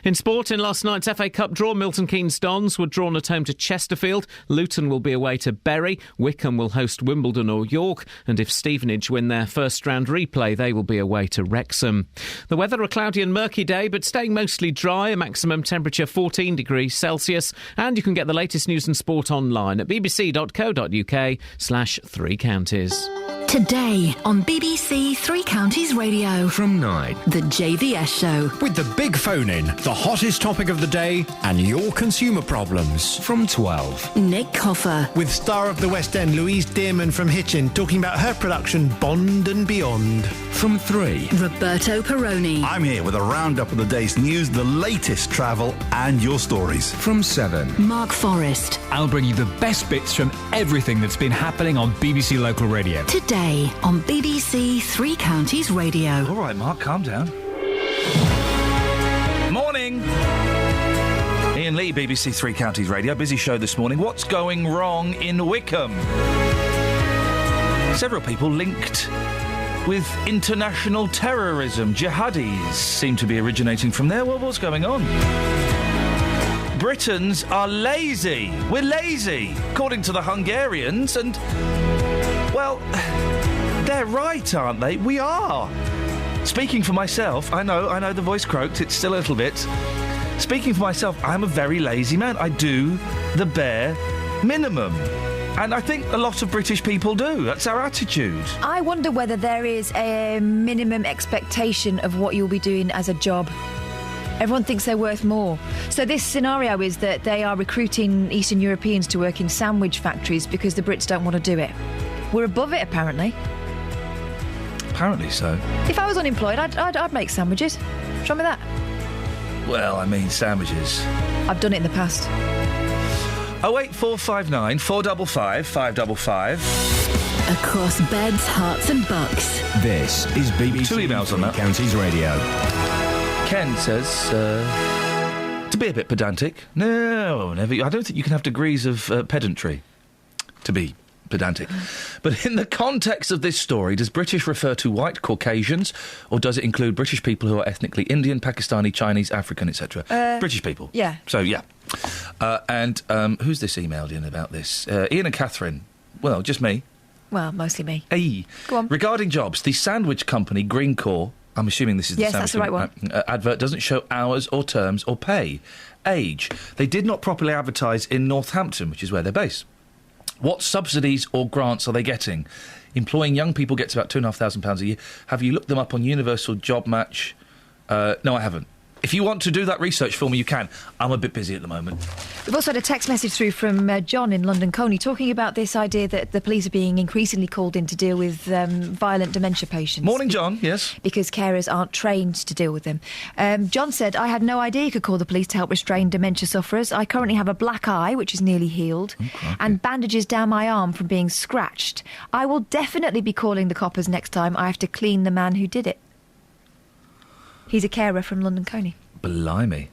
In sport, in last night's FA Cup draw, Milton Keynes Dons were drawn at home to Chesterfield. Luton will be away to Bury. Wickham will host Wimbledon or York. And if Stevenage win their first round replay, they will be away to Wrexham. The weather, a cloudy and murky day, but staying mostly dry, a maximum temperature 14 degrees Celsius. Celsius, and you can get the latest news and sport online at bbc.co.uk/3 counties. Today on BBC Three Counties Radio. From 9. The JVS Show. With the big phone-in, the hottest topic of the day and your consumer problems. From 12. Nick Coffer. With star of the West End Louise Dearman from Hitchin talking about her production Bond and Beyond. From 3. Roberto Perroni. I'm here with a roundup of the day's news, the latest travel and your stories. From 7. Mark Forrest. I'll bring you the best bits from everything that's been happening on BBC Local Radio. Today on BBC Three Counties Radio. All right, Mark, calm down. Morning. Iain Lee, BBC Three Counties Radio. Busy show this morning. What's going wrong in Wickham? Several people linked with international terrorism. Jihadis seem to be originating from there. Well, what's going on? Britons are lazy. We're lazy, according to the Hungarians, and, well, they're right, aren't they? We are. Speaking for myself, I know the voice croaked, it's still a little bit. Speaking for myself, I'm a very lazy man. I do the bare minimum. And I think a lot of British people do. That's our attitude. I wonder whether there is a minimum expectation of what you'll be doing as a job. Everyone thinks they're worth more. So this scenario is that they are recruiting Eastern Europeans to work in sandwich factories because the Brits don't want to do it. We're above it, apparently. Apparently so. If I was unemployed, I'd make sandwiches. Show me that. Well, I mean, sandwiches. I've done it in the past. 08459 455 555. Across beds, hearts and bucks. This is BBC 2 emails on that. Counties Radio. Ken says, to be a bit pedantic. No, never. I don't think you can have degrees of pedantry to be pedantic. But in the context of this story, does British refer to white Caucasians, or does it include British people who are ethnically Indian, Pakistani, Chinese, African, etc.? British people. Yeah. So, yeah. And who's this emailed in about this? Ian and Catherine. Well, just me. Well, mostly me. Hey. Go on. Regarding jobs, the sandwich company Greencore, I'm assuming this is the yes, sandwich that's the right one. Advert doesn't show hours or terms or pay. Age. They did not properly advertise in Northampton, which is where they're based. What subsidies or grants are they getting? Employing young people gets about £2,500 a year. Have you looked them up on Universal Job Match? No, I haven't. If you want to do that research for me, you can. I'm a bit busy at the moment. We've also had a text message through from John in London Colney talking about this idea that the police are being increasingly called in to deal with violent dementia patients. Morning, John. Yes. Because carers aren't trained to deal with them. John said, I had no idea you could call the police to help restrain dementia sufferers. I currently have a black eye, which is nearly healed, and bandages down my arm from being scratched. I will definitely be calling the coppers next time I have to clean the man who did it. He's a carer from London Colney. Blimey.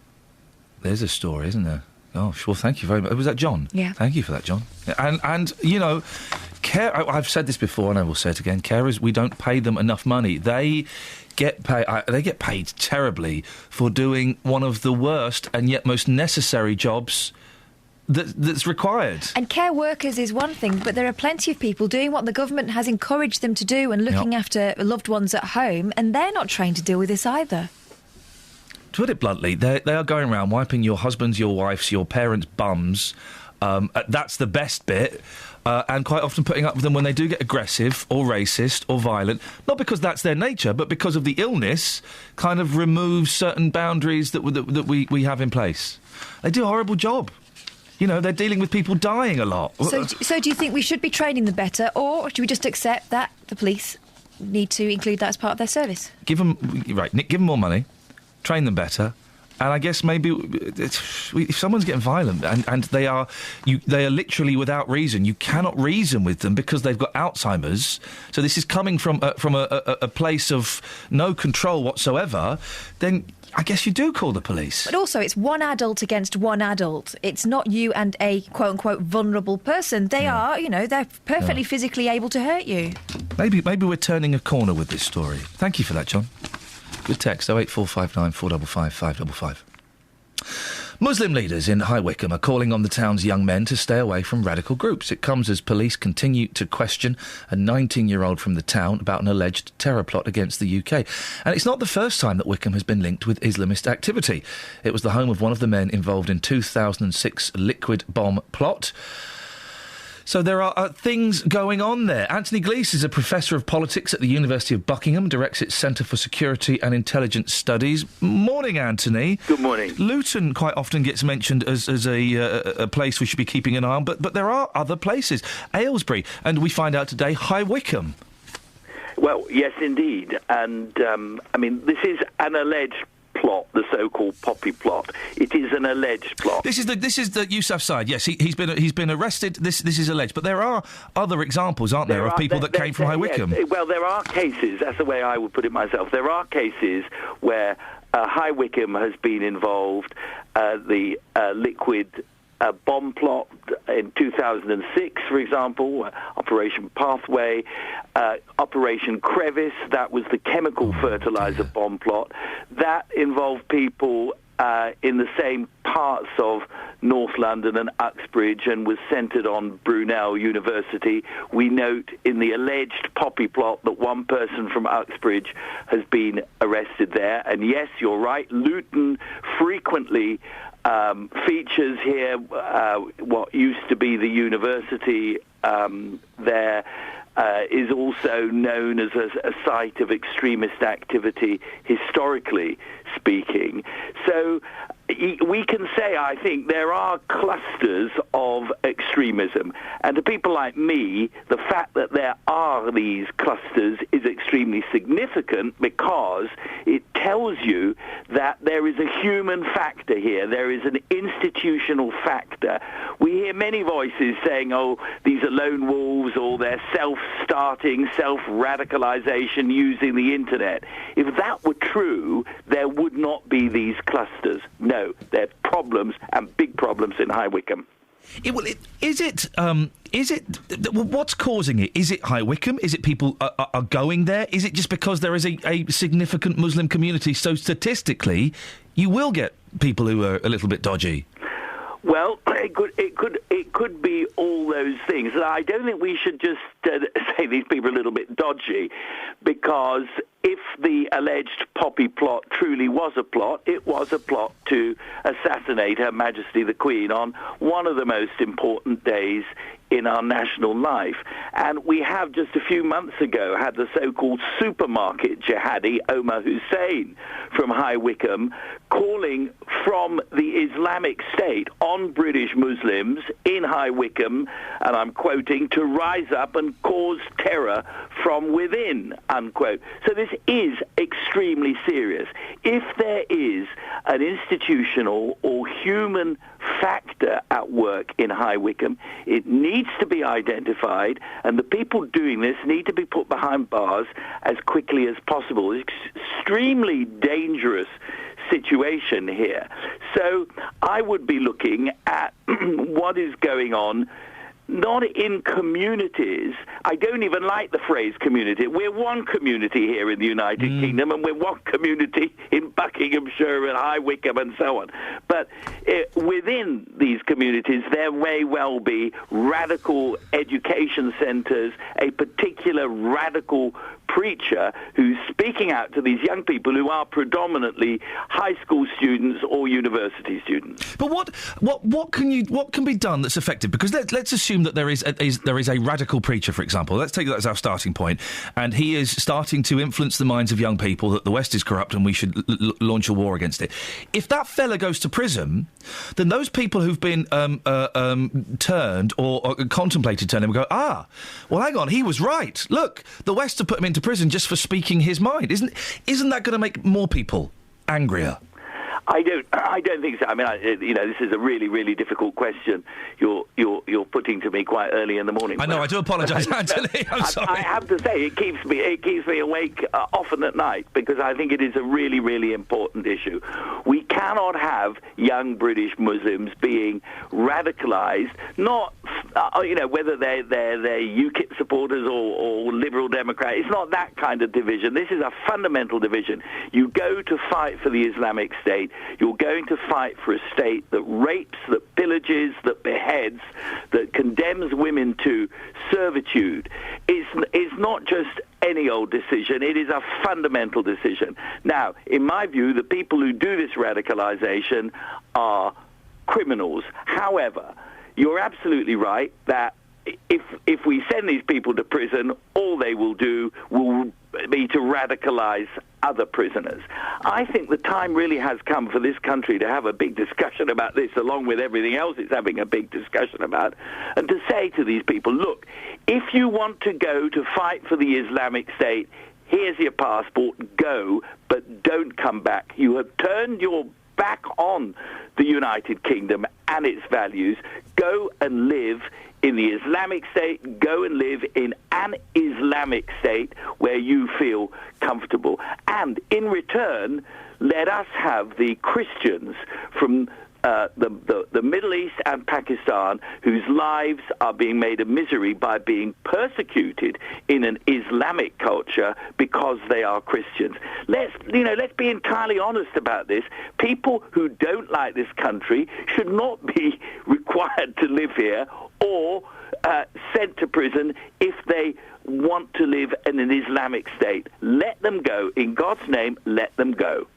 There's a story, isn't there? Gosh, well, thank you very much. Was that John? Yeah. Thank you for that, John. And you know, I've said this before and I will say it again, carers, we don't pay them enough money. They get paid terribly for doing one of the worst and yet most necessary jobs that's required. And care workers is one thing, but there are plenty of people doing what the government has encouraged them to do and looking after loved ones at home, and they're not trained to deal with this either. To put it bluntly, they are going around wiping your husband's, your wife's, your parents' bums. That's the best bit. And quite often putting up with them when they do get aggressive or racist or violent. Not because that's their nature, but because of the illness kind of removes certain boundaries that we have in place. They do a horrible job. You know, they're dealing with people dying a lot. So do you think we should be training them better, or do we just accept that the police need to include that as part of their service? Give them more money, train them better, and I guess maybe if someone's getting violent and they are literally without reason, you cannot reason with them because they've got Alzheimer's. So this is coming from a place of no control whatsoever. Then I guess you do call the police. But also, it's one adult against one adult. It's not you and a quote-unquote vulnerable person. They are, they're perfectly physically able to hurt you. Maybe we're turning a corner with this story. Thank you for that, John. Good text, 08459 455 555. Muslim leaders in High Wycombe are calling on the town's young men to stay away from radical groups. It comes as police continue to question a 19-year-old from the town about an alleged terror plot against the UK. And it's not the first time that Wycombe has been linked with Islamist activity. It was the home of one of the men involved in 2006 liquid bomb plot. So there are things going on there. Anthony Gleeson is a professor of politics at the University of Buckingham, directs its Centre for Security and Intelligence Studies. Morning, Anthony. Good morning. Luton quite often gets mentioned as a place we should be keeping an eye on, but there are other places. Aylesbury, and we find out today, High Wycombe. Well, yes, indeed. And, this is an alleged plot, the so-called Poppy plot. It is an alleged plot. This is the Yousaf Said. Yes, he's been arrested. This is alleged, but there are other examples, aren't there, of people that came from High Wycombe? Yes. Well, there are cases. That's the way I would put it myself. There are cases where High Wycombe has been involved. The liquid bomb plot in 2006, for example, Operation Pathway, Operation Crevice, that was the chemical fertiliser bomb plot. That involved people in the same parts of North London and Uxbridge and was centred on Brunel University. We note in the alleged Poppy plot that one person from Uxbridge has been arrested there. And yes, you're right, Luton frequently features here what used to be the university there. Is also known as a site of extremist activity, historically speaking. So we can say, I think, there are clusters of extremism. And to people like me, the fact that there are these clusters is extremely significant because it tells you that there is a human factor here. There is an institutional factor. We hear many voices saying, oh, these are lone wolves, or they're self-starting, self-radicalization using the internet. If that were true, there would not be these clusters. No, there are problems, and big problems, in High Wycombe. Is it what's causing it? Is it High Wycombe? Is it people are going there? Is it just because there is a significant Muslim community? So statistically, you will get people who are a little bit dodgy. Well, it could be all those things. And I don't think we should just say these people are a little bit dodgy, because if the alleged Poppy plot truly was a plot, it was a plot to assassinate Her Majesty the Queen on one of the most important days in our national life. And we have just a few months ago had the so-called supermarket jihadi Omar Hussein from High Wycombe calling from the Islamic State on British Muslims in High Wycombe, and I'm quoting, to rise up and cause terror from within, unquote. So this is extremely serious. If there is an institutional or human factor at work in High Wycombe, it needs to be identified, and the people doing this need to be put behind bars as quickly as possible. It's extremely dangerous situation here. So I would be looking at what is going on, not in communities. I don't even like the phrase community. We're one community here in the United Kingdom, and we're one community in Buckinghamshire and High Wycombe and so on. But within these communities, there may well be radical education centres, a particular radical preacher who's speaking out to these young people who are predominantly high school students or university students. But what can be done that's effective? Because let's assume that there is a radical preacher, for example. Let's take that as our starting point, and he is starting to influence the minds of young people that the West is corrupt and we should launch a war against it. If that fella goes to prison, then those people who've been turned or contemplated turning will go, well, hang on, he was right. Look, the West have put him into prison just for speaking his mind. Isn't that going to make more people angrier? I don't think so. I mean, this is a really, really difficult question you're putting to me quite early in the morning. I know. I do apologise, Anthony. I'm sorry. I have to say, it keeps me awake often at night, because I think it is a really, really important issue. We cannot have young British Muslims being radicalised, not whether they're UKIP supporters or Liberal Democrat. It's not that kind of division. This is a fundamental division. You go to fight for the Islamic State. You're going to fight for a state that rapes, that pillages, that beheads, that condemns women to servitude. It's not just any old decision. It is a fundamental decision. Now, in my view, the people who do this radicalization are criminals. However, you're absolutely right that if we send these people to prison, all they will do will be to radicalize other prisoners. I think the time really has come for this country to have a big discussion about this, along with everything else it's having a big discussion about, and to say to these people, look, if you want to go to fight for the Islamic State, here's your passport, go, but don't come back. You have turned your back on the United Kingdom and its values. Go and live in the Islamic State. Go and live in an Islamic state where you feel comfortable. And in return, let us have the Christians from the Middle East and Pakistan, whose lives are being made a misery by being persecuted in an Islamic culture because they are Christians. Let's be entirely honest about this. People who don't like this country should not be required to live here or sent to prison if they want to live in an Islamic state. Let them go. In God's name, let them go.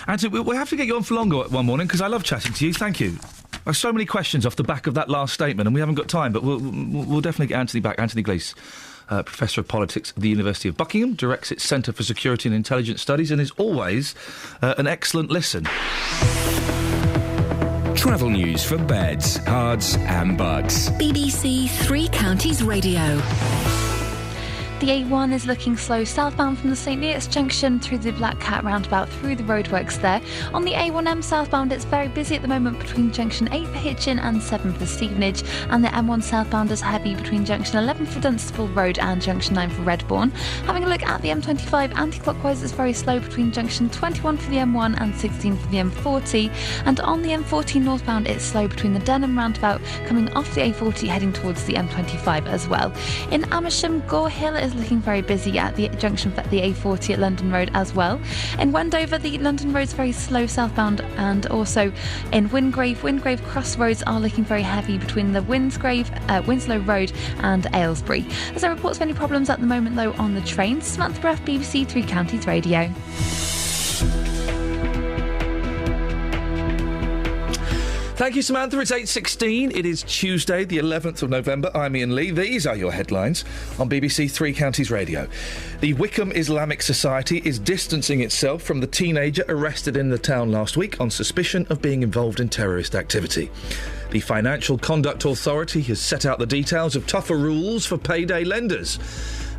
Anthony, we'll have to get you on for longer one morning, because I love chatting to you. Thank you. There's so many questions off the back of that last statement, and we haven't got time, but we'll definitely get Anthony back. Anthony Gleeson, Professor of Politics at the University of Buckingham, directs its Centre for Security and Intelligence Studies, and is always an excellent listen. Travel news for beds, cards and bugs. BBC Three Counties Radio. The A1 is looking slow southbound from the St Neots Junction through the Black Cat roundabout through the roadworks there. On the A1M southbound, it's very busy at the moment between junction 8 for Hitchin and 7 for Stevenage, and the M1 southbound is heavy between junction 11 for Dunstable Road and junction 9 for Redbourne. Having a look at the M25 anti-clockwise, it's very slow between junction 21 for the M1 and 16 for the M40, and on the M40 northbound, it's slow between the Denham roundabout coming off the A40 heading towards the M25 as well. In Amersham, Gore Hill is looking very busy at the junction for the A40 at London Road as well. In Wendover, the London Road's very slow southbound, and also in Wingrave crossroads are looking very heavy between the Winslow Road and Aylesbury. There's no reports of any problems at the moment though on the trains. Samantha Breath, BBC Three Counties Radio. Thank you, Samantha. It's 8:16. It is Tuesday, the 11th of November. I'm Iain Lee. These are your headlines on BBC Three Counties Radio. The Wickham Islamic Society is distancing itself from the teenager arrested in the town last week on suspicion of being involved in terrorist activity. The Financial Conduct Authority has set out the details of tougher rules for payday lenders.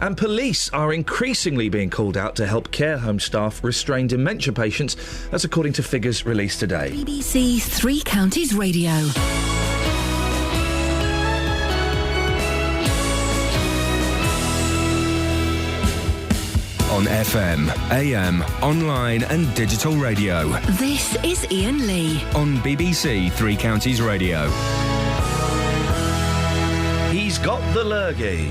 And police are increasingly being called out to help care home staff restrain dementia patients. That's according to figures released today. BBC Three Counties Radio. On FM, AM, online and digital radio. This is Iain Lee. On BBC Three Counties Radio. He's got the lurgy.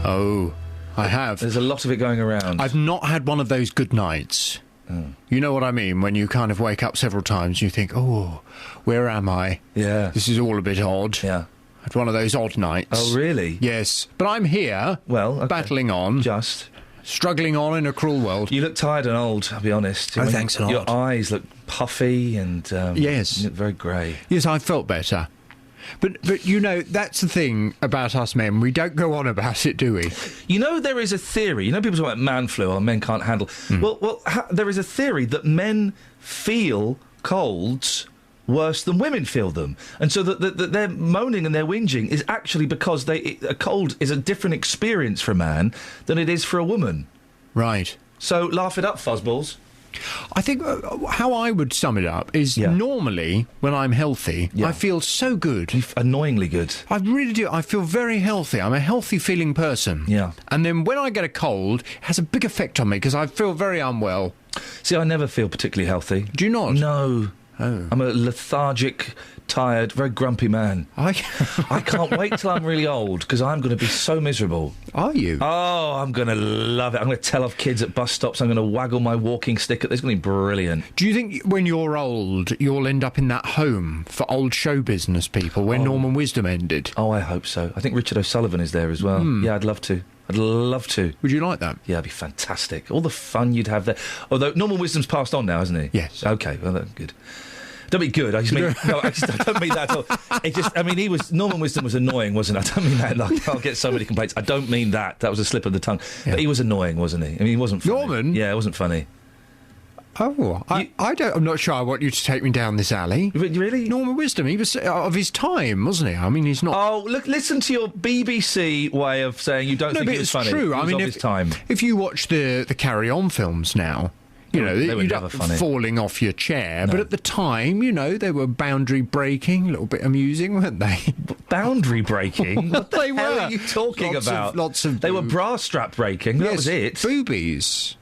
Oh, I have. There's a lot of it going around. I've not had one of those good nights. Oh. You know what I mean? When you kind of wake up several times and you think, oh, where am I? Yeah. This is all a bit odd. Yeah. I had one of those odd nights. Oh, really? Yes. But I'm here. Well, okay. Battling on. Just. Struggling on in a cruel world. You look tired and old, I'll be honest. Oh, thanks a lot. Your eyes look puffy and yes. You look very grey. Yes, I felt better. But you know, that's the thing about us men. We don't go on about it, do we? You know, there is a theory. You know, people talk about man flu or men can't handle. Well, there is a theory that men feel colds worse than women feel them. And so that their moaning and their whinging is actually because a cold is a different experience for a man than it is for a woman. Right. So laugh it up, fuzzballs. I think how I would sum it up is normally when I'm healthy, I feel so good. Annoyingly good. I really do. I feel very healthy. I'm a healthy feeling person. Yeah. And then when I get a cold, it has a big effect on me because I feel very unwell. See, I never feel particularly healthy. Do you not? No. Oh. I'm a lethargic, tired, very grumpy man. I can't wait till I'm really old, because I'm going to be so miserable. Are you? Oh, I'm going to love it. I'm going to tell off kids at bus stops. I'm going to waggle my walking stick. It's going to be brilliant. Do you think when you're old, you'll end up in that home for old show business people where Norman Wisdom ended? Oh, I hope so. I think Richard O'Sullivan is there as well. Yeah, I'd love to. I'd love to. Would you like that? Yeah, it'd be fantastic. All the fun you'd have there. Although Norman Wisdom's passed on now, hasn't he? Yes. Okay, well, that's good. Don't be good. I just mean I don't mean that at all. It just, I mean, Norman Wisdom was annoying, wasn't it? I don't mean that. Like, I'll get so many complaints. I don't mean that. That was a slip of the tongue. Yeah. But he was annoying, wasn't he? I mean, he wasn't funny. Norman? Yeah, it wasn't funny. Oh, I'm not sure I want you to take me down this alley. Really? Norman Wisdom, he was of his time, wasn't he? I mean, he's not... Oh, look, listen to your BBC way of saying you don't think he was funny. No, but it's true. I mean, of his time. If you watch the Carry On films now... You know, they were you're never funny. Falling off your chair. No. But at the time, you know, they were boundary breaking, a little bit amusing, weren't they? Boundary breaking? What the they hell were. are you talking about? Lots of They were bra strap breaking. That was it. Boobies.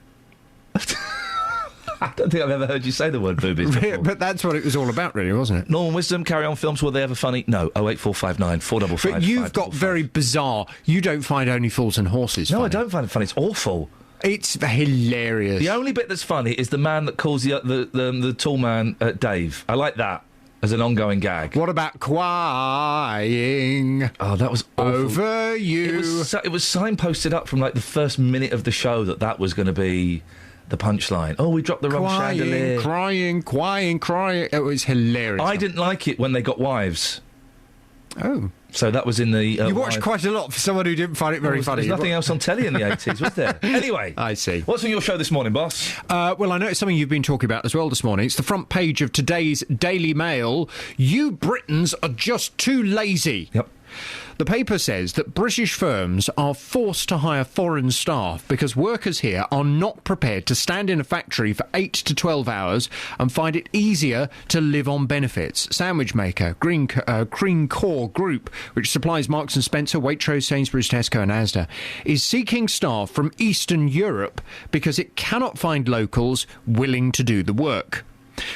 I don't think I've ever heard you say the word boobies before. But that's what it was all about, really, wasn't it? Norman Wisdom, Carry On films, were they ever funny? No. 08459 455. But you've got very bizarre... You don't find Only Fools and Horses funny. No, I don't find it funny. It's awful. It's hilarious. The only bit that's funny is the man that calls the tall man Dave. I like that as an ongoing gag. What about crying? Oh, that was awful. Over you. It was signposted up from like the first minute of the show that was going to be the punchline. Oh, we dropped the wrong chandelier. Crying. It was hilarious. I didn't like it when they got wives. Oh. So that was in the... you watched quite a lot for someone who didn't find it very funny. There's nothing else on telly in the 80s, was there? Anyway. I see. What's on your show this morning, boss? Well, I know it's something you've been talking about as well this morning. It's the front page of today's Daily Mail. You Britons are just too lazy. Yep. The paper says that British firms are forced to hire foreign staff because workers here are not prepared to stand in a factory for 8 to 12 hours and find it easier to live on benefits. Sandwich maker Green Core Group, which supplies Marks & Spencer, Waitrose, Sainsbury's, Tesco and Asda, is seeking staff from Eastern Europe because it cannot find locals willing to do the work.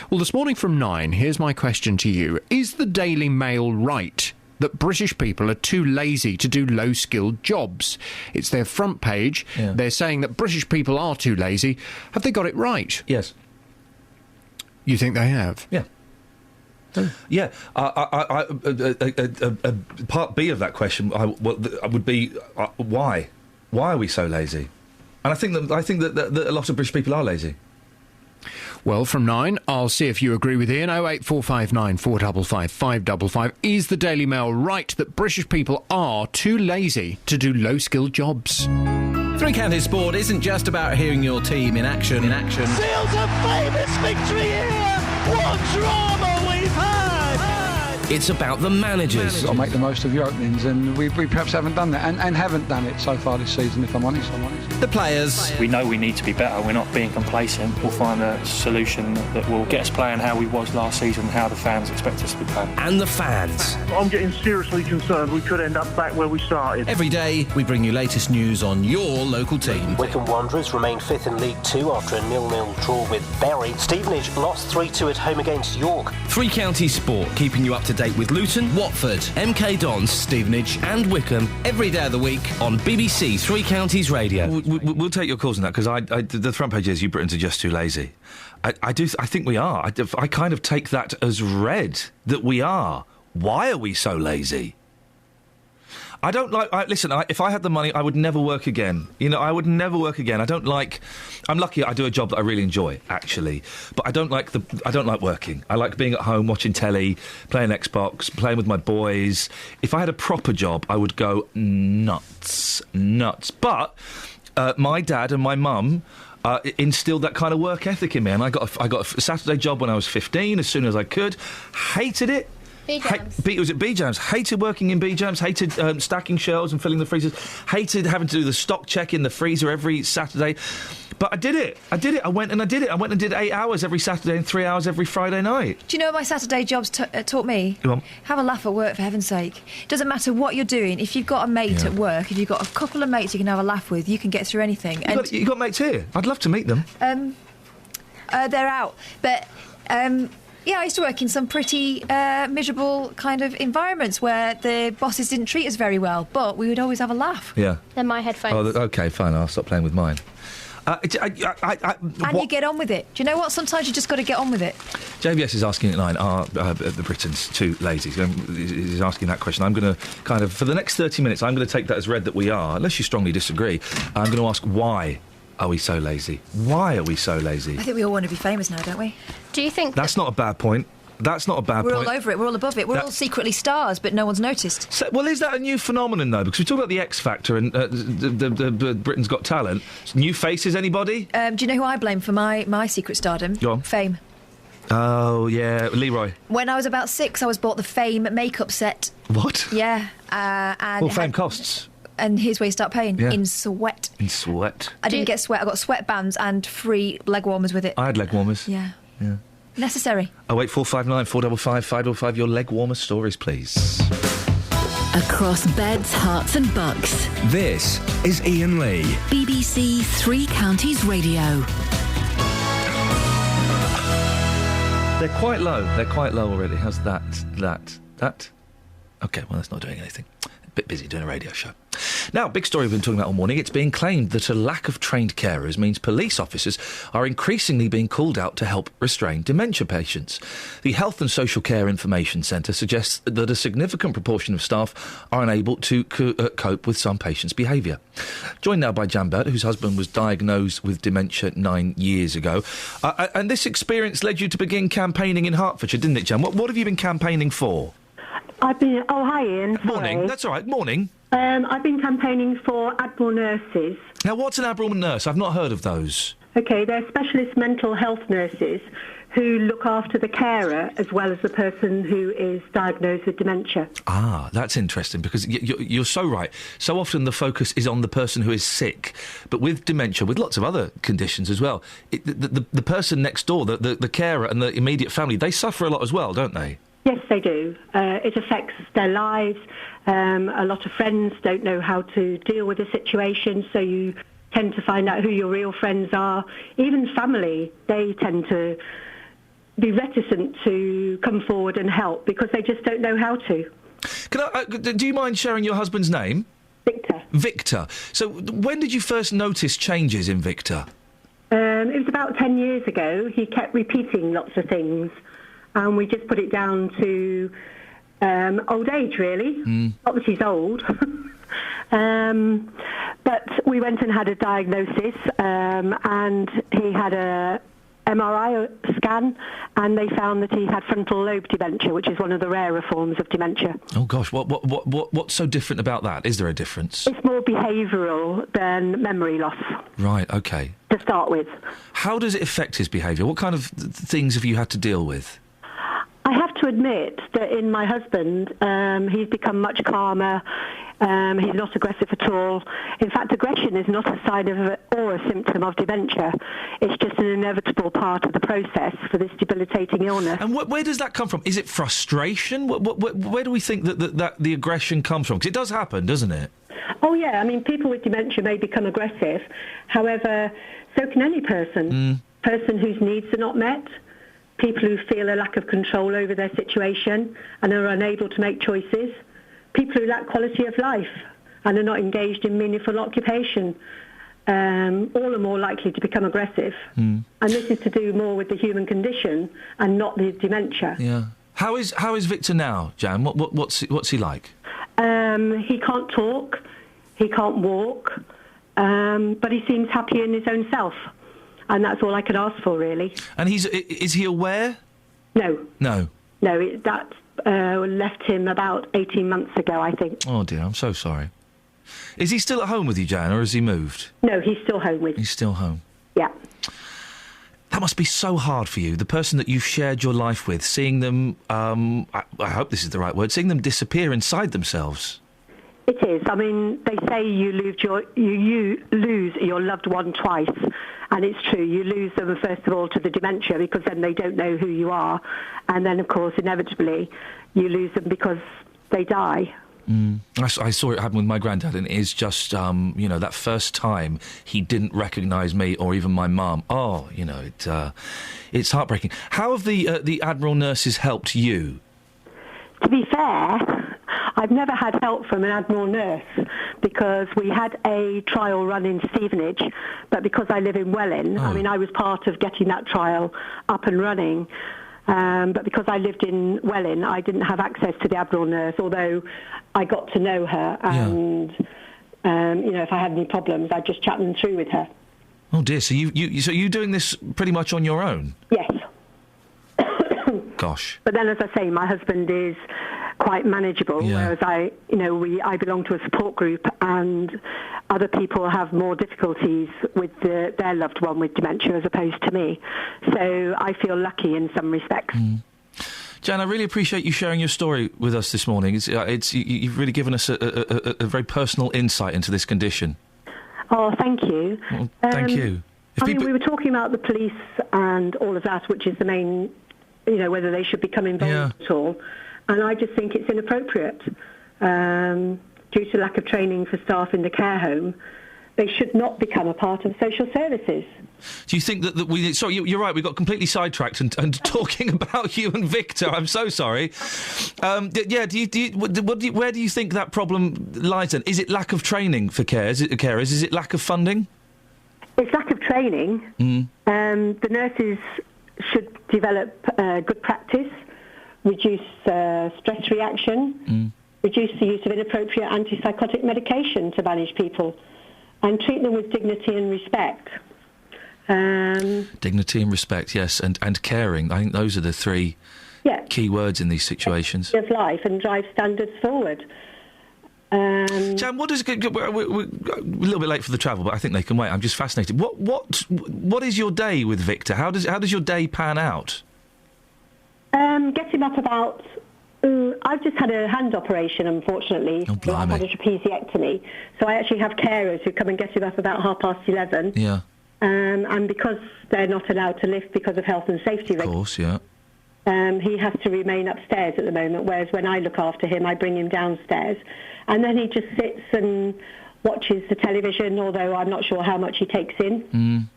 Well, this morning from 9, here's my question to you. Is the Daily Mail right that British people are too lazy to do low-skilled jobs? It's their front page. Yeah. They're saying that British people are too lazy. Have they got it right? Yes. You think they have? Yeah. Yeah. Part B of that question would be why? Why are we so lazy? And I think that a lot of British people are lazy. Well, from 9, I'll see if you agree with Iain. 08459 455 555. Is the Daily Mail right that British people are too lazy to do low-skilled jobs? Three Counties Sport isn't just about hearing your team in action. Feels a famous victory here! What drama we've had! It's about the managers. You've got to make the most of your openings, and we perhaps haven't done that, and haven't done it so far this season, if I'm honest. The players. We know we need to be better. We're not being complacent. We'll find a solution that will get us playing how we was last season, how the fans expect us to be playing. And the fans. I'm getting seriously concerned we could end up back where we started. Every day, we bring you latest news on your local team. Wycombe Wanderers remain 5th in League 2 after a 0-0 draw with Bury. Stevenage lost 3-2 at home against York. Three Counties Sport, keeping you up to date with Luton, Watford, MK Dons, Stevenage and Wycombe every day of the week on BBC Three Counties Radio. We'll take your calls on that, because the front page is you Britons are just too lazy. I think we are. I kind of take that as read, that we are. Why are we so lazy? I don't like... listen, if I had the money, I would never work again. You know, I would never work again. I don't like... I'm lucky I do a job that I really enjoy, actually. But I don't like working. I like being at home, watching telly, playing Xbox, playing with my boys. If I had a proper job, I would go nuts. But my dad and my mum... instilled that kind of work ethic in me, and I got a Saturday job when I was 15, as soon as I could. Hated it. B-Jams. Was it B-Jams? Hated working in B-Jams, hated stacking shelves and filling the freezers, hated having to do the stock check in the freezer every Saturday. But I did it. I went and did it. I went and did 8 hours every Saturday and 3 hours every Friday night. Do you know what my Saturday jobs taught me? Go on. Have a laugh at work, for heaven's sake. Doesn't matter what you're doing. If you've got a mate at work, if you've got a couple of mates you can have a laugh with, you can get through anything. You got mates here? I'd love to meet them. They're out. But Yeah, I used to work in some pretty miserable kind of environments where the bosses didn't treat us very well, but we would always have a laugh. Yeah. They're my headphones. Oh, OK, fine. I'll stop playing with mine. And you get on with it. Do you know what? Sometimes you just got to get on with it. JBS is asking at 9, are the Britons too lazy? He's asking that question. I'm going to kind of, for the next 30 minutes, I'm going to take that as read that we are, unless you strongly disagree. I'm going to ask, why are we so lazy? Why are we so lazy? I think we all want to be famous now, don't we? Do you think... That's not a bad point. That's not a bad point. We're all over it. We're all above it. We're all secretly stars, but no one's noticed. So, well, is that a new phenomenon, though? Because we talk about the X Factor and the Britain's Got Talent. New faces, anybody? Do you know who I blame for my secret stardom? Go on. Fame. Oh, yeah, Leroy. When I was about 6, I was bought the Fame makeup set. What? Yeah. And well, Fame costs. And here's where you start paying. Yeah. In sweat. In sweat. I didn't get sweat. I got sweatbands and free leg warmers with it. I had leg warmers. Yeah. Yeah. Necessary. 08459 455 555. Your leg warmer stories, please. Across beds, hearts and bucks. This is Iain Lee. BBC Three Counties Radio. They're quite low. They're quite low already. How's that? OK, well, that's not doing anything. A bit busy doing a radio show. Now, big story we've been talking about all morning. It's being claimed that a lack of trained carers means police officers are increasingly being called out to help restrain dementia patients. The Health and Social Care Information Centre suggests that a significant proportion of staff are unable to cope with some patients' behaviour. Joined now by Jan Burt, whose husband was diagnosed with dementia 9 years ago. And this experience led you to begin campaigning in Hertfordshire, didn't it, Jan? What have you been campaigning for? I've been... Oh, hi, Ian. Morning. Sorry. That's all right. Morning. I've been campaigning for Admiral nurses. Now, what's an Admiral nurse? I've not heard of those. OK, they're specialist mental health nurses who look after the carer as well as the person who is diagnosed with dementia. Ah, that's interesting, because you're so right. So often the focus is on the person who is sick, but with dementia, with lots of other conditions as well, the person next door, the carer and the immediate family, they suffer a lot as well, don't they? Yes, they do. It affects their lives. A lot of friends don't know how to deal with the situation, so you tend to find out who your real friends are. Even family, they tend to be reticent to come forward and help because they just don't know how to. Do you mind sharing your husband's name? Victor. Victor. So when did you first notice changes in Victor? It was about 10 years ago. He kept repeating lots of things. And we just put it down to old age, really. Not that he's old. But we went and had a diagnosis, and he had a MRI scan, and they found that he had frontal lobe dementia, which is one of the rarer forms of dementia. Oh, gosh. What's so different about that? Is there a difference? It's more behavioural than memory loss. Right, OK. To start with. How does it affect his behaviour? What kind of things have you had to deal with? I have to admit that in my husband, he's become much calmer. He's not aggressive at all. In fact, aggression is not a sign of or a symptom of dementia. It's just an inevitable part of the process for this debilitating illness. And where does that come from? Is it frustration? Where do we think that the aggression comes from? Because it does happen, doesn't it? Oh, yeah. I mean, people with dementia may become aggressive. However, so can any person. Person whose needs are not met. People who feel a lack of control over their situation and are unable to make choices. People who lack quality of life and are not engaged in meaningful occupation. All are more likely to become aggressive. And this is to do more with the human condition and not the dementia. Yeah. How is Victor now, Jan? What's he like? He can't talk. He can't walk. But he seems happy in his own self. And that's all I could ask for, really. And is he aware? No. No. No, that left him about 18 months ago, I think. Oh, dear, I'm so sorry. Is he still at home with you, Jan, or has he moved? No, he's still home with... He's still home? Yeah. That must be so hard for you, the person that you've shared your life with, seeing them, I hope this is the right word, seeing them disappear inside themselves. It is. I mean, they say you lose your loved one twice, and it's true. You lose them, first of all, to the dementia, because then they don't know who you are, and then, of course, inevitably, you lose them because they die. I saw it happen with my granddad, and it is just, that first time he didn't recognise me or even my mum. Oh, it's heartbreaking. How have the Admiral nurses helped you? To be fair, I've never had help from an Admiral nurse because we had a trial run in Stevenage, but because I live in Welling, I was part of getting that trial up and running. But because I lived in Welling, I didn't have access to the Admiral nurse, although I got to know her and, if I had any problems, I'd just chat them through with her. Oh, dear. So you're doing this pretty much on your own? Yes. Gosh. But then, as I say, my husband is quite manageable, whereas I belong to a support group and other people have more difficulties with their loved one with dementia as opposed to me. So I feel lucky in some respects. Jan, I really appreciate you sharing your story with us this morning. You've really given us a very personal insight into this condition. Oh, thank you. Well, thank you. We were talking about the police and all of that, which is the main, whether they should become involved at all. And I just think it's inappropriate. Due to lack of training for staff in the care home, they should not become a part of social services. Do you think that we... Sorry, you're right, we got completely sidetracked and talking about you and Victor. I'm so sorry. Where do you think that problem lies then? Is it lack of training for carers? Is it lack of funding? It's lack of training. The nurses should develop good practice, reduce stress reaction, reduce the use of inappropriate antipsychotic medication to manage people, and treat them with dignity and respect. Dignity and respect, yes, and caring. I think those are the three key words in these situations. Of life and drive standards forward. Jan, what is... We're a little bit late for the travel, but I think they can wait. I'm just fascinated. What is your day with Victor? How does your day pan out? Get him up about... I've just had a hand operation, unfortunately. Oh, I've had a trapeziectomy. So I actually have carers who come and get him up about 11:30. Yeah. And because they're not allowed to lift because of health and safety Of course, yeah. he has to remain upstairs at the moment, whereas when I look after him, I bring him downstairs. And then he just sits and watches the television, although I'm not sure how much he takes in.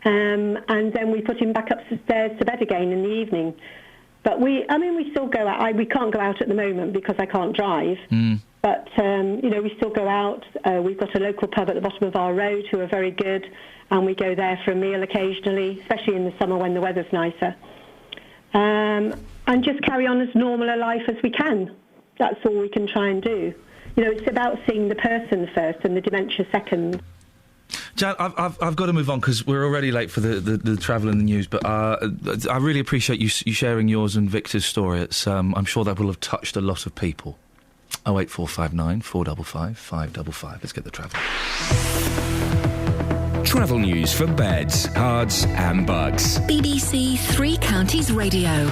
And then we put him back upstairs to bed again in the evening. But we still go out. We can't go out at the moment because I can't drive. But, we still go out. We've got a local pub at the bottom of our road who are very good, and we go there for a meal occasionally, especially in the summer when the weather's nicer. And just carry on as normal a life as we can. That's all we can try and do. It's about seeing the person first and the dementia second. Jan, I've got to move on because we're already late for the travel and the news, but I really appreciate you sharing yours and Victor's story. I'm sure that will have touched a lot of people. 08459 455 555. Let's get the travel. Travel news for beds, cards and bugs. BBC Three Counties Radio.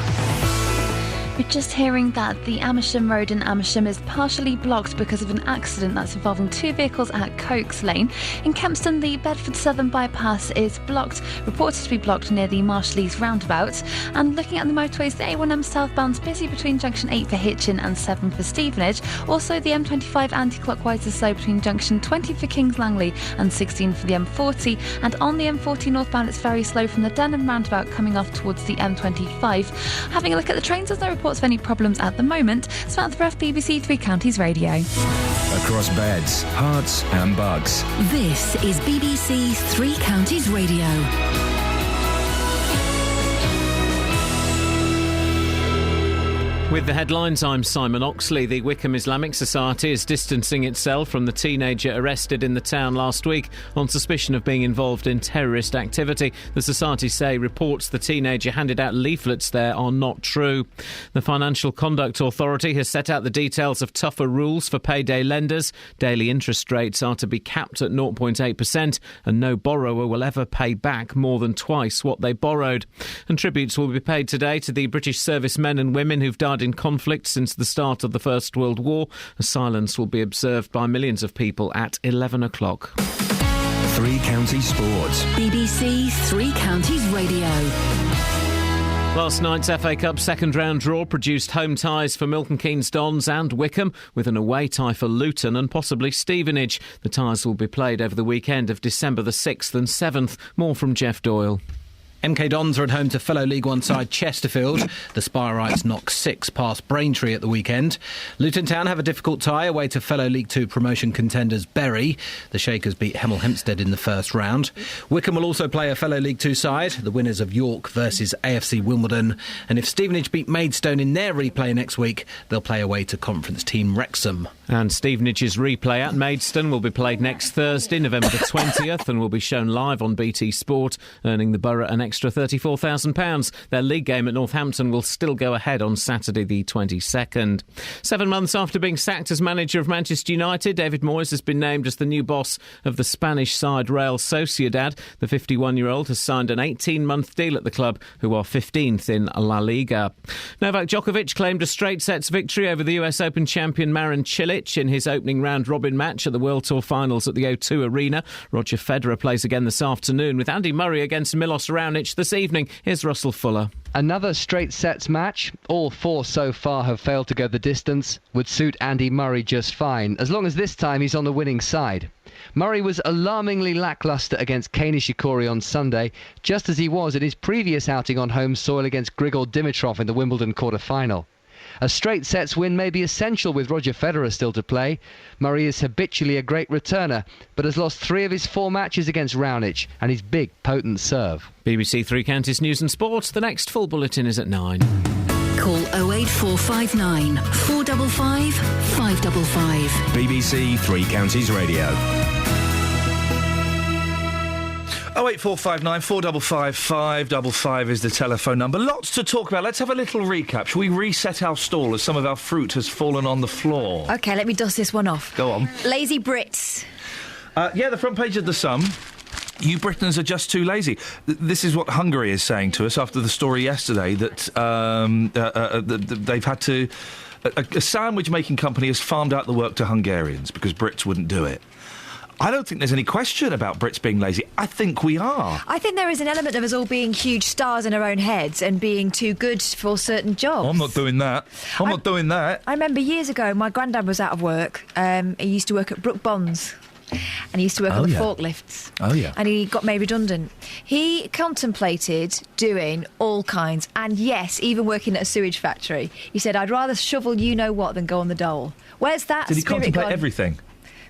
We're just hearing that the Amersham Road in Amersham is partially blocked because of an accident that's involving two vehicles at Cokes Lane. In Kempston, the Bedford Southern Bypass is blocked, reported to be blocked near the Marshalleys roundabout. And looking at the motorways, the A1M southbound's busy between junction 8 for Hitchin and 7 for Stevenage. Also, the M25 anti-clockwise is slow between junction 20 for Kings Langley and 16 for the M40. And on the M40 northbound, it's very slow from the Denham roundabout coming off towards the M25. Having a look at the trains, there's no reports of any problems at the moment. Samantha Ruff, BBC Three Counties Radio. Across beds, hearts and bugs. This is BBC Three Counties Radio. With the headlines, I'm Simon Oxley. The Wickham Islamic Society is distancing itself from the teenager arrested in the town last week on suspicion of being involved in terrorist activity. The society say reports the teenager handed out leaflets there are not true. The Financial Conduct Authority has set out the details of tougher rules for payday lenders. Daily interest rates are to be capped at 0.8% and no borrower will ever pay back more than twice what they borrowed. And tributes will be paid today to the British servicemen and women who've died in conflict since the start of the First World War. A silence will be observed by millions of people at 11 o'clock. Three Counties Sports. BBC Three Counties Radio. Last night's FA Cup second round draw produced home ties for Milton Keynes Dons and Wickham, with an away tie for Luton and possibly Stevenage. The ties will be played over the weekend of December the 6th and 7th. More from Jeff Doyle. MK Dons are at home to fellow League One side Chesterfield. The Spirelites knocked 6 past Braintree at the weekend. Luton Town have a difficult tie away to fellow League Two promotion contenders Bury. The Shakers beat Hemel Hempstead in the first round. Wickham will also play a fellow League Two side, the winners of York versus AFC Wimbledon. And if Stevenage beat Maidstone in their replay next week, they'll play away to conference team Wrexham. And Stevenage's replay at Maidstone will be played next Thursday, November the 20th, and will be shown live on BT Sport, earning the Borough an extra £34,000. Their league game at Northampton will still go ahead on Saturday the 22nd. 7 months after being sacked as manager of Manchester United, David Moyes has been named as the new boss of the Spanish side Real Sociedad. The 51-year-old has signed an 18-month deal at the club, who are 15th in La Liga. Novak Djokovic claimed a straight sets victory over the US Open champion Marin Cilic in his opening round-robin match at the World Tour Finals at the O2 Arena. Roger Federer plays again this afternoon, with Andy Murray against Milos Raonic this evening. Here's Russell Fuller. Another straight sets match. All 4 so far have failed to go the distance. Would suit Andy Murray just fine, as long as this time he's on the winning side. Murray was alarmingly lacklustre against Kei Nishikori on Sunday, just as he was in his previous outing on home soil against Grigor Dimitrov in the Wimbledon quarter-final. A straight sets win may be essential with Roger Federer still to play. Murray is habitually a great returner, but has lost 3 of his 4 matches against Raonic and his big, potent serve. BBC Three Counties News and Sport. The next full bulletin is at 9. Call 08459 455 555. BBC Three Counties Radio. 08459 455 555 is the telephone number. Lots to talk about. Let's have a little recap. Shall we reset our stall as some of our fruit has fallen on the floor? OK, let me dust this one off. Go on. Lazy Brits. The front page of The Sun. You Britons are just too lazy. This is what Hungary is saying to us after the story yesterday that they've had to... A sandwich-making company has farmed out the work to Hungarians because Brits wouldn't do it. I don't think there's any question about Brits being lazy. I think we are. I think there is an element of us all being huge stars in our own heads and being too good for certain jobs. I'm not doing that. I'm not doing that. I remember years ago, my granddad was out of work. He used to work at Brook Bonds. And he used to work on the forklifts. Oh, yeah. And he got made redundant. He contemplated doing all kinds, and yes, even working at a sewage factory. He said, I'd rather shovel you-know-what than go on the dole. Where's that Did he spirit contemplate gone? everything?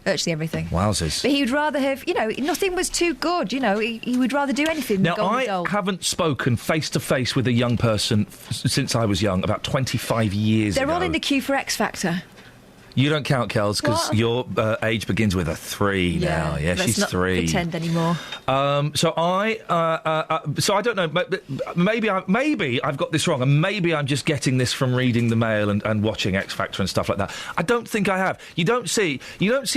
Virtually everything. Wowzers. But he would rather have, nothing was too good, he would rather do anything than go on the dole. Now, I haven't spoken face-to-face with a young person since I was young, about 25 years ago. They're all in the queue for X Factor. You don't count, Kels, because your age begins with a 3 now. Yeah, let's she's not 3. Pretend anymore. So I don't know. Maybe I've got this wrong, and maybe I'm just getting this from reading the Mail and watching X Factor and stuff like that. I don't think I have. You don't see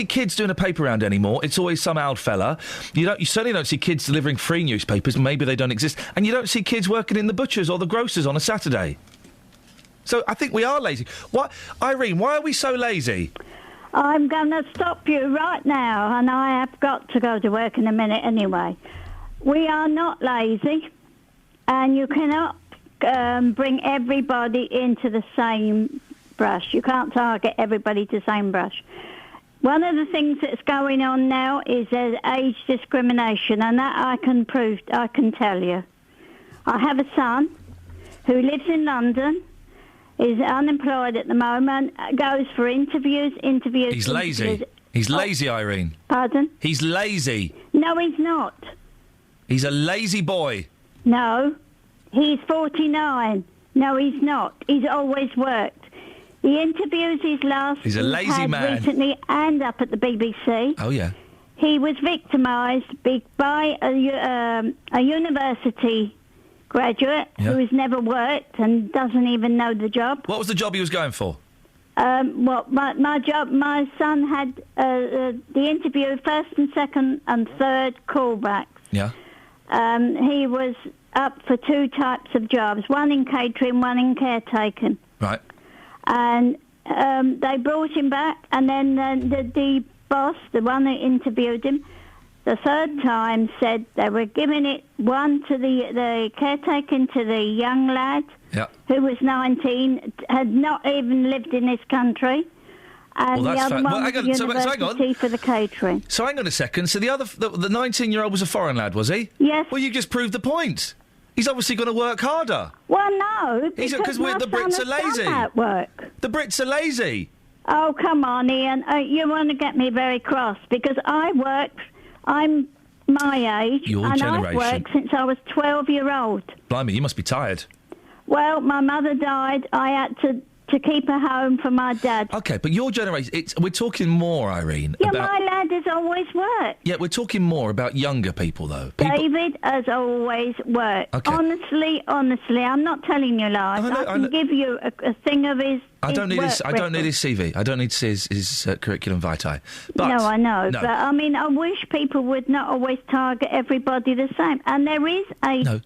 kids doing a paper round anymore. It's always some old fella. You certainly don't see kids delivering free newspapers. Maybe they don't exist, and you don't see kids working in the butchers or the grocers on a Saturday. So I think we are lazy. Irene, why are we so lazy? I'm going to stop you right now, and I have got to go to work in a minute anyway. We are not lazy, and you cannot bring everybody into the same brush. You can't target everybody to the same brush. One of the things that's going on now is there's age discrimination, and that I can tell you. I have a son who lives in London, is unemployed at the moment, goes for interviews. He's lazy. He's lazy, Irene. Pardon? He's lazy. No, he's not. He's a lazy boy. No, he's 49. No, he's not. He's always worked. He interviews his last... He's a lazy man. ...recently and up at the BBC. Oh, yeah. He was victimised by a university graduate who has never worked and doesn't even know the job. What was the job he was going for? My job, my son had the interview, first and second and third callbacks. Yeah. He was up for 2 types of jobs, one in catering, one in caretaking. Right. And they brought him back, and then the boss, the one that interviewed him, the third time said they were giving it one to the caretaking to the young lad who was 19, had not even lived in this country. And the other one was university for the catering. So hang on a second. So the 19-year-old was a foreign lad, was he? Yes. Well, you just proved the point. He's obviously going to work harder. Well, no, because the Brits are lazy. At work. The Brits are lazy. Oh, come on, Ian. You want to get me very cross because I'm my age, and I've worked since I was 12-year-old. Blimey, you must be tired. Well, my mother died. I had to keep her home for my dad. OK, but your generation, we're talking more, Irene. Yeah, my lad has always worked. Yeah, we're talking more about younger people, though. David has always worked. Okay. Honestly, I'm not telling you lies. I can give you a thing of his. I don't need his CV. I don't need to see his curriculum vitae. But, no, I know. No. But, I mean, I wish people would not always target everybody the same. And there is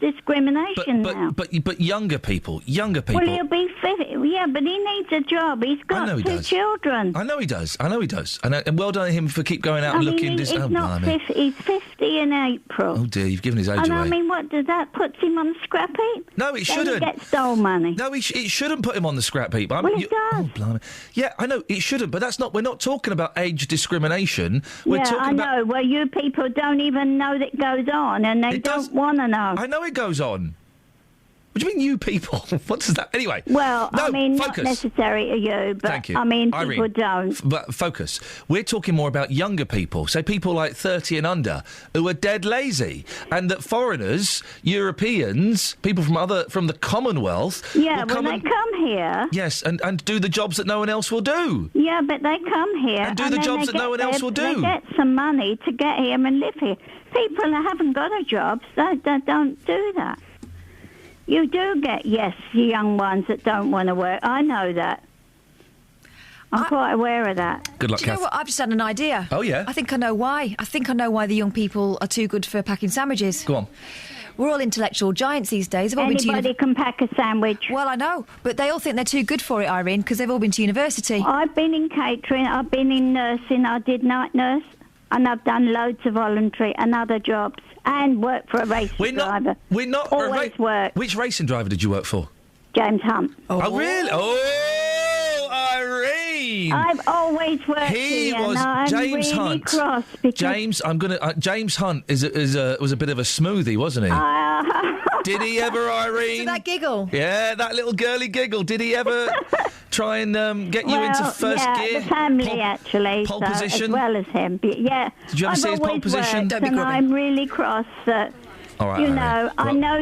discrimination now. But younger people. Well, he'll be 50. Yeah, but he needs a job. He's got two children. I know he does. And well done to him for keep going out and looking. He's 50 in April. Oh, dear, you've given his age and away. I mean, what does that put him on the scrap heap? No, it shouldn't. He gets stole money. No, it shouldn't put him on the scrap heap. Well, it does. Oh, blimey. Yeah, I know, it shouldn't, but we're not talking about age discrimination. We're talking about... I know. Well, you people don't even know that goes on, and they don't want to know. I know it goes on. What do you mean, you people? What does that... Anyway. Well, no, I mean, focus. not necessary to you, but Thank you. I mean, Irene, people don't. But focus. We're talking more about younger people, so people like 30 and under, who are dead lazy, and that foreigners, Europeans, people from the Commonwealth... Yeah, they come here... Yes, and do the jobs that no one else will do. Yeah, but they come here... And do the jobs that no one else will do. They get some money to get here and live here. People that haven't got a job, they don't do that. You do get, young ones that don't want to work. I know that. I'm quite aware of that. Good luck, Do you know what? I've just had an idea. Oh, yeah? I think I know why. I think I know why the young people are too good for packing sandwiches. Go on. We're all intellectual giants these days. Anybody can pack a sandwich. Well, I know, but they all think they're too good for it, Irene, because they've all been to university. I've been in catering, I've been in nursing, I did night nurse, and I've done loads of voluntary and other jobs, and worked for a racing driver. We're not... Always worked. Which racing driver did you work for? James Hunt. Oh, really? Oh, Irene! I've always worked He here, was and I'm James really Hunt. Cross because James, James Hunt was a bit of a smoothie, wasn't he? Did he ever, Irene? So that giggle. Yeah, that little girly giggle. Did he ever try and get you into first gear? The family actually, pole position, as well as him. But yeah. Did you ever see his pole position? Worked, and I'm really cross that. All right, you know, I know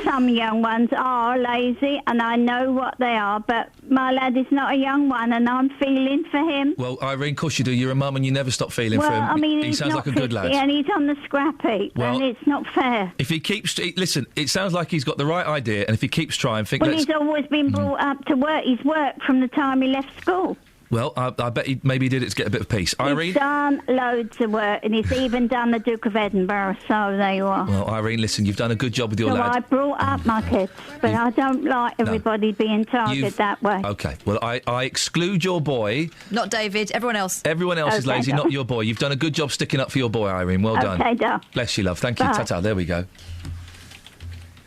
some young ones are lazy, and I know what they are, but my lad is not a young one, and I'm feeling for him. Well, Irene, of course you do. You're a mum, and you never stop feeling for him. I mean, he sounds like a good lad. And he's on the scrap heap, and it's not fair. If he keeps... Listen, it sounds like he's got the right idea, and if he keeps trying... he's always been brought up to work. He's worked from the time he left school. Well, I bet he maybe did it to get a bit of peace. Irene? He's done loads of work, and he's even done the Duke of Edinburgh, so there you are. Well, Irene, listen, you've done a good job with your lad. I brought up my kids, but I don't like everybody being targeted that way. OK, well, I exclude your boy. Not David, everyone else. Everyone else is lazy, not your boy. You've done a good job sticking up for your boy, Irene. Well done. OK, Dad. Bless you, love. Thank you. Ta-ta. There we go.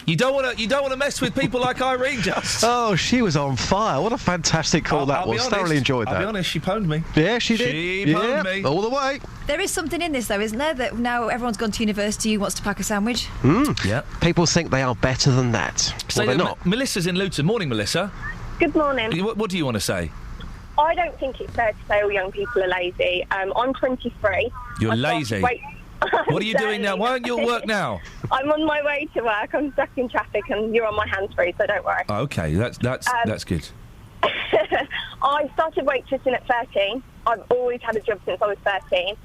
You don't want to mess with people like Irene, just. Oh, she was on fire. What a fantastic call that was. Thoroughly enjoyed that. I'll be honest, she pwned me. Yeah, she did. She pwned me. All the way. There is something in this, though, isn't there? That now everyone's gone to university, who wants to pack a sandwich. Yeah. People think they are better than that. Well, they're not. Melissa's in Luton. Morning, Melissa. Good morning. What do you want to say? I don't think it's fair to say all young people are lazy. I'm 23. You're lazy? What are you doing now? Why aren't you at work now? I'm on my way to work. I'm stuck in traffic, and you're on my hands-free, so don't worry. OK, that's good. I started waitressing at 13. I've always had a job since I was 13.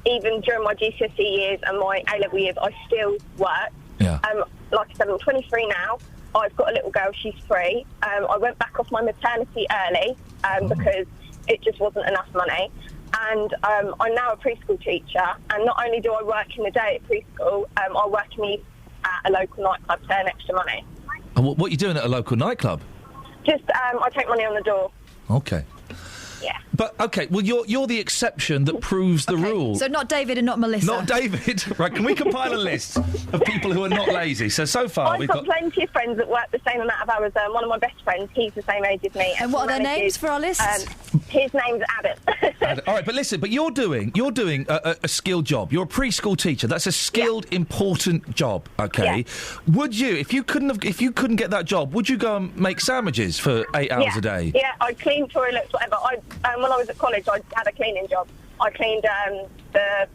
Even during my GCSE years and my A-level years, I still work. Yeah. Like I said, I'm 23 now. I've got a little girl. She's 3. I went back off my maternity early because it just wasn't enough money. And I'm now a preschool teacher, and not only do I work in the day at preschool, I work in the evening at a local nightclub to earn extra money. And what are you doing at a local nightclub? Just, I take money on the door. OK. Yeah. But, OK, well, you're the exception that proves the rule. So not David and not Melissa. Not David. Right, can we compile a list of people who are not lazy? So far, I've got plenty of friends that work the same amount of hours. One of my best friends, he's the same age as me. And what are their names for our list? His name's Adam. All right, but listen, but you're doing a skilled job. You're a preschool teacher. That's a skilled, important job. Okay. Yeah. Would you, if you couldn't get that job, would you go and make sandwiches for 8 hours a day? Yeah, I cleaned toilets, whatever. When I was at college, I had a cleaning job. I cleaned the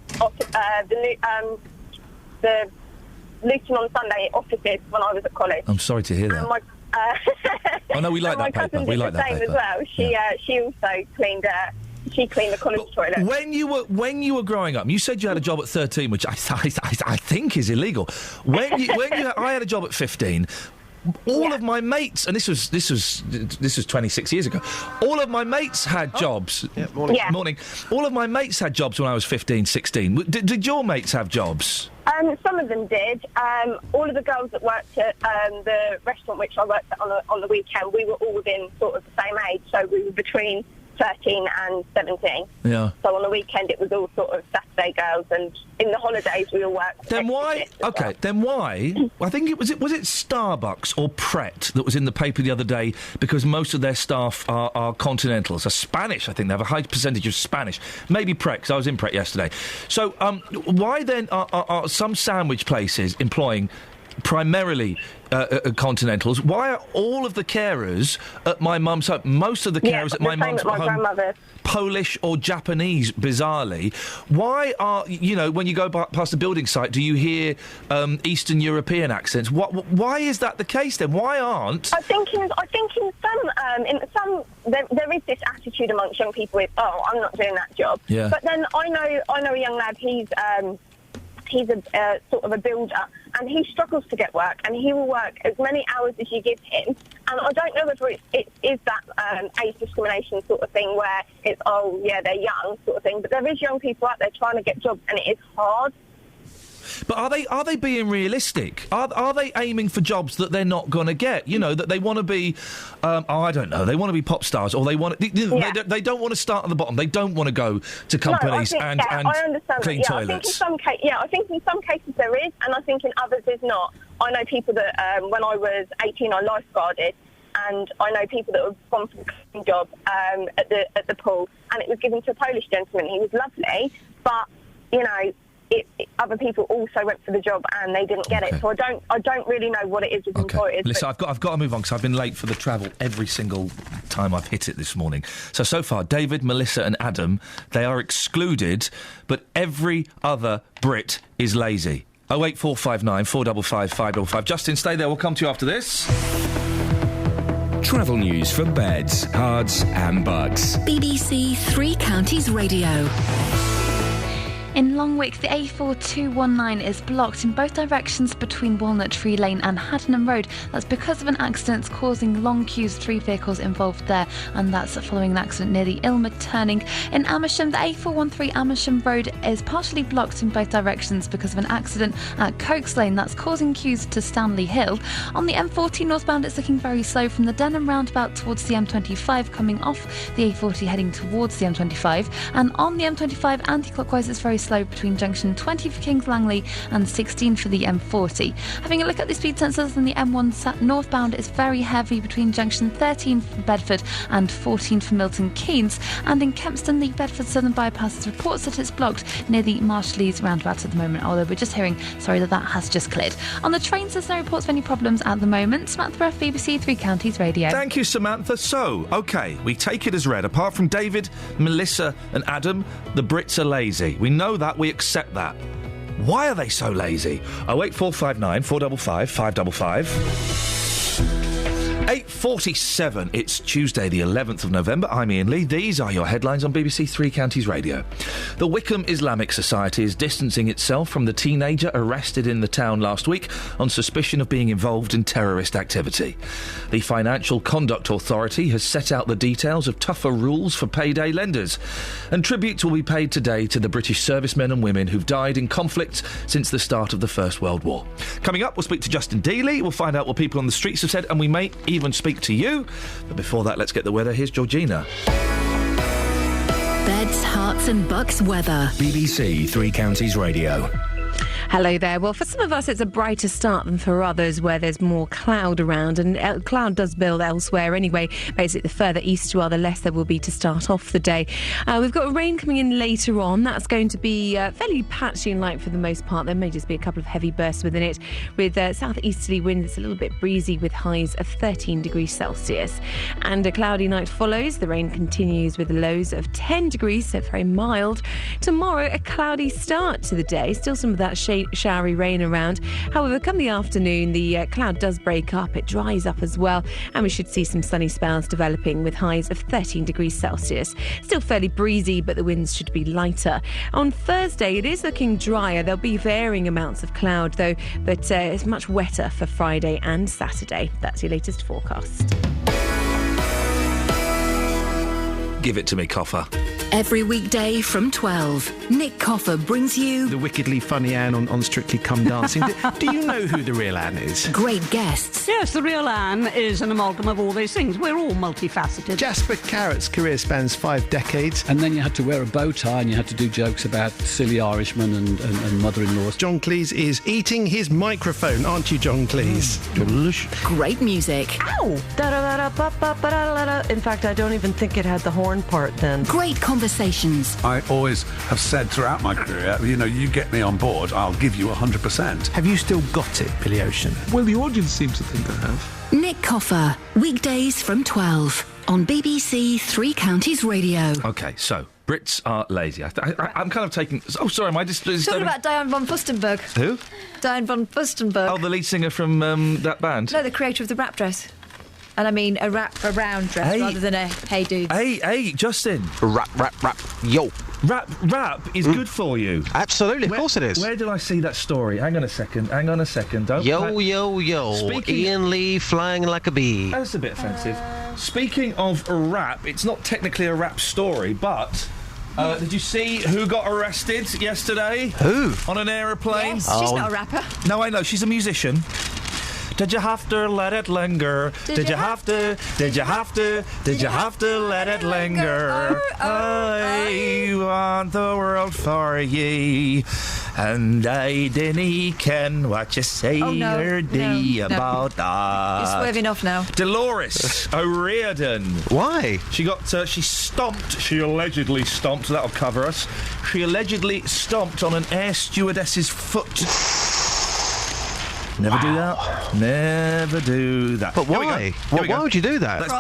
Luton on Sunday offices when I was at college. I'm sorry to hear that. And oh no, we like that paper. We like that paper. As well. She also cleaned. She cleaned the college toilet. When you were growing up, you said you had a job at 13, which I think is illegal. I had a job at 15. All of my mates, and this was 26 years ago. All of my mates had jobs. Morning. All of my mates had jobs when I was 15, 16. Did your mates have jobs? Some of them did. All of the girls that worked at the restaurant which I worked at on the weekend, we were all within sort of the same age, so we were between 13 and 17. Yeah. So on the weekend it was all sort of Saturday girls, and in the holidays we all worked. Then why? Okay. Then why? I think was it Starbucks or Pret that was in the paper the other day because most of their staff are continentals, are Spanish. I think they have a high percentage of Spanish. Maybe Pret, because I was in Pret yesterday. So why then are some sandwich places employing primarily continentals? Why are all of the carers at my mum's home, most of the carers at my mum's home, Polish or Japanese, bizarrely? Why are, when you go past the building site, do you hear Eastern European accents? Why is that the case then? Why aren't... I think in some there is this attitude amongst young people with, I'm not doing that job. Yeah. But then I know a young lad, he's a sort of a builder, and he struggles to get work, and he will work as many hours as you give him. And I don't know whether it is that age discrimination sort of thing where it's, they're young sort of thing, but there is young people out there trying to get jobs, and it is hard. But are they being realistic? Are they aiming for jobs that they're not going to get? That they want to be, I don't know, they want to be pop stars, or they want they don't want to start at the bottom. They don't want to go to companies and clean toilets. I think in some cases there is, and I think in others there's not. I know people that when I was 18 I lifeguarded, and I know people that have gone for the cleaning job at the pool, and it was given to a Polish gentleman. He was lovely, but other people also went for the job and they didn't get it. So I don't really know what it is with employers. Listen, I've got to move on because I've been late for the travel every single time I've hit it this morning. So far, David, Melissa and Adam, they are excluded, but every other Brit is lazy. 08459 455 555. Justin, stay there. We'll come to you after this. Travel news for beds, cards and bugs. BBC Three Counties Radio. In Longwick, the A4219 is blocked in both directions between Walnut Tree Lane and Haddenham Road. That's because of an accident causing long queues, 3 vehicles involved there, and that's following an accident near the Ilmer turning. In Amersham, the A413 Amersham Road is partially blocked in both directions because of an accident at Cokes Lane. That's causing queues to Stanley Hill. On the M40 northbound, it's looking very slow from the Denham roundabout towards the M25, coming off the A40 heading towards the M25. And on the M25 anti-clockwise, it's very slow between junction 20 for Kings Langley and 16 for the M40. Having a look at the speed sensors, in the M1 northbound is very heavy between junction 13 for Bedford and 14 for Milton Keynes. And in Kempston, the Bedford Southern Bypass reports that it's blocked near the Marshallese roundabout at the moment, although we're just hearing, that has just cleared. On the trains, there's no reports of any problems at the moment. Samantha Breath, BBC Three Counties Radio. Thank you, Samantha. So, OK, we take it as read. Apart from David, Melissa and Adam, the Brits are lazy. We know that, we accept that. Why are they so lazy? 08459 455 555. 8:47. It's Tuesday, the 11th of November. I'm Iain Lee. These are your headlines on BBC Three Counties Radio. The Wickham Islamic Society is distancing itself from the teenager arrested in the town last week on suspicion of being involved in terrorist activity. The Financial Conduct Authority has set out the details of tougher rules for payday lenders. And tributes will be paid today to the British servicemen and women who've died in conflict since the start of the First World War. Coming up, we'll speak to Justin Dealey. We'll find out what people on the streets have said, and we may even speak to you. But before that, let's get the weather. Here's Georgina. Beds, Hearts and Bucks weather. BBC Three Counties Radio. Hello there. Well, for some of us, it's a brighter start than for others where there's more cloud around, and cloud does build elsewhere anyway. Basically, the further east you are, the less there will be to start off the day. We've got rain coming in later on. That's going to be fairly patchy and light for the most part. There may just be a couple of heavy bursts within it, with southeasterly winds. It's a little bit breezy with highs of 13 degrees Celsius. And a cloudy night follows. The rain continues with lows of 10 degrees, so very mild. Tomorrow, a cloudy start to the day. Still some of that showery rain around. However, come the afternoon, the cloud does break up. It dries up as well, and we should see some sunny spells developing with highs of 13 degrees Celsius. Still fairly breezy, but the winds should be lighter. On Thursday, it is looking drier. There'll be varying amounts of cloud, though, but it's much wetter for Friday and Saturday. That's your latest forecast. Give it to me, Coffer. Every weekday from 12, Nick Coffer brings you the wickedly funny Anne on Strictly Come Dancing. Do you know who the real Anne is? Great guests. Yes, the real Anne is an amalgam of all these things. We're all multifaceted. Jasper Carrot's career spans 5 decades. And then you had to wear a bow tie and you had to do jokes about silly Irishmen and mother-in-laws. John Cleese is eating his microphone, aren't you, John Cleese? Great music. Ow! In fact, I don't even think it had the horn part then. Great conversations. I always have said throughout my career, you get me on board, I'll give you 100%. Have you still got it, Billy Ocean? Well, the audience seems to think I have. Nick Coffer, weekdays from 12 on BBC Three Counties Radio. OK, so Brits are lazy. I'm kind of taking... Oh, sorry, am I just... Talking about Diane von Furstenberg. Who? Diane von Furstenberg. Oh, the lead singer from that band? No, the creator of the wrap dress. And I mean a round dress rather than a hey dudes. Hey, Justin. Rap, yo. Rap is good for you. Absolutely, of course it is. Where did I see that story? Hang on a second. Don't... Yo. Ian Lee flying like a bee. That's a bit offensive. Speaking of rap, it's not technically a rap story, but... did you see who got arrested yesterday? Who? On an aeroplane? Yes, she's not a rapper. No, I know, she's a musician. Did you have to let it linger? Did you have to let it linger? I want the world for ye, and I didn't ken what you say or do about that. You're swerving off now. Dolores O'Riordan. Why? She allegedly stomped, that'll cover us. She allegedly stomped on an air stewardess's foot. Never do that. Never do that. But why? Why would you do that? It's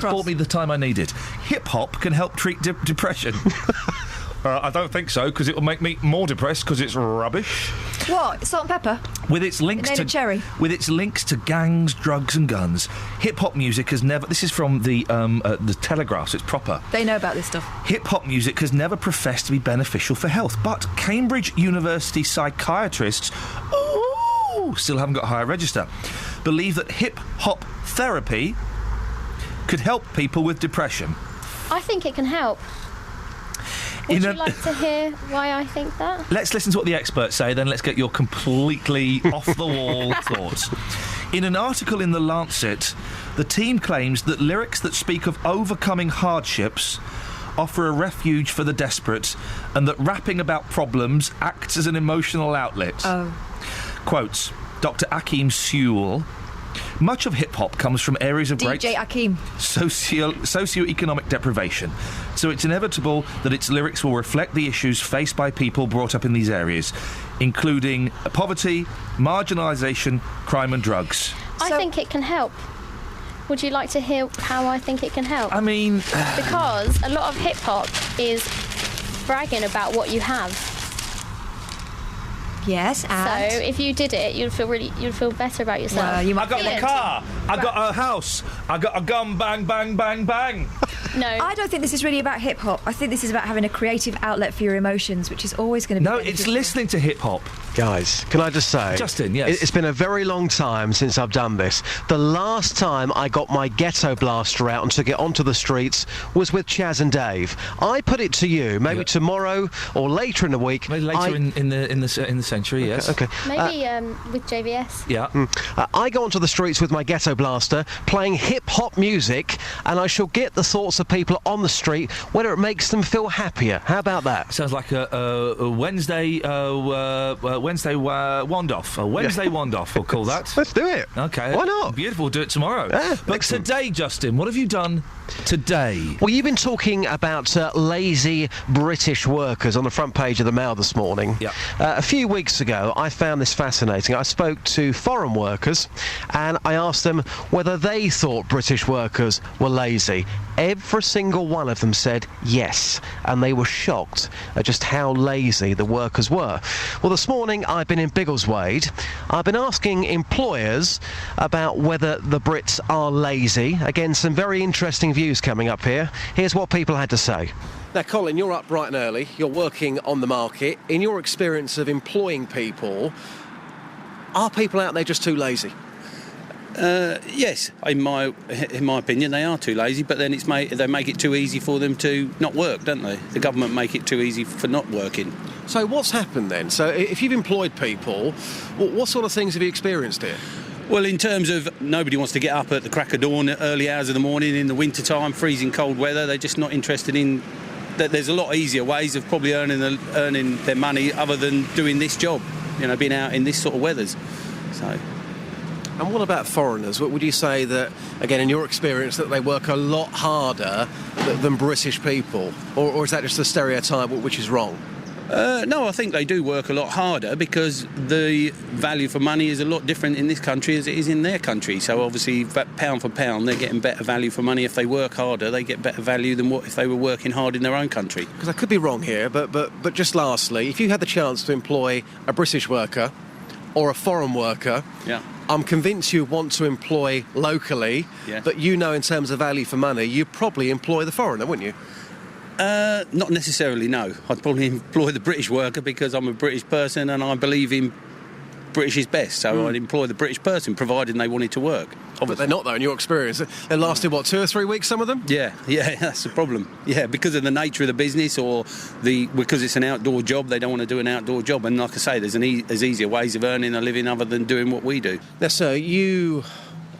bought me the time I needed. Hip-hop can help treat depression. I don't think so, because it will make me more depressed, because it's rubbish. What? Salt and pepper? With its links to gangs, drugs and guns, hip-hop music has never... This is from the Telegraph, so it's proper. They know about this stuff. Hip-hop music has never professed to be beneficial for health, but Cambridge University psychiatrists... still haven't got a higher register, believe that hip-hop therapy could help people with depression. I think it can help. Would you like to hear why I think that? Let's listen to what the experts say, then let's get your completely off-the-wall thoughts. In an article in The Lancet, the team claims that lyrics that speak of overcoming hardships offer a refuge for the desperate, and that rapping about problems acts as an emotional outlet. Quotes, Dr. Akeem Sewell. Much of hip-hop comes from areas of great socio-economic deprivation, so it's inevitable that its lyrics will reflect the issues faced by people brought up in these areas, including poverty, marginalisation, crime and drugs. I think it can help. Would you like to hear how I think it can help? I mean... because a lot of hip-hop is bragging about what you have. Yes, and... So, if you did it, you'd feel better about yourself. I got a car, I got a house, I got a gun, bang, bang, bang, bang. No. I don't think this is really about hip-hop. I think this is about having a creative outlet for your emotions, which is always going to be... No, it's listening to hip-hop. Guys, can I just say... Justin, yes. It's been a very long time since I've done this. The last time I got my ghetto blaster out and took it onto the streets was with Chaz and Dave. I put it to you, maybe tomorrow or later in the week... Maybe later in the century, yes. Okay. Maybe with JVS. Yeah. I go onto the streets with my ghetto blaster, playing hip-hop music, and I shall get the thoughts of people on the street whether it makes them feel happier. How about that? Sounds like a Wednesday wand-off. A Wednesday wand-off, we'll call that. Let's do it. Okay. Why not? Beautiful, we'll do it tomorrow. Yeah, but excellent. today, Justin, what have you done today? Well, you've been talking about lazy British workers on the front page of the Mail this morning. Yeah. A few weeks ago, I found this fascinating. I spoke to foreign workers and I asked them whether they thought British workers were lazy. Every single one of them said yes, and they were shocked at just how lazy the workers were. Well, this morning I've been in Biggleswade. I've been asking employers about whether the Brits are lazy. Again, some very interesting views coming up here. Here's what people had to say. Now, Colin, you're up bright and early. You're working on the market. In your experience of employing people, are people out there just too lazy? Yes, in my opinion, they are too lazy. But then they make it too easy for them to not work, don't they? The government make it too easy for not working. So what's happened then? So if you've employed people, what sort of things have you experienced here? Well, in terms of nobody wants to get up at the crack of dawn, early hours of the morning, in the winter time, freezing cold weather. They're just not interested in that. There's a lot easier ways of probably earning their money other than doing this job. Being out in this sort of weathers. So. And what about foreigners? What would you say that, again, in your experience, that they work a lot harder than British people? Or is that just a stereotype which is wrong? No, I think they do work a lot harder because the value for money is a lot different in this country as it is in their country. So obviously, pound for pound, they're getting better value for money. If they work harder, they get better value than what if they were working hard in their own country. Because I could be wrong here, but just lastly, if you had the chance to employ a British worker or a foreign worker, yeah. I'm convinced you want to employ locally, yes. But in terms of value for money, you'd probably employ the foreigner, wouldn't you? Not necessarily, no. I'd probably employ the British worker because I'm a British person and I believe in British is best. So I'd employ the British person, provided they wanted to work. But they're not, though, in your experience. They lasted, 2 or 3 weeks, some of them? Yeah, that's the problem. Yeah, because of the nature of the business or because it's an outdoor job, they don't want to do an outdoor job. And like I say, there's easier ways of earning a living other than doing what we do. Now, sir, you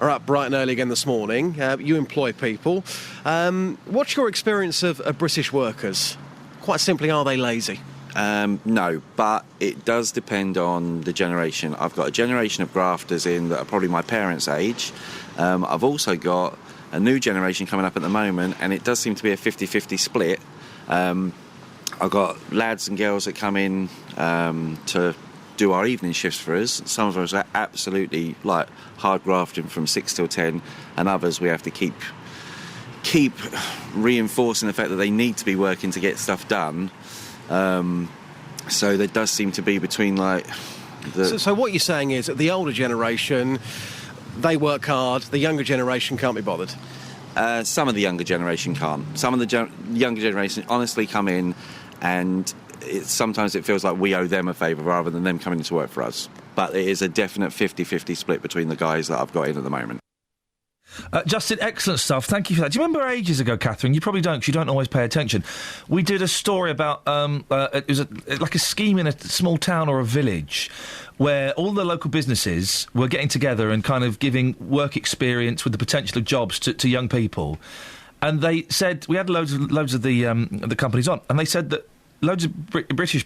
are up bright and early again this morning. You employ people. What's your experience of British workers? Quite simply, are they lazy? No, but it does depend on the generation. I've got a generation of grafters in that are probably my parents' age. I've also got a new generation coming up at the moment, and it does seem to be a 50-50 split. I've got lads and girls that come in to do our evening shifts for us. Some of us are absolutely hard grafting from 6 till 10, and others we have to keep reinforcing the fact that they need to be working to get stuff done. So there does seem to be between So what you're saying is that the older generation, they work hard, the younger generation can't be bothered? Some of the younger generation can't. Some of the younger generation honestly come in and sometimes it feels like we owe them a favour rather than them coming to work for us. But it is a definite 50-50 split between the guys that I've got in at the moment. Justin, excellent stuff. Thank you for that. Do you remember ages ago, Catherine? You probably don't, because you don't always pay attention. We did a story about it was like a scheme in a small town or a village where all the local businesses were getting together and kind of giving work experience with the potential of jobs to young people. And they said we had loads of the companies on, and they said that loads of British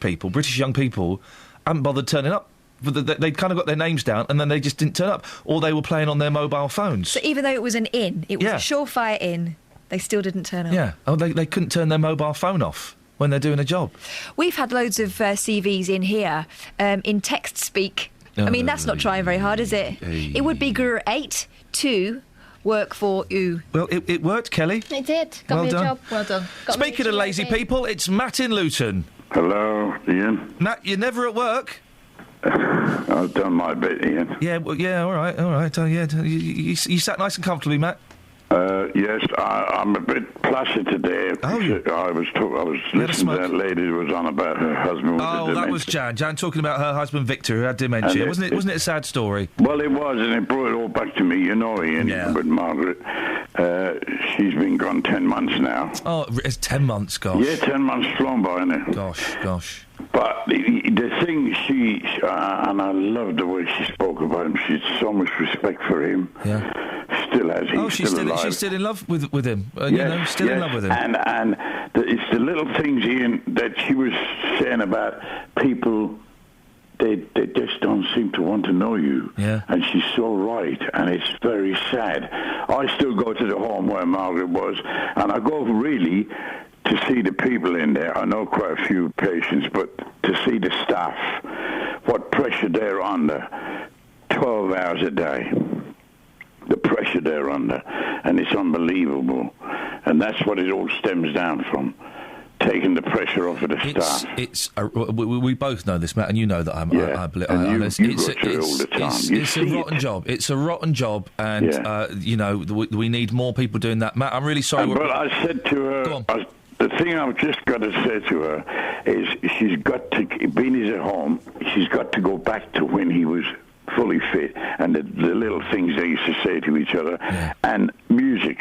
young people, haven't bothered turning up. They'd kind of got their names down and then they just didn't turn up, or they were playing on their mobile phones. So even though it was an inn, it was a surefire inn, they still didn't turn up. Yeah. Oh, they couldn't turn their mobile phone off when they're doing a job. We've had loads of CVs in here in text speak. I mean, that's not trying very hard, is it? It would be great to work for you. Well, it worked, Kelly. It did. Got me a job. Well done. Speaking of lazy people, it's Matt in Luton. Hello, Ian. Matt, you're never at work. I've done my bit, Ian. Yeah, all right. You sat nice and comfortably, Matt. Yes, I'm a bit placid today. Oh, I was listening to that lady who was on about her husband with dementia. That was Jan talking about her husband Victor, who had dementia. Wasn't it a sad story? Well, it was, and it brought it all back to me, Ian. Yeah. But Margaret, she's been gone 10 months now. Oh, it's 10 months, gosh. Yeah, 10 months flown by, isn't it? Gosh. But the thing and I loved the way she spoke about him. She had so much respect for him. Yeah. still has. He's she's still alive. She's still in love with him. Still in love with him. And it's the little things, Ian, that she was saying about people. They just don't seem to want to know you. Yeah. And she's so right, and it's very sad. I still go to the home where Margaret was, and I go really to see the people in there. I know quite a few patients, but to see the staff, what pressure they're under, 12 hours a day. The pressure they're under, and it's unbelievable. And that's what it all stems down from. Taking the pressure off of the staff. We both know this, Matt, and you know that I believe. It's a rotten job. It's a rotten job, and we need more people doing that. Matt, I'm really sorry. But I said to her, the thing I've just got to say to her is she's got to, being he's at home, she's got to go back to when he was fully fit, and the little things they used to say to each other, and music.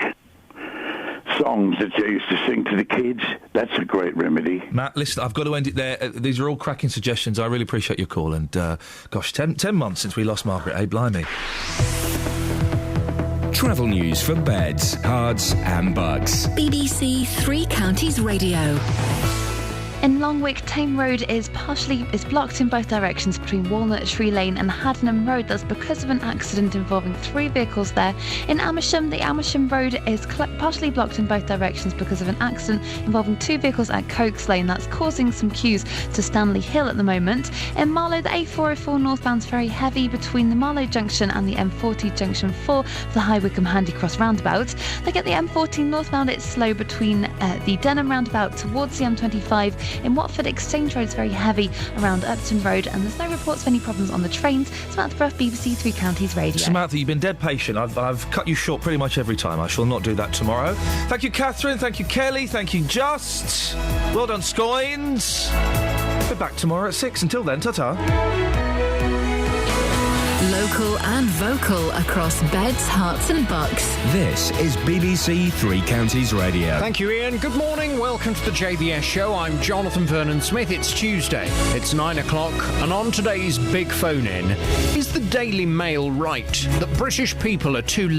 Songs that they used to sing to the kids, that's a great remedy. Matt, listen, I've got to end it there. These are all cracking suggestions. I really appreciate your call. And, 10 months since we lost Margaret. Hey, blimey. Travel news for beds, cards and bugs. BBC Three Counties Radio. In Longwick, Tame Road is blocked in both directions between Walnut Tree Lane and Haddenham Road. That's because of an accident involving 3 vehicles there. In Amersham, the Amersham Road is partially blocked in both directions because of an accident involving 2 vehicles at Cokes Lane. That's causing some queues to Stanley Hill at the moment. In Marlow, the A404 northbound's very heavy between the Marlow Junction and the M40 Junction 4 for the High Wycombe Handy Cross roundabout. Look at the M14 northbound, it's slow between the Denham roundabout towards the M25. In Watford, Exchange Road is very heavy around Upton Road, and there's no reports of any problems on the trains. Samantha Bruff, BBC Three Counties Radio. Samantha, you've been dead patient. I've cut you short pretty much every time. I shall not do that tomorrow. Thank you, Catherine. Thank you, Kelly. Thank you, Just. Well done, Scoins. We're back tomorrow at 6. Until then, ta-ta. Local and vocal across beds, hearts and bucks. This is BBC Three Counties Radio. Thank you, Ian. Good morning. Welcome to the JVS show. I'm Jonathan Vernon-Smith. It's Tuesday. It's 9 o'clock, and on today's Big Phone In, is the Daily Mail right that British people are too